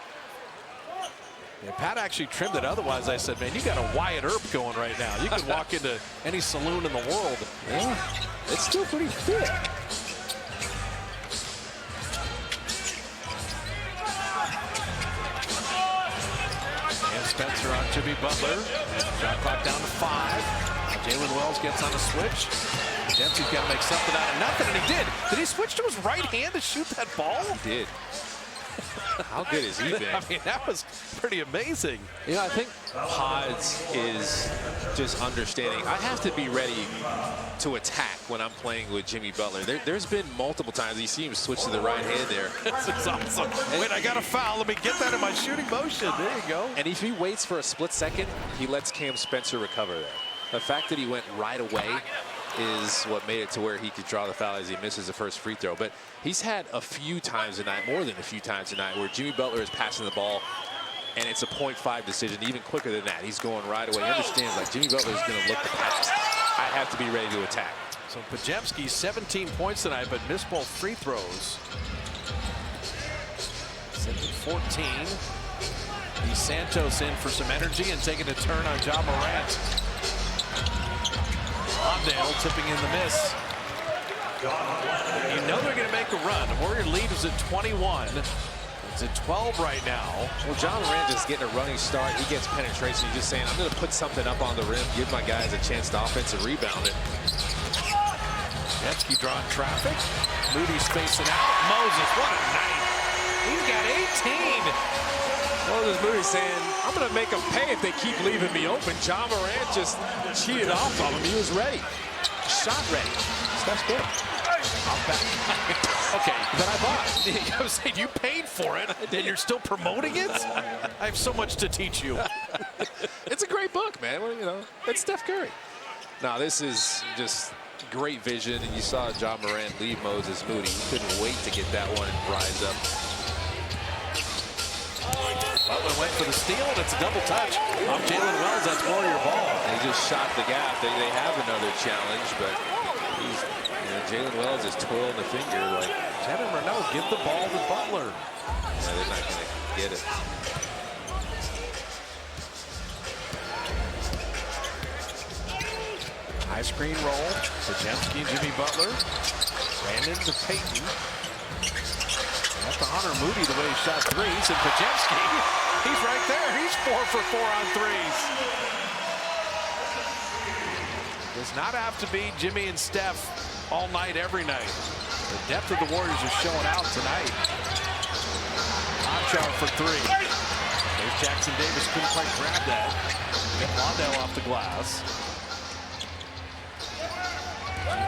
Speaker 5: Yeah, Pat actually trimmed it. Otherwise, I said, man, you got a Wyatt Earp going right now. You could walk into any saloon in the world.
Speaker 3: Yeah, it's still pretty thick.
Speaker 5: And Spencer on Jimmy Butler. Shot clock down to 5. Jalen Wells gets on a switch. Dempsey's got to make something out of nothing, and he did. Did he switch to his right hand to shoot that ball?
Speaker 3: He did. How good has he been?
Speaker 5: I mean, that was pretty amazing.
Speaker 3: You know, I think Pods is just understanding. I have to be ready to attack when I'm playing with Jimmy Butler. There's been multiple times you see him switch to the right hand there.
Speaker 5: This is awesome. Wait, I got a foul. Let me get that in my shooting motion. There you go.
Speaker 3: And if he waits for a split second, he lets Cam Spencer recover there. The fact that he went right away is what made it to where he could draw the foul as he misses the first free throw. But he's had a few times tonight, more than a few times tonight, where Jimmy Butler is passing the ball and it's a 0.5 decision, even quicker than that. He's going right away. He understands, like, Jimmy Butler is going to look the pass. I have to be ready to attack.
Speaker 5: So Pajemski, 17 points tonight, but missed both free throws. 14. He's Santos in for some energy and taking a turn on Ja Morant. Lawndale tipping in the miss. You know they're going to make a run. The Warrior lead is at 21. It's at 12 right now.
Speaker 3: Well, Ja Morant is getting a running start. He gets penetration. He's just saying, I'm going to put something up on the rim, give my guys a chance to offensive rebound it.
Speaker 5: Jetsky drawing traffic. Moody's spacing out. Moses, what a night. He's got 18.
Speaker 3: Moses Moody saying, I'm going to make them pay if they keep leaving me open. Ja Morant just cheated off of him. He was ready. Shot ready. Steph's good.
Speaker 5: I'm back. Okay, then I bought. I was saying, you paid for it, and you're still promoting it? I have so much to teach you.
Speaker 3: It's a great book, man. Well, you know, it's Steph Curry. Now, this is just great vision, and you saw Ja Morant leave Moses Moody. He couldn't wait to get that one and rise up.
Speaker 5: Butler went for the steal, and it's a double touch off Jalen Wells. That's Warrior ball.
Speaker 3: He just shot the gap. They have another challenge, but he's, Jalen Wells is twirling the finger like,
Speaker 5: Tanner Renault, give the ball to Butler.
Speaker 3: Yeah, they're not going to get it.
Speaker 5: High screen roll. Pajemski, Jimmy Butler. Brandon to Payton. That's to honor Moody the way he shot threes. And Pajemski, he's right there. He's 4 for 4 on threes. Does not have to be Jimmy and Steph all night, every night. The depth of the Warriors is showing out tonight. Conchar for 3. There's Jackson Davis, couldn't quite grab that. Get Lawndale off the glass.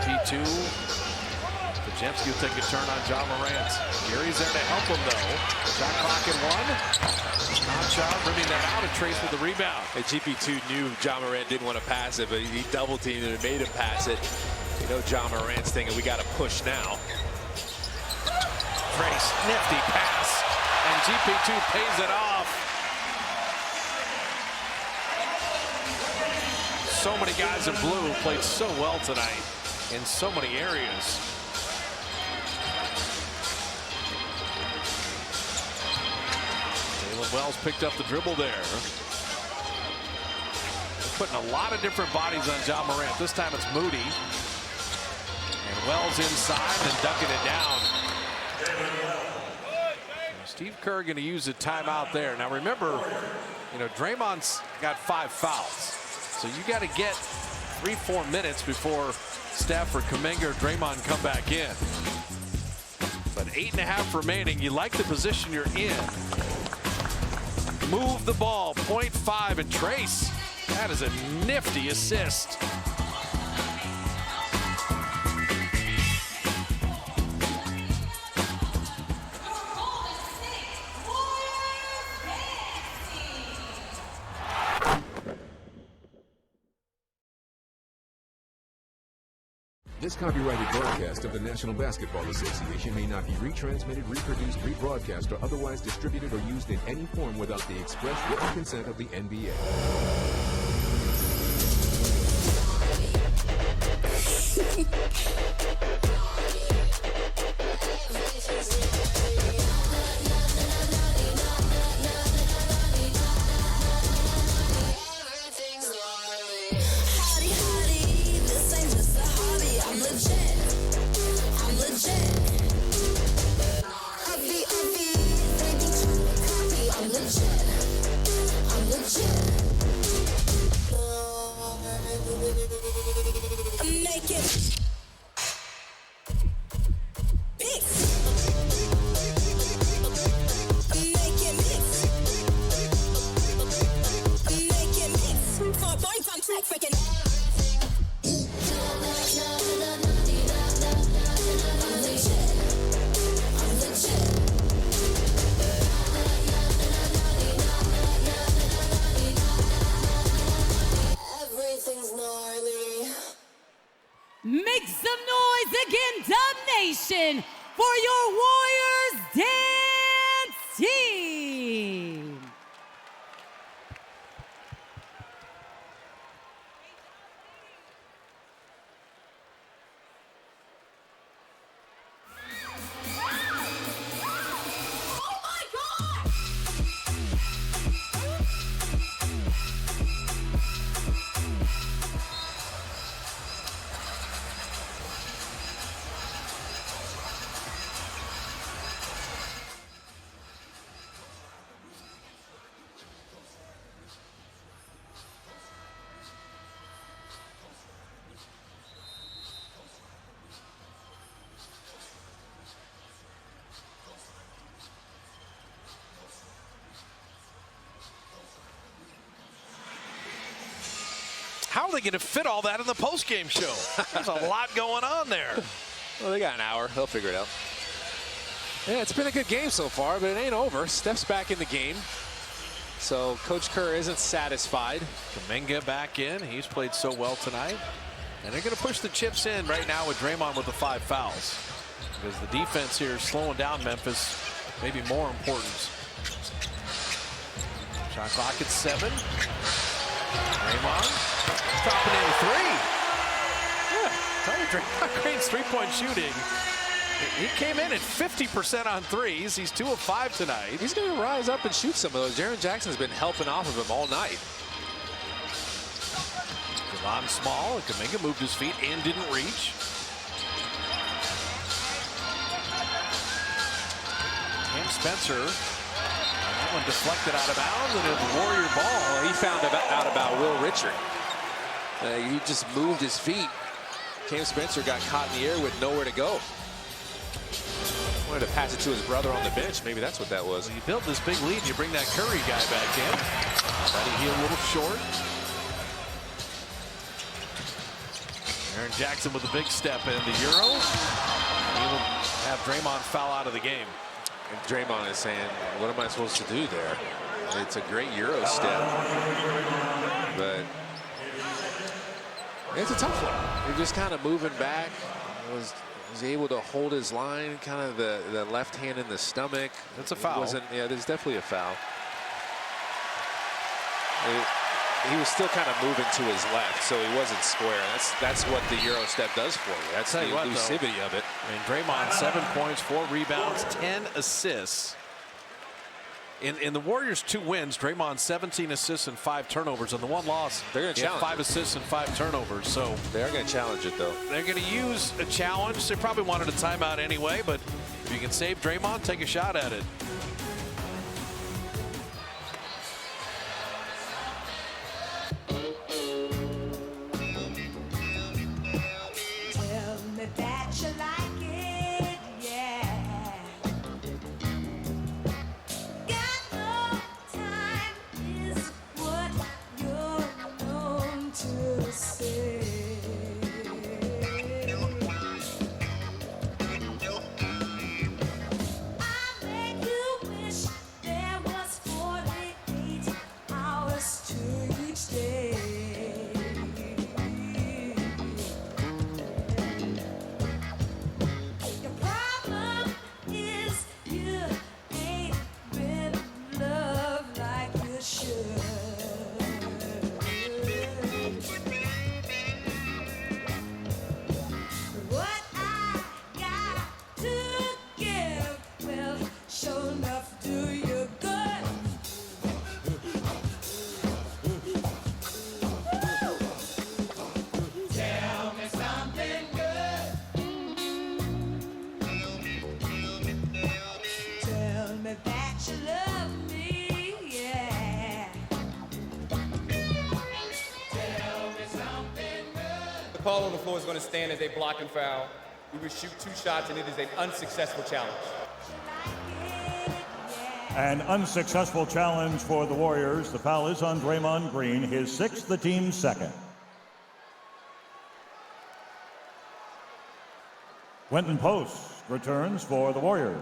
Speaker 5: GP2. Pajemski will take a turn on Ja Morant. Gary's there to help him, though. Shot clock at 1. Conchar bringing that out and Trace with the rebound.
Speaker 3: And GP2 knew Ja Morant didn't want to pass it, but he double teamed it and made him pass it. You know Ja Morant's thinking, we got to push now.
Speaker 5: Trace, nifty pass, and GP2 pays it off. So many guys in blue played so well tonight in so many areas. Jalen Wells picked up the dribble there. They're putting a lot of different bodies on Ja Morant. This time it's Moody. And Wells inside and ducking it down. Steve Kerr going to use a timeout there. Now remember, you know, Draymond's got 5 fouls. So you got to get 3-4 minutes before Steph or Kuminga or Draymond come back in. But 8.5 remaining. You like the position you're in. Move the ball, 0.5, and Trace. That is a nifty assist.
Speaker 1: This copyrighted broadcast of the National Basketball Association may not be retransmitted, reproduced, rebroadcast, or otherwise distributed or used in any form without the express written consent of the NBA.
Speaker 8: Make some noise again, Dub Nation, for your Warriors Dance Team.
Speaker 5: How are they going to fit all that in the postgame show? There's a lot going on there.
Speaker 3: Well, they got an hour. They'll figure it out. Yeah, it's been a good game so far, but it ain't over. Steph's back in the game. So Coach Kerr isn't satisfied.
Speaker 5: Kuminga back in. He's played so well tonight. And they're going to push the chips in right now with Draymond with the 5 fouls. Because the defense here is slowing down Memphis. Maybe more important. Shot clock at 7. Draymond dropping in 3. Yeah, tell you, Draymond Green's 3-point shooting. He came in at 50% on threes. He's 2 of 5 tonight.
Speaker 3: He's going to rise up and shoot some of those. Jaren Jackson's been helping off of him all night.
Speaker 5: Javon Small, and Kuminga moved his feet and didn't reach. Cam Spencer. That one deflected out of bounds, and a Warrior ball.
Speaker 3: He found out about Will Richard. He just moved his feet. Cam Spencer got caught in the air with nowhere to go. Wanted to pass it to his brother on the bench. Maybe that's what that was.
Speaker 5: Well, you build this big lead, you bring that Curry guy back in. Buddy Hield a little short. Jaren Jackson with a big step in the Euro. He will have Draymond foul out of the game.
Speaker 3: And Draymond is saying, what am I supposed to do there? It's a great Euro step. But it's a tough one. You're just kind of moving back. Was able to hold his line, kind of the left hand in the stomach.
Speaker 5: That's a foul.
Speaker 3: Yeah, there's definitely a foul. He was still kind of moving to his left, so he wasn't square. That's what the Euro step does for you. That's the elusivity of it.
Speaker 5: I mean, Draymond 7 points, 4 rebounds, 10 assists. In the Warriors' 2 wins, Draymond 17 assists and 5 turnovers. And the one loss,
Speaker 3: they're going to challenge
Speaker 5: 5 assists and 5 turnovers. So
Speaker 3: they are going to challenge it, though.
Speaker 5: They're going to use a challenge. They probably wanted a timeout anyway, but if you can save Draymond, take a shot at it.
Speaker 4: call on the floor is going to stand as a blocking foul. We would shoot 2 shots, and it is an unsuccessful challenge.
Speaker 2: An unsuccessful challenge for the Warriors. The foul is on Draymond Green, his 6th, the team's 2nd. Quentin Post returns for the Warriors.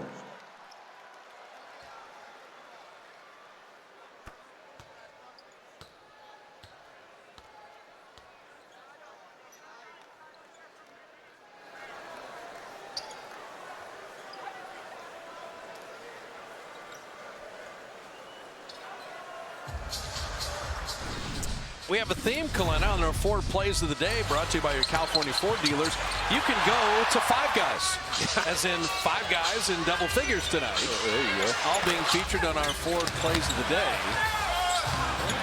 Speaker 5: We have a theme, Kalena, on our Ford Plays of the Day, brought to you by your California Ford dealers. You can go to 5 guys, as in 5 guys in double figures tonight.
Speaker 3: There you go.
Speaker 5: All being featured on our Ford Plays of the Day.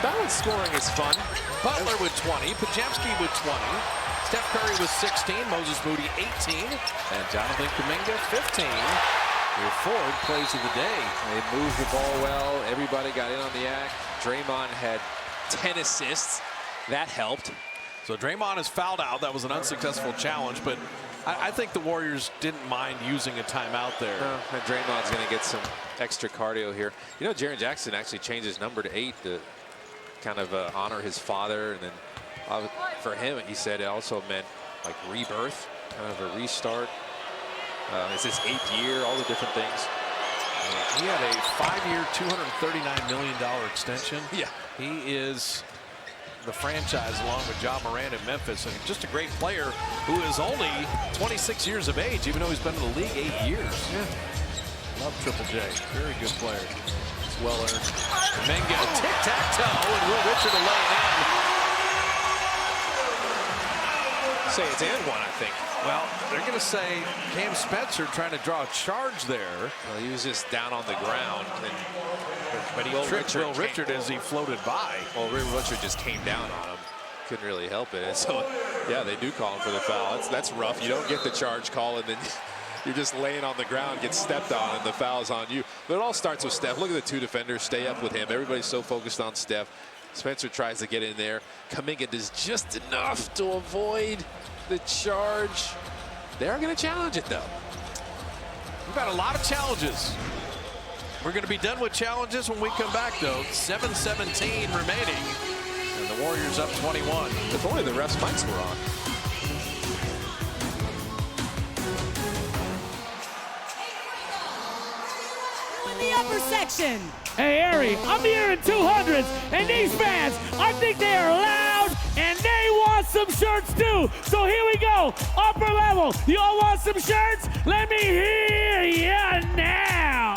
Speaker 3: Balance scoring is fun.
Speaker 5: Butler with 20, Pajemski with 20, Steph Curry with 16, Moses Moody 18, and Jonathan Kuminga 15. Your Ford Plays of the Day.
Speaker 3: They moved the ball well. Everybody got in on the act. Draymond had 10 assists. That helped.
Speaker 5: So Draymond is fouled out. That was an unsuccessful challenge, but I think the Warriors didn't mind using a timeout there.
Speaker 3: And Draymond's going to get some extra cardio here. You know, Jaren Jackson actually changed his number to 8 to kind of honor his father. And then for him, he said it also meant like rebirth, kind of a restart. It's his 8th year, all the different things.
Speaker 5: He had a 5-year, $239 million extension.
Speaker 3: Yeah.
Speaker 5: He is the franchise along with John Moran in Memphis, and just a great player who is only 26 years of age, even though he's been in the league 8 years.
Speaker 3: Yeah.
Speaker 5: Love Triple J. Very good player. It's well earned. Kuminga, tic-tac-toe, and Will Richard to lay it in.
Speaker 3: Say it's and one, I think.
Speaker 5: Well, they're going to say Cam Spencer trying to draw a charge there.
Speaker 3: Well, he was just down on the ground, but he
Speaker 5: tricked Will Richard as he floated by.
Speaker 3: Well, Will Richard just came down on him. Couldn't really help it. And so, yeah, they do call him for the foul. That's rough. You don't get the charge call, and then you're just laying on the ground, get stepped on, and the foul's on you. But it all starts with Steph. Look at the 2 defenders. Stay up with him. Everybody's so focused on Steph. Spencer tries to get in there. Kuminga does just enough to avoid the charge. They're going to challenge it, though.
Speaker 5: We've got a lot of challenges. We're going to be done with challenges when we come back, though. 7:17 remaining, and the Warriors up 21.
Speaker 3: If only the refs' mics were on.
Speaker 8: In the upper section.
Speaker 9: Hey, Ari, I'm hearing 200s, and these fans, I think they are loud, and they want some shirts too. So here we go, upper level. Y'all want some shirts? Let me hear ya now.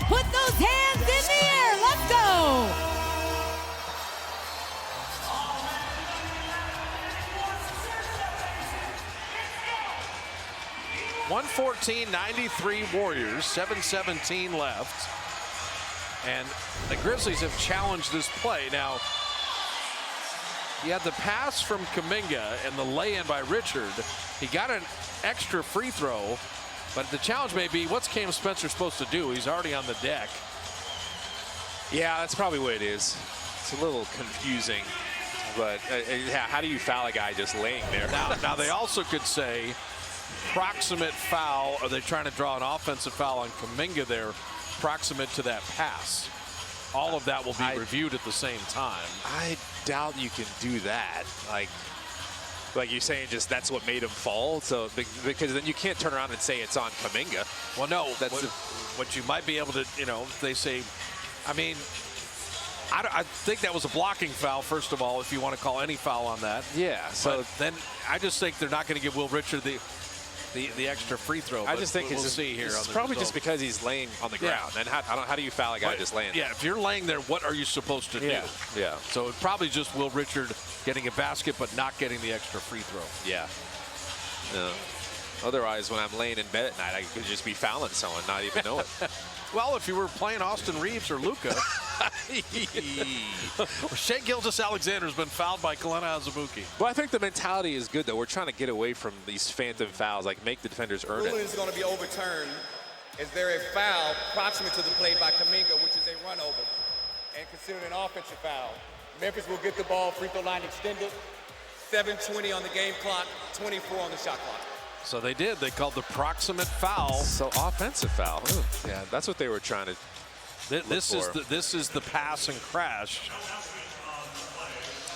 Speaker 8: Put those hands in the air. Let's go.
Speaker 5: 114-93 Warriors, 7:17 left. And the Grizzlies have challenged this play. Now, you had the pass from Kuminga and the lay-in by Richard. He got an extra free throw, but the challenge may be, what's Cam Spencer supposed to do? He's already on the deck.
Speaker 3: Yeah, that's probably what it is. It's a little confusing, but how do you foul a guy just laying there?
Speaker 5: Now they also could say, proximate foul. Are they trying to draw an offensive foul on Kuminga there, proximate to that pass? All of that will be reviewed at the same time.
Speaker 3: I doubt you can do that. Like you're saying, just that's what made him fall. So because then you can't turn around and say it's on Kuminga.
Speaker 5: Well, no. That's what you might be able to, if they say, I mean, I think that was a blocking foul, first of all, if you want to call any foul on that.
Speaker 3: Yeah. So
Speaker 5: but then I just think they're not going to give Will Richard the extra free throw.
Speaker 3: I just think
Speaker 5: we'll see here.
Speaker 3: It's probably just because he's laying on the ground. And how do you foul a guy just laying there?
Speaker 5: Yeah, if you're laying there, what are you supposed to do?
Speaker 3: Yeah.
Speaker 5: So it's probably just Will Richard getting a basket but not getting the extra free throw.
Speaker 3: Yeah. No. Otherwise, when I'm laying in bed at night, I could just be fouling someone, not even know it.
Speaker 5: Well, if you were playing Austin Reeves or Luka. Shai Gilgeous-Alexander's been fouled by Kalena Azubuike.
Speaker 3: Well, I think the mentality is good, though. We're trying to get away from these phantom fouls, like make the defenders earn
Speaker 4: Ruling
Speaker 3: it.
Speaker 4: is going to be overturned. Is there a foul proximate to the play by Kuminga, which is a run over? and considered an offensive foul. Memphis will get the ball, free throw line extended, 7:20 on the game clock, 24 on the shot clock.
Speaker 5: So they did. They called the proximate foul.
Speaker 3: So offensive foul. Ooh, yeah, that's what they were trying to.
Speaker 5: This is the pass and crash.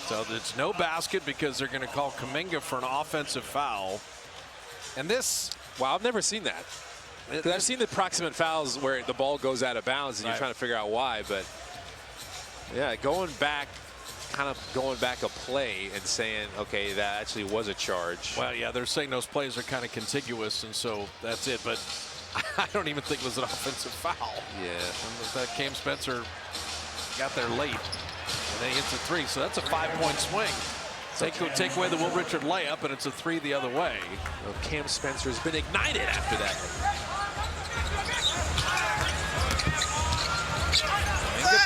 Speaker 5: So it's no basket because they're going to call Kuminga for an offensive foul. And this,
Speaker 3: wow, I've never seen that. I've seen the proximate fouls where the ball goes out of bounds and you're trying to figure out why, but yeah, going back a play and saying, okay, that actually was a charge.
Speaker 5: Well, yeah, they're saying those plays are kind of contiguous, and so that's it. But I don't even think it was an offensive foul.
Speaker 3: Yeah.
Speaker 5: That Cam Spencer got there late, and then he hits a three. So that's a 5-point swing. Take away the Will Richard layup, and it's a three the other way.
Speaker 3: Well, Cam Spencer has been ignited after that.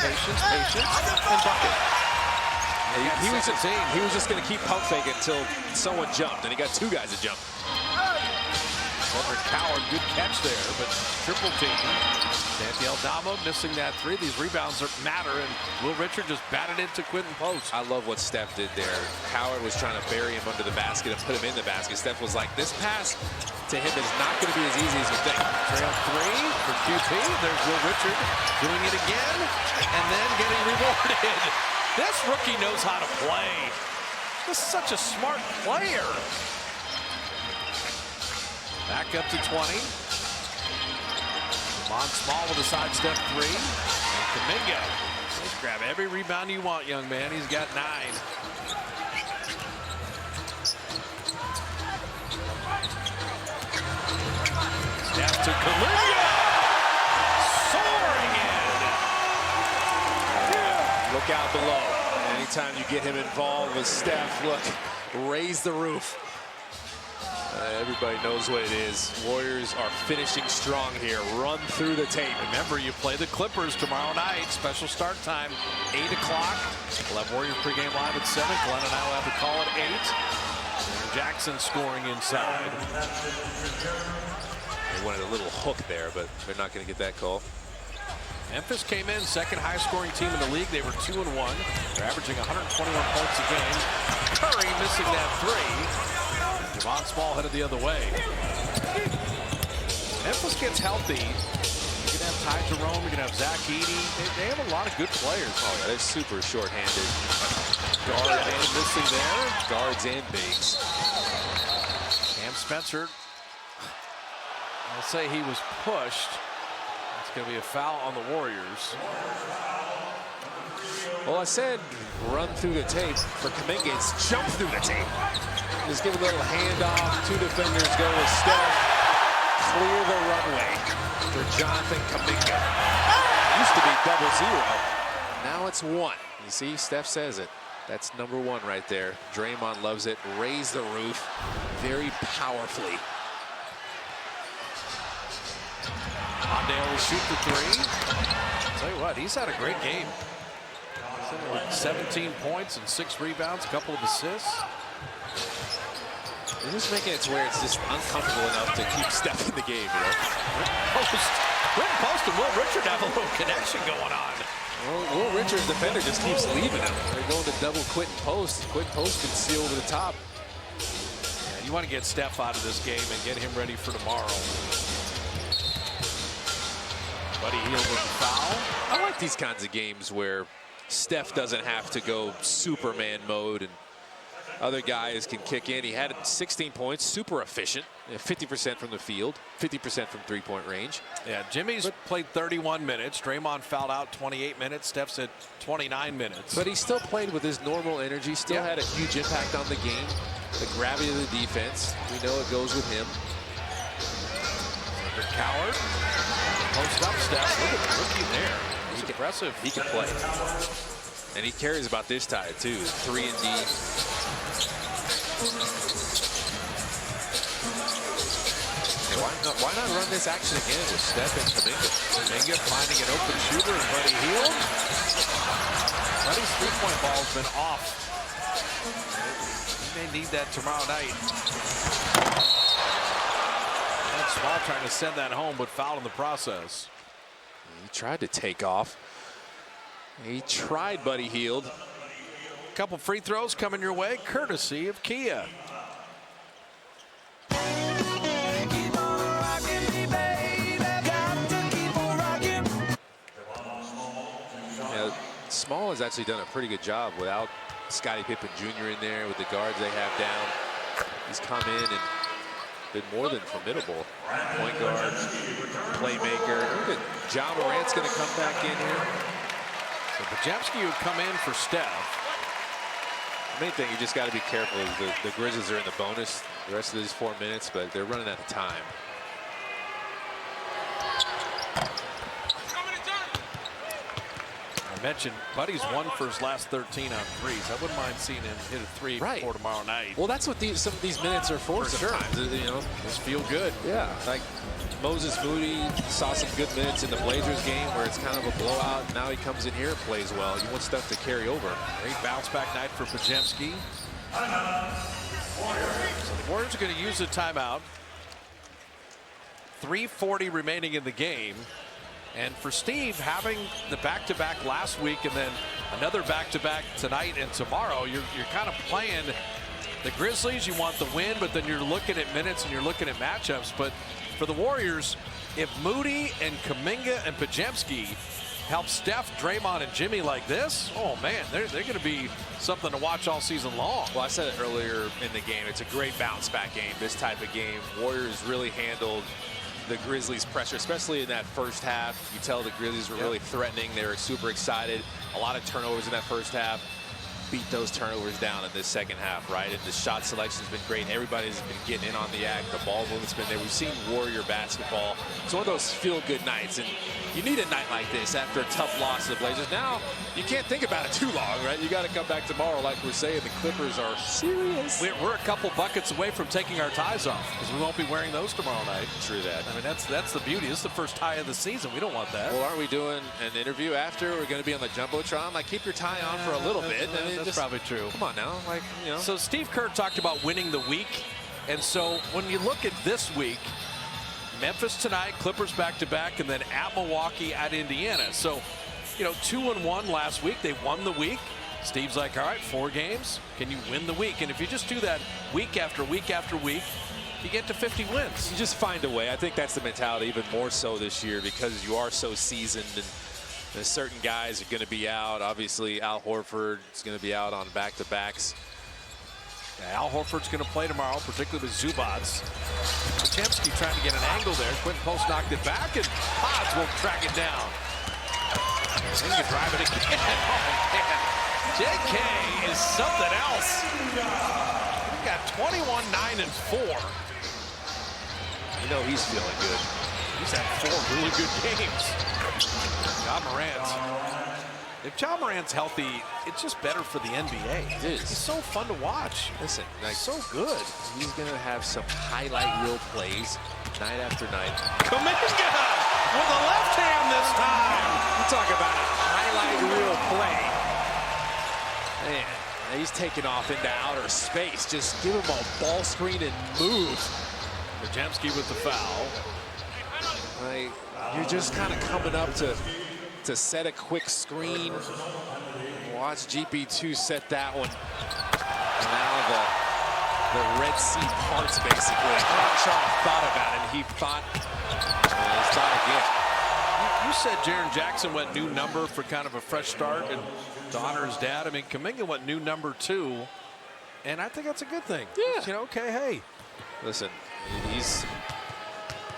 Speaker 5: Patience, and bucket.
Speaker 3: He was just going to keep pump faking until someone jumped, and he got two guys to jump.
Speaker 5: Cedric Coward, good catch there, but triple team. Santi Aldama missing that three. These rebounds matter, and Will Richard just batted into Quinton Post.
Speaker 3: I love what Steph did there. Coward was trying to bury him under the basket and put him in the basket. Steph was like, this pass to him is not going to be as easy as you think.
Speaker 5: Trail three for QP. There's Will Richard doing it again, and then getting rewarded. This rookie knows how to play. This is such a smart player. Back up to 20. Von Small with a sidestep three. And Kuminga. Just grab every rebound you want, young man. He's got 9. Steph to Kuminga. Soaring in.
Speaker 3: Look out below. Anytime you get him involved with Steph, look, raise the roof. Everybody knows what it is. Warriors are finishing strong here. Run through the tape.
Speaker 5: Remember, you play the Clippers tomorrow night. Special start time, 8 o'clock. We'll have Warrior pregame live at 7. Glenn and I will have the call at 8. And Jackson scoring inside.
Speaker 3: They wanted a little hook there, but they're not going to get that call.
Speaker 5: Memphis came in second highest scoring team in the league. They were 2-1. They're averaging 121 points a game. Curry missing that three. Javon Small headed the other way. Memphis gets healthy. You can have Ty Jerome. You can have Zach Edey. They have a lot of good players.
Speaker 3: Oh, yeah, they're super short-handed.
Speaker 5: Guard and missing there.
Speaker 3: Guards and bigs.
Speaker 5: Cam Spencer. I'll say he was pushed. It's going to be a foul on the Warriors.
Speaker 3: Well, I said run through the tape. For Kuminga, it's jump through the tape. Just give a little handoff. 2 defenders go with Steph. Clear the runway for Jonathan Kuminga. Used to be 0-0. Now it's 1. You see, Steph says it. That's number 1 right there. Draymond loves it. Raise the roof very powerfully.
Speaker 5: Mondale will shoot the three. I'll tell you what, he's had a great game. 17 points and 6 rebounds, a couple of assists.
Speaker 3: They're just making it to where it's just uncomfortable enough to keep Steph in the game, you know?
Speaker 5: Quinton Post and Will Richard have a little connection going on.
Speaker 3: Well, Will Richard's defender just keeps leaving him. They're going to double Quinton Post. Quinton Post can see over the top.
Speaker 5: Yeah, you want to get Steph out of this game and get him ready for tomorrow. Buddy Hield with the foul.
Speaker 3: I like these kinds of games where Steph doesn't have to go Superman mode and other guys can kick in. He had 16 points, super efficient, 50% from the field, 50% from three-point range.
Speaker 5: Yeah, Jimmy's played 31 minutes. Draymond fouled out 28 minutes. Steph's at 29 minutes.
Speaker 3: But he still played with his normal energy, still had a huge impact on the game. The gravity of the defense, we know it goes with him.
Speaker 5: Cedric Coward, post up Steph. Look at the rookie there. He's impressive.
Speaker 3: He can play. And he cares about this tie, too. 3 and D. Hey, why not run this action again with Steph and Kuminga?
Speaker 5: Kuminga finding an open shooter and Buddy Hield. Buddy's three-point ball's been off. He may need that tomorrow night. And Small trying to send that home, but fouled in the process.
Speaker 3: He tried to take off. He tried, but he healed.
Speaker 5: A couple free throws coming your way, courtesy of Kia.
Speaker 3: Yeah, Small has actually done a pretty good job without Scottie Pippen Jr. in there, with the guards they have down. He's come in and been more than formidable. Point guard, playmaker. Look at Ja Morant's going to come back in here.
Speaker 5: So Podziemski would come in for Steph.
Speaker 3: The main thing you just got to be careful is the Grizzlies are in the bonus the rest of these 4 minutes, but they're running out of time.
Speaker 5: I mentioned Buddy's 1 for his last 13 on threes. I wouldn't mind seeing him hit a 3 before tomorrow night.
Speaker 3: Well, that's what some of these minutes are for sometimes.
Speaker 5: Sure.
Speaker 3: You know,
Speaker 5: just feel good.
Speaker 3: Yeah, like Moses Moody saw some good minutes in the Blazers game where it's kind of a blowout. Now he comes in here and plays well. You want stuff to carry over.
Speaker 5: Great bounce back night for Podziemski. So the Warriors are going to use a timeout. 3:40 remaining in the game. And for Steve, having the back-to-back last week and then another back-to-back tonight and tomorrow, you're kind of playing the Grizzlies. You want the win, but then you're looking at minutes and you're looking at matchups. But for the Warriors, if Moody and Kuminga and Podziemski help Steph, Draymond, and Jimmy like this, oh man, they're going to be something to watch all season long.
Speaker 3: Well, I said it earlier in the game, it's a great bounce-back game, this type of game. Warriors really handled the Grizzlies' pressure, especially in that first half. You tell the Grizzlies were really threatening. They were super excited. A lot of turnovers in that first half. Beat those turnovers down in this second half, right? And the shot selection's been great. Everybody's been getting in on the act. The ball movement's been there. We've seen Warrior basketball. It's one of those feel-good nights, and you need a night like this after a tough loss to the Blazers. Now, you can't think about it too long, right? You got to come back tomorrow, like we're saying. The Clippers are serious.
Speaker 5: We're a couple buckets away from taking our ties off because we won't be wearing those tomorrow night.
Speaker 3: True that.
Speaker 5: I mean, that's the beauty. This is the first tie of the season. We don't want that.
Speaker 3: Well, aren't we doing an interview after? We're going to be on the Jumbotron. Like, keep your tie on for a little bit. I mean,
Speaker 5: that's probably true.
Speaker 3: Come on now, like, you know.
Speaker 5: So Steve Kerr talked about winning the week, and so when you look at this week, Memphis tonight, Clippers back-to-back, and then at Milwaukee, at Indiana. So, you know, 2-1 last week. They won the week. Steve's like, all right, 4 games. Can you win the week? And if you just do that week after week after week, you get to 50 wins.
Speaker 3: You just find a way. I think that's the mentality even more so this year because you are so seasoned and there's certain guys are going to be out. Obviously, Al Horford is going to be out on back-to-backs.
Speaker 5: Al Horford's going to play tomorrow, particularly with Zubats. Podziemski trying to get an angle there. Quentin Post knocked it back, and Pods will track it down. He can drive it again. Oh, man. JK is something else. He got 21, 9, and 4.
Speaker 3: You know he's feeling good.
Speaker 5: He's had 4 really good games. Ja Morant. If Ja Morant's healthy, it's just better for the NBA.
Speaker 3: It is.
Speaker 5: He's so fun to watch.
Speaker 3: Listen, like,
Speaker 5: so good.
Speaker 3: He's going to have some highlight reel plays night after night.
Speaker 5: Kuminga with the left hand this time.
Speaker 3: You talk about a highlight reel play. Man, he's taking off into outer space. Just give him a ball screen and move.
Speaker 5: Podziemski with the foul.
Speaker 3: Like, you're just kind of coming up to set a quick screen. Watch GP2 set that one. And now the Red Sea parts, basically. Crenshaw thought about it. He thought again.
Speaker 5: You said Jaren Jackson went new number for kind of a fresh start and to honor his dad. I mean, Kuminga went new number 2. And I think that's a good thing.
Speaker 3: Yeah.
Speaker 5: You know, okay, hey.
Speaker 3: Listen,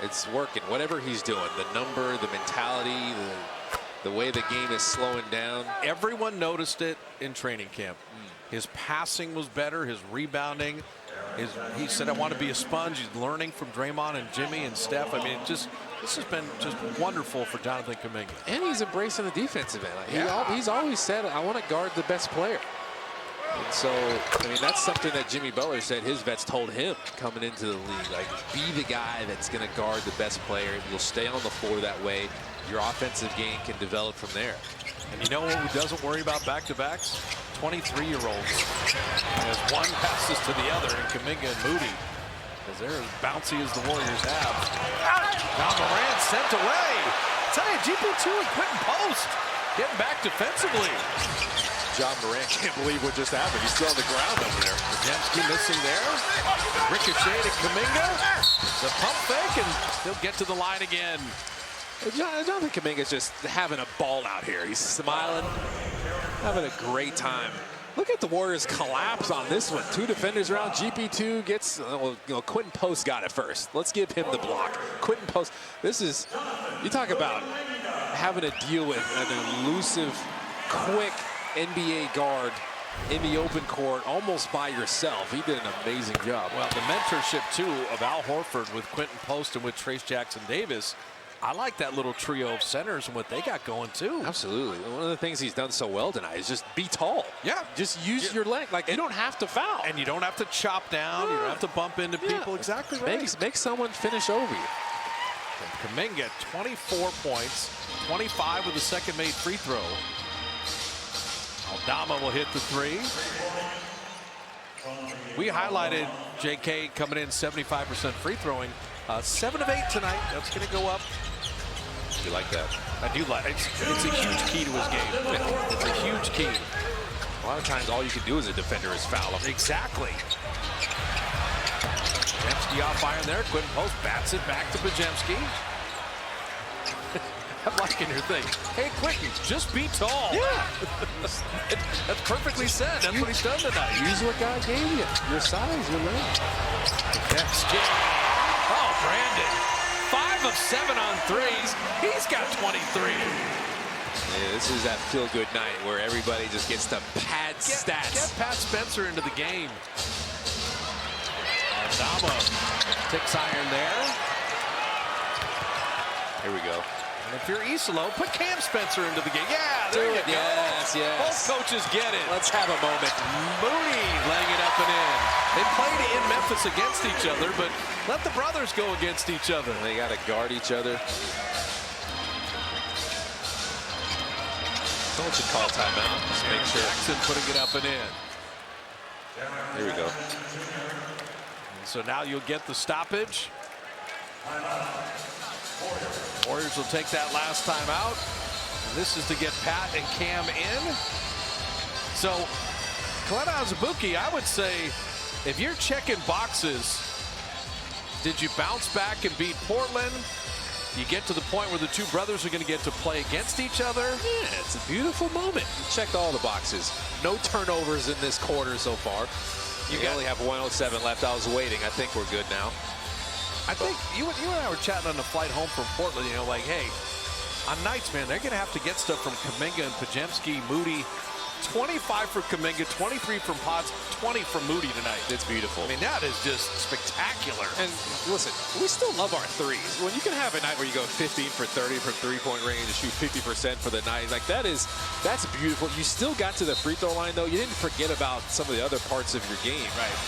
Speaker 3: it's working. Whatever he's doing, the number, the mentality, the way the game is slowing down.
Speaker 5: Everyone noticed it in training camp. His passing was better, his rebounding. He said, I want to be a sponge. He's learning from Draymond and Jimmy and Steph. I mean, this has been just wonderful for Jonathan Kuminga.
Speaker 3: And he's embracing the defensive end. Like, he's always said, I want to guard the best player. And so, I mean, that's something that Jimmy Butler said his vets told him coming into the league. Like, be the guy that's going to guard the best player. You'll stay on the floor that way. Your offensive game can develop from there.
Speaker 5: And you know who doesn't worry about back-to-backs? 23-year-olds. As one passes to the other, and Kuminga and Moody, because they're as bouncy as the Warriors have. Ja Morant sent away. I tell you, GP2 and Quentin Post. Getting back defensively.
Speaker 3: John Morant can't believe what just happened. He's still on the ground over there.
Speaker 5: Demski missing there. Ricochet to Kuminga. The pump fake, and he'll get to the line again.
Speaker 3: Jonathan Kuminga's just having a ball out here. He's smiling, having a great time. Look at the Warriors collapse on this one. 2 defenders around. GP2 gets, Quentin Post got it first. Let's give him the block. Quentin Post, this is, you talk about having to deal with an elusive, quick NBA guard in the open court almost by yourself. He did an amazing job.
Speaker 5: Well, the mentorship, too, of Al Horford with Quentin Post and with Trace Jackson-Davis. I like that little trio of centers and what they got going, too.
Speaker 3: Absolutely. One of the things he's done so well tonight is just be tall.
Speaker 5: Yeah.
Speaker 3: Just use your length. Like, you don't have to foul.
Speaker 5: And you don't have to chop down. You don't have to bump into people. Exactly right.
Speaker 3: Make someone finish over you.
Speaker 5: Kuminga, 24 points, 25 with the second made free throw. Aldama will hit the 3. We highlighted J.K. coming in 75% free throwing. 7 of 8 tonight. That's going to go up.
Speaker 3: You like that?
Speaker 5: I do like it. It's a huge key to his game. It's a huge key.
Speaker 3: A lot of times all you can do as a defender is foul him.
Speaker 5: Exactly. Pajemski off iron there. Quentin Post bats it back to Pajemski. I'm liking your thing. Hey, Quentin, just be tall.
Speaker 3: Yeah.
Speaker 5: That's perfectly said. That's what he's done tonight.
Speaker 3: Use what God gave you. Your size, your length.
Speaker 5: Pajemski. Oh, Brandon. 5 of 7 on threes. He's got 23.
Speaker 3: Yeah, this is that feel-good night where everybody just gets to pad stats.
Speaker 5: Get Pat Spencer into the game. Aldama ticks iron there.
Speaker 3: Here we go.
Speaker 5: And if you're Isolo, put Cam Spencer into the game. Yeah, there you go.
Speaker 3: Yes.
Speaker 5: Both coaches get it.
Speaker 3: Let's have a moment.
Speaker 5: Mooney laying it up and in. They played in Memphis against each other, but let the brothers go against each other.
Speaker 3: They got to guard each other. Someone should call timeout. Just make sure.
Speaker 5: Jackson putting it up and in.
Speaker 3: Here we go.
Speaker 5: And so now you'll get the stoppage. Warriors will take that last time out. And this is to get Pat and Cam in. So, Kalena Azubuike, I would say, if you're checking boxes, did you bounce back and beat Portland? You get to the point where the two brothers are going to get to play against each other.
Speaker 3: Yeah, it's a beautiful moment. You checked all the boxes. No turnovers in this quarter so far. You only have 107 left. I was waiting. I think we're good now.
Speaker 5: I think you and I were chatting on the flight home from Portland, like, hey, on nights, man, they're going to have to get stuff from Kuminga and Pajemski, Moody. 25 for Kuminga, 23 from Pods, 20 from Moody tonight.
Speaker 3: It's beautiful.
Speaker 5: I mean, that is just spectacular.
Speaker 3: And listen, we still love our threes. When you can have a night where you go 15 for 30 from three-point range and shoot 50% for the night, like that's beautiful. You still got to the free throw line, though. You didn't forget about some of the other parts of your game.
Speaker 5: Right.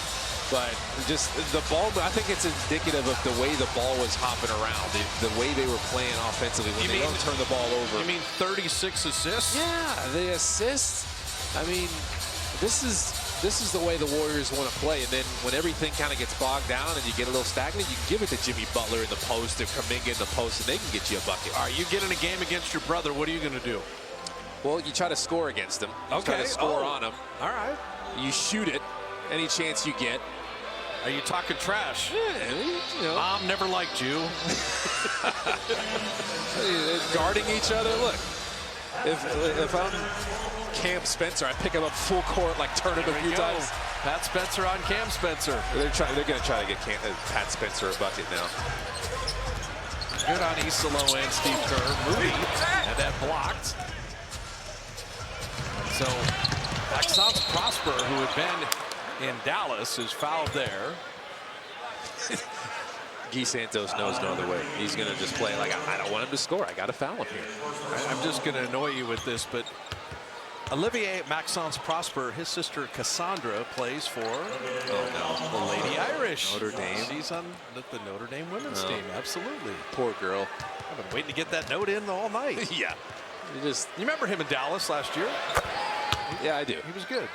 Speaker 3: But just the ball, I think it's indicative of the way the ball was hopping around, the way they were playing offensively when they don't turn the ball over.
Speaker 5: You mean 36 assists?
Speaker 3: Yeah, the assists. I mean, this is the way the Warriors want to play. And then when everything kind of gets bogged down and you get a little stagnant, you give it to Jimmy Butler in the post and Kuminga in the post, and they can get you a bucket.
Speaker 5: All right, you get in a game against your brother. What are you going to do?
Speaker 3: Well, you try to score against him. You try to score on him.
Speaker 5: All right.
Speaker 3: You shoot it any chance you get.
Speaker 5: Are you talking trash?
Speaker 3: Yeah,
Speaker 5: Mom never liked you.
Speaker 3: Guarding each other. Look, if I'm Cam Spencer, I pick him up full court, like turn it a few times.
Speaker 5: Pat Spencer on Cam Spencer.
Speaker 3: They're going to try to get Pat Spencer a bucket now.
Speaker 5: Good on Isolo and Steve Kerr. Moody had that blocked. So Maxence Prosper, who had been in Dallas, is fouled there.
Speaker 3: Guy Santos knows no other way. He's going to just play like, I don't want him to score. I got to foul him here.
Speaker 5: I'm just going to annoy you with this, but Olivier Maxence Prosper, his sister Cassandra, plays for the Lady Irish.
Speaker 3: Notre Dame.
Speaker 5: She's on the Notre Dame women's team. Absolutely.
Speaker 3: Poor girl.
Speaker 5: I've been waiting to get that note in all night.
Speaker 3: Yeah.
Speaker 5: You remember him in Dallas last year?
Speaker 3: Yeah, I do.
Speaker 5: He was good.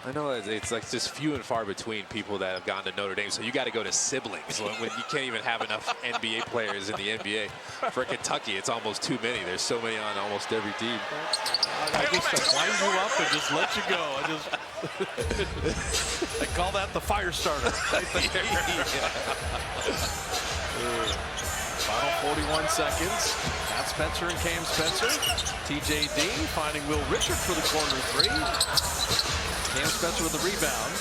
Speaker 3: I know it's like just few and far between people that have gone to Notre Dame, so you got to go to siblings when you can't even have enough NBA players in the NBA. For Kentucky, it's almost too many. There's so many on almost every team.
Speaker 5: I just line you up and just let you go. I call that the fire starter. Right there. Final 41 seconds. Pat Spencer and Cam Spencer. TJD finding Will Richard for the corner three. Cam Spencer with the rebound.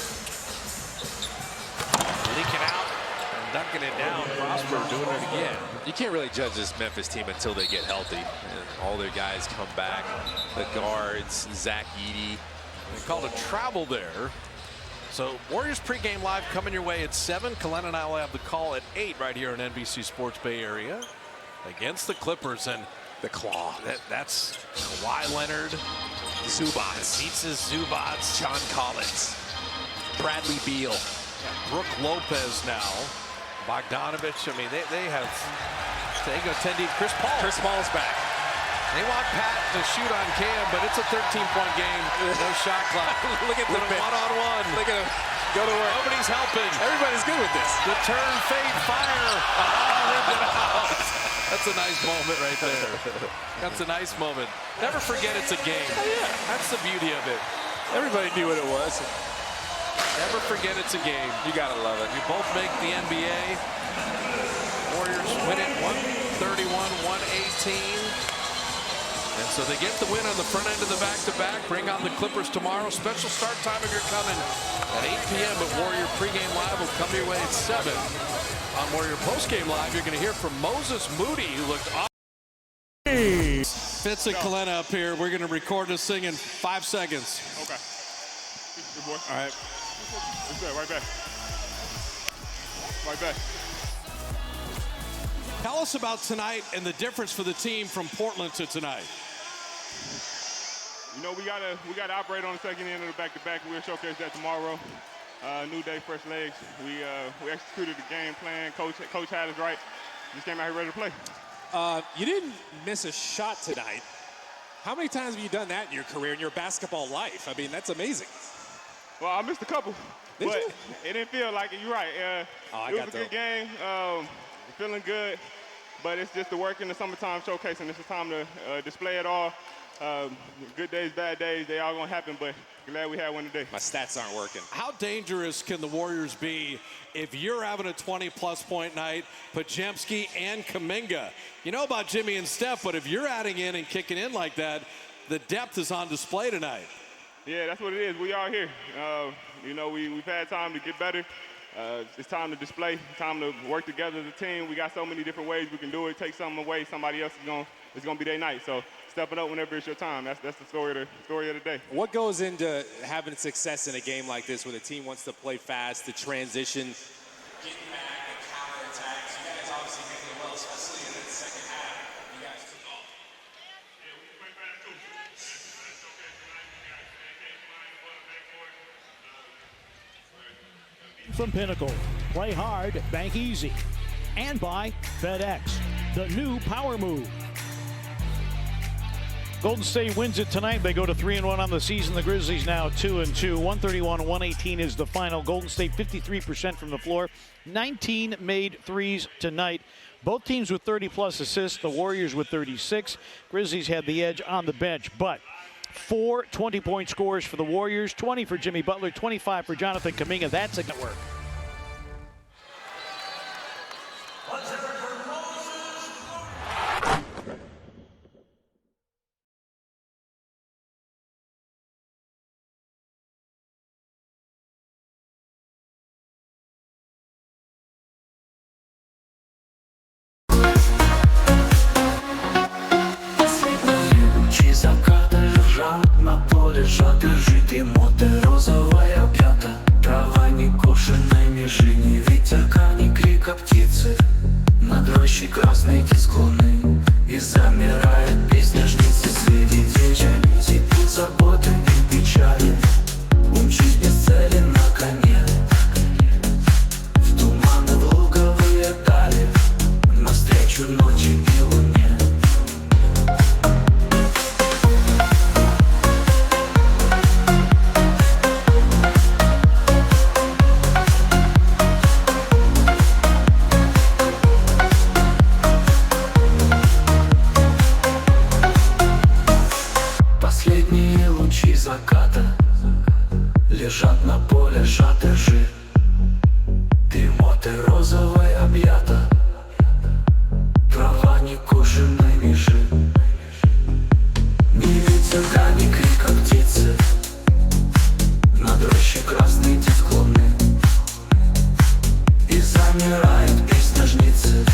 Speaker 5: Leaking out and dunking it down. Prosper doing it again.
Speaker 3: You can't really judge this Memphis team until they get healthy and all their guys come back. The guards, Zach Edey.
Speaker 5: They called a travel there. So Warriors pregame live coming your way at 7. Colin and I will have the call at 8 right here on NBC Sports Bay Area against the Clippers. And
Speaker 3: the Claw.
Speaker 5: That's Kawhi Leonard,
Speaker 3: Zubats,
Speaker 5: Pizza Zubats,
Speaker 3: John Collins, Bradley Beal,
Speaker 5: Brooke Lopez now, Bogdanovich. I mean, they have. They go 10 deep. Chris Paul.
Speaker 3: Chris Paul's back.
Speaker 5: They want Pat to shoot on Cam, but it's a 13-point game. No shot clock.
Speaker 3: Look at the
Speaker 5: one-on-one.
Speaker 3: Look at him. Go to work.
Speaker 5: Nobody's helping.
Speaker 3: Everybody's good with this.
Speaker 5: The turn, fade, fire. That's a nice moment right there. That's a nice moment. Never forget it's a game.
Speaker 3: Oh, yeah.
Speaker 5: That's the beauty of it.
Speaker 3: Everybody knew what it was.
Speaker 5: Never forget it's a game.
Speaker 3: You gotta love it.
Speaker 5: We both make the NBA. Warriors win it 131-118. And so they get the win on the front end of the back-to-back. Bring on the Clippers tomorrow. Special start time if you're coming at 8 p.m. But Warrior pregame live will come your way at 7. On Warrior postgame live, you're going to hear from Moses Moody, who looked awesome. Fitz and Kalena up here. We're going to record this thing in 5 seconds.
Speaker 22: Okay. Good boy.
Speaker 5: All right.
Speaker 22: What's that? Right back. Right back.
Speaker 5: Tell us about tonight and the difference for the team from Portland to tonight.
Speaker 22: You know, we gotta operate on the second end of the back-to-back. We'll showcase that tomorrow. New day, fresh legs. We executed the game plan. Coach had us right. Just came out here ready to play.
Speaker 10: You didn't miss a shot tonight. How many times have you done that in your career, in your basketball life? I mean, that's amazing.
Speaker 22: Well, I missed a couple, but it didn't feel like it. You're right. It was a good game. Feeling good, but it's just the work in the summertime showcasing. It's the time to display it all. Good days, bad days, they all gonna happen, but glad we had one today.
Speaker 10: My stats aren't working.
Speaker 5: How dangerous can the Warriors be if you're having a 20-plus point night, Podziemski and Kuminga? You know about Jimmy and Steph, but if you're adding in and kicking in like that, the depth is on display tonight.
Speaker 22: Yeah, that's what it is. We are here. You know, we've had time to get better. It's time to display, time to work together as a team. We got so many different ways we can do it. Take something away, somebody else is gonna be their night. So stepping up whenever it's your time. That's the story of the day.
Speaker 10: What goes into having success in a game like this where the team wants to play fast, the transition, getting back, the counterattacks? You guys obviously make it well, especially in the second half. You guys took off.
Speaker 9: From Pinnacle, play hard, bank easy. And by FedEx, the new power move. Golden State wins it tonight. They go to 3-1 on the season. The Grizzlies now 2-2. 131-118 is the final. Golden State 53% from the floor. 19 made threes tonight. Both teams with 30-plus assists. The Warriors with 36. Grizzlies had the edge on the bench, but 4 20-point scores for the Warriors, 20 for Jimmy Butler, 25 for Jonathan Kuminga. That's a network.
Speaker 11: Лежат и жить моды, розовая пята. Трава не кошеная, ни жи, ни ветерка, ни крика птицы. Над рощей красные склоны, и замирает песня жницы среди вечера. Тепло заботы и печали, умчись без цели на коне. В туманы, в луговые дали, навстречу ночи и луне. лежат на поле шатержи. Дремотой розовой объята, трава не кошеной межи. Ни ветерка, ни крика птицы, над рощей красный диск луны. И замирает песня жницы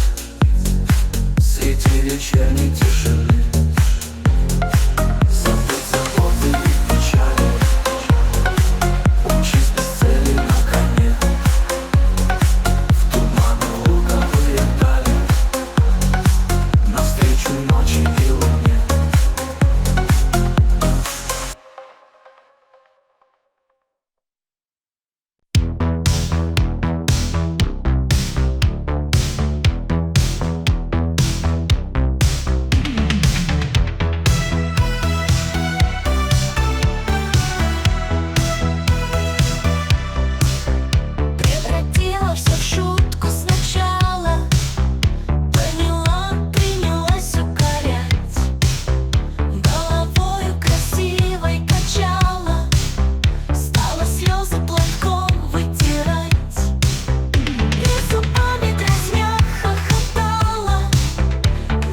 Speaker 11: среди вечерней тишины. Забыть заботы и печали, учись без цели на коне. В туманы луговые дали, навстречу ночи и луне.
Speaker 7: Превратила все в шутку сначала, поняла, принялась укорять, головою красивой качала, стала слезы платком вытирать. И зубами дразня хохотала,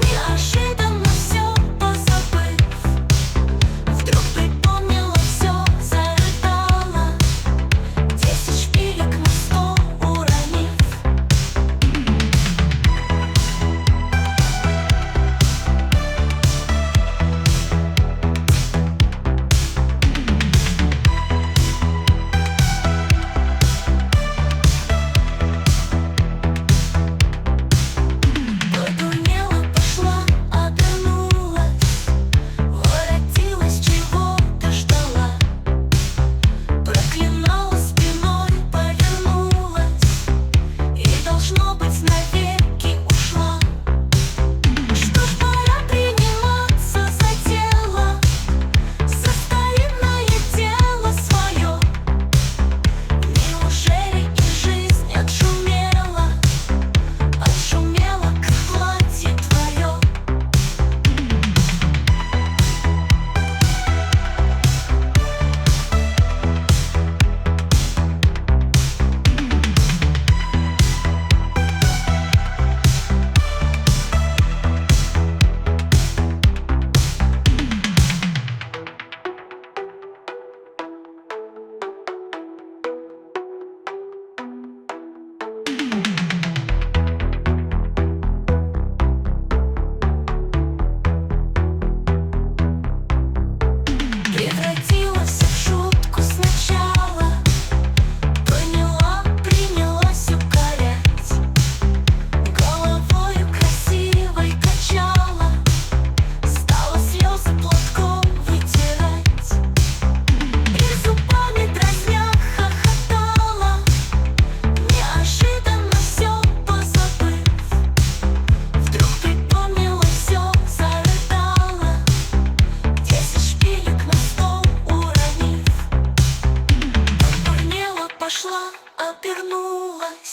Speaker 7: неожиданно все позабыв. Вдруг припомнила все, зарыдала, 10 шпилек на стол уронив. Подумела, пошла, обернулась, воротилась, чего ты ждала. Проклинала спиной, повернулась и, должно быть, навеки ушла. Что ж, пора приниматься за дело, за старинное дело свое. Неужели и жизнь отшумела, как платье твое? Превратилась в шутку сначала, поняла, принялась укорять, головою красивой качала, стала слезы платком вытирать. И зубами дразня хохотала, неожиданно все позабыв. Вдруг припомнила все, зарыдала, 10 шпилек на стол уронив. Подурнела, пошла, обернулась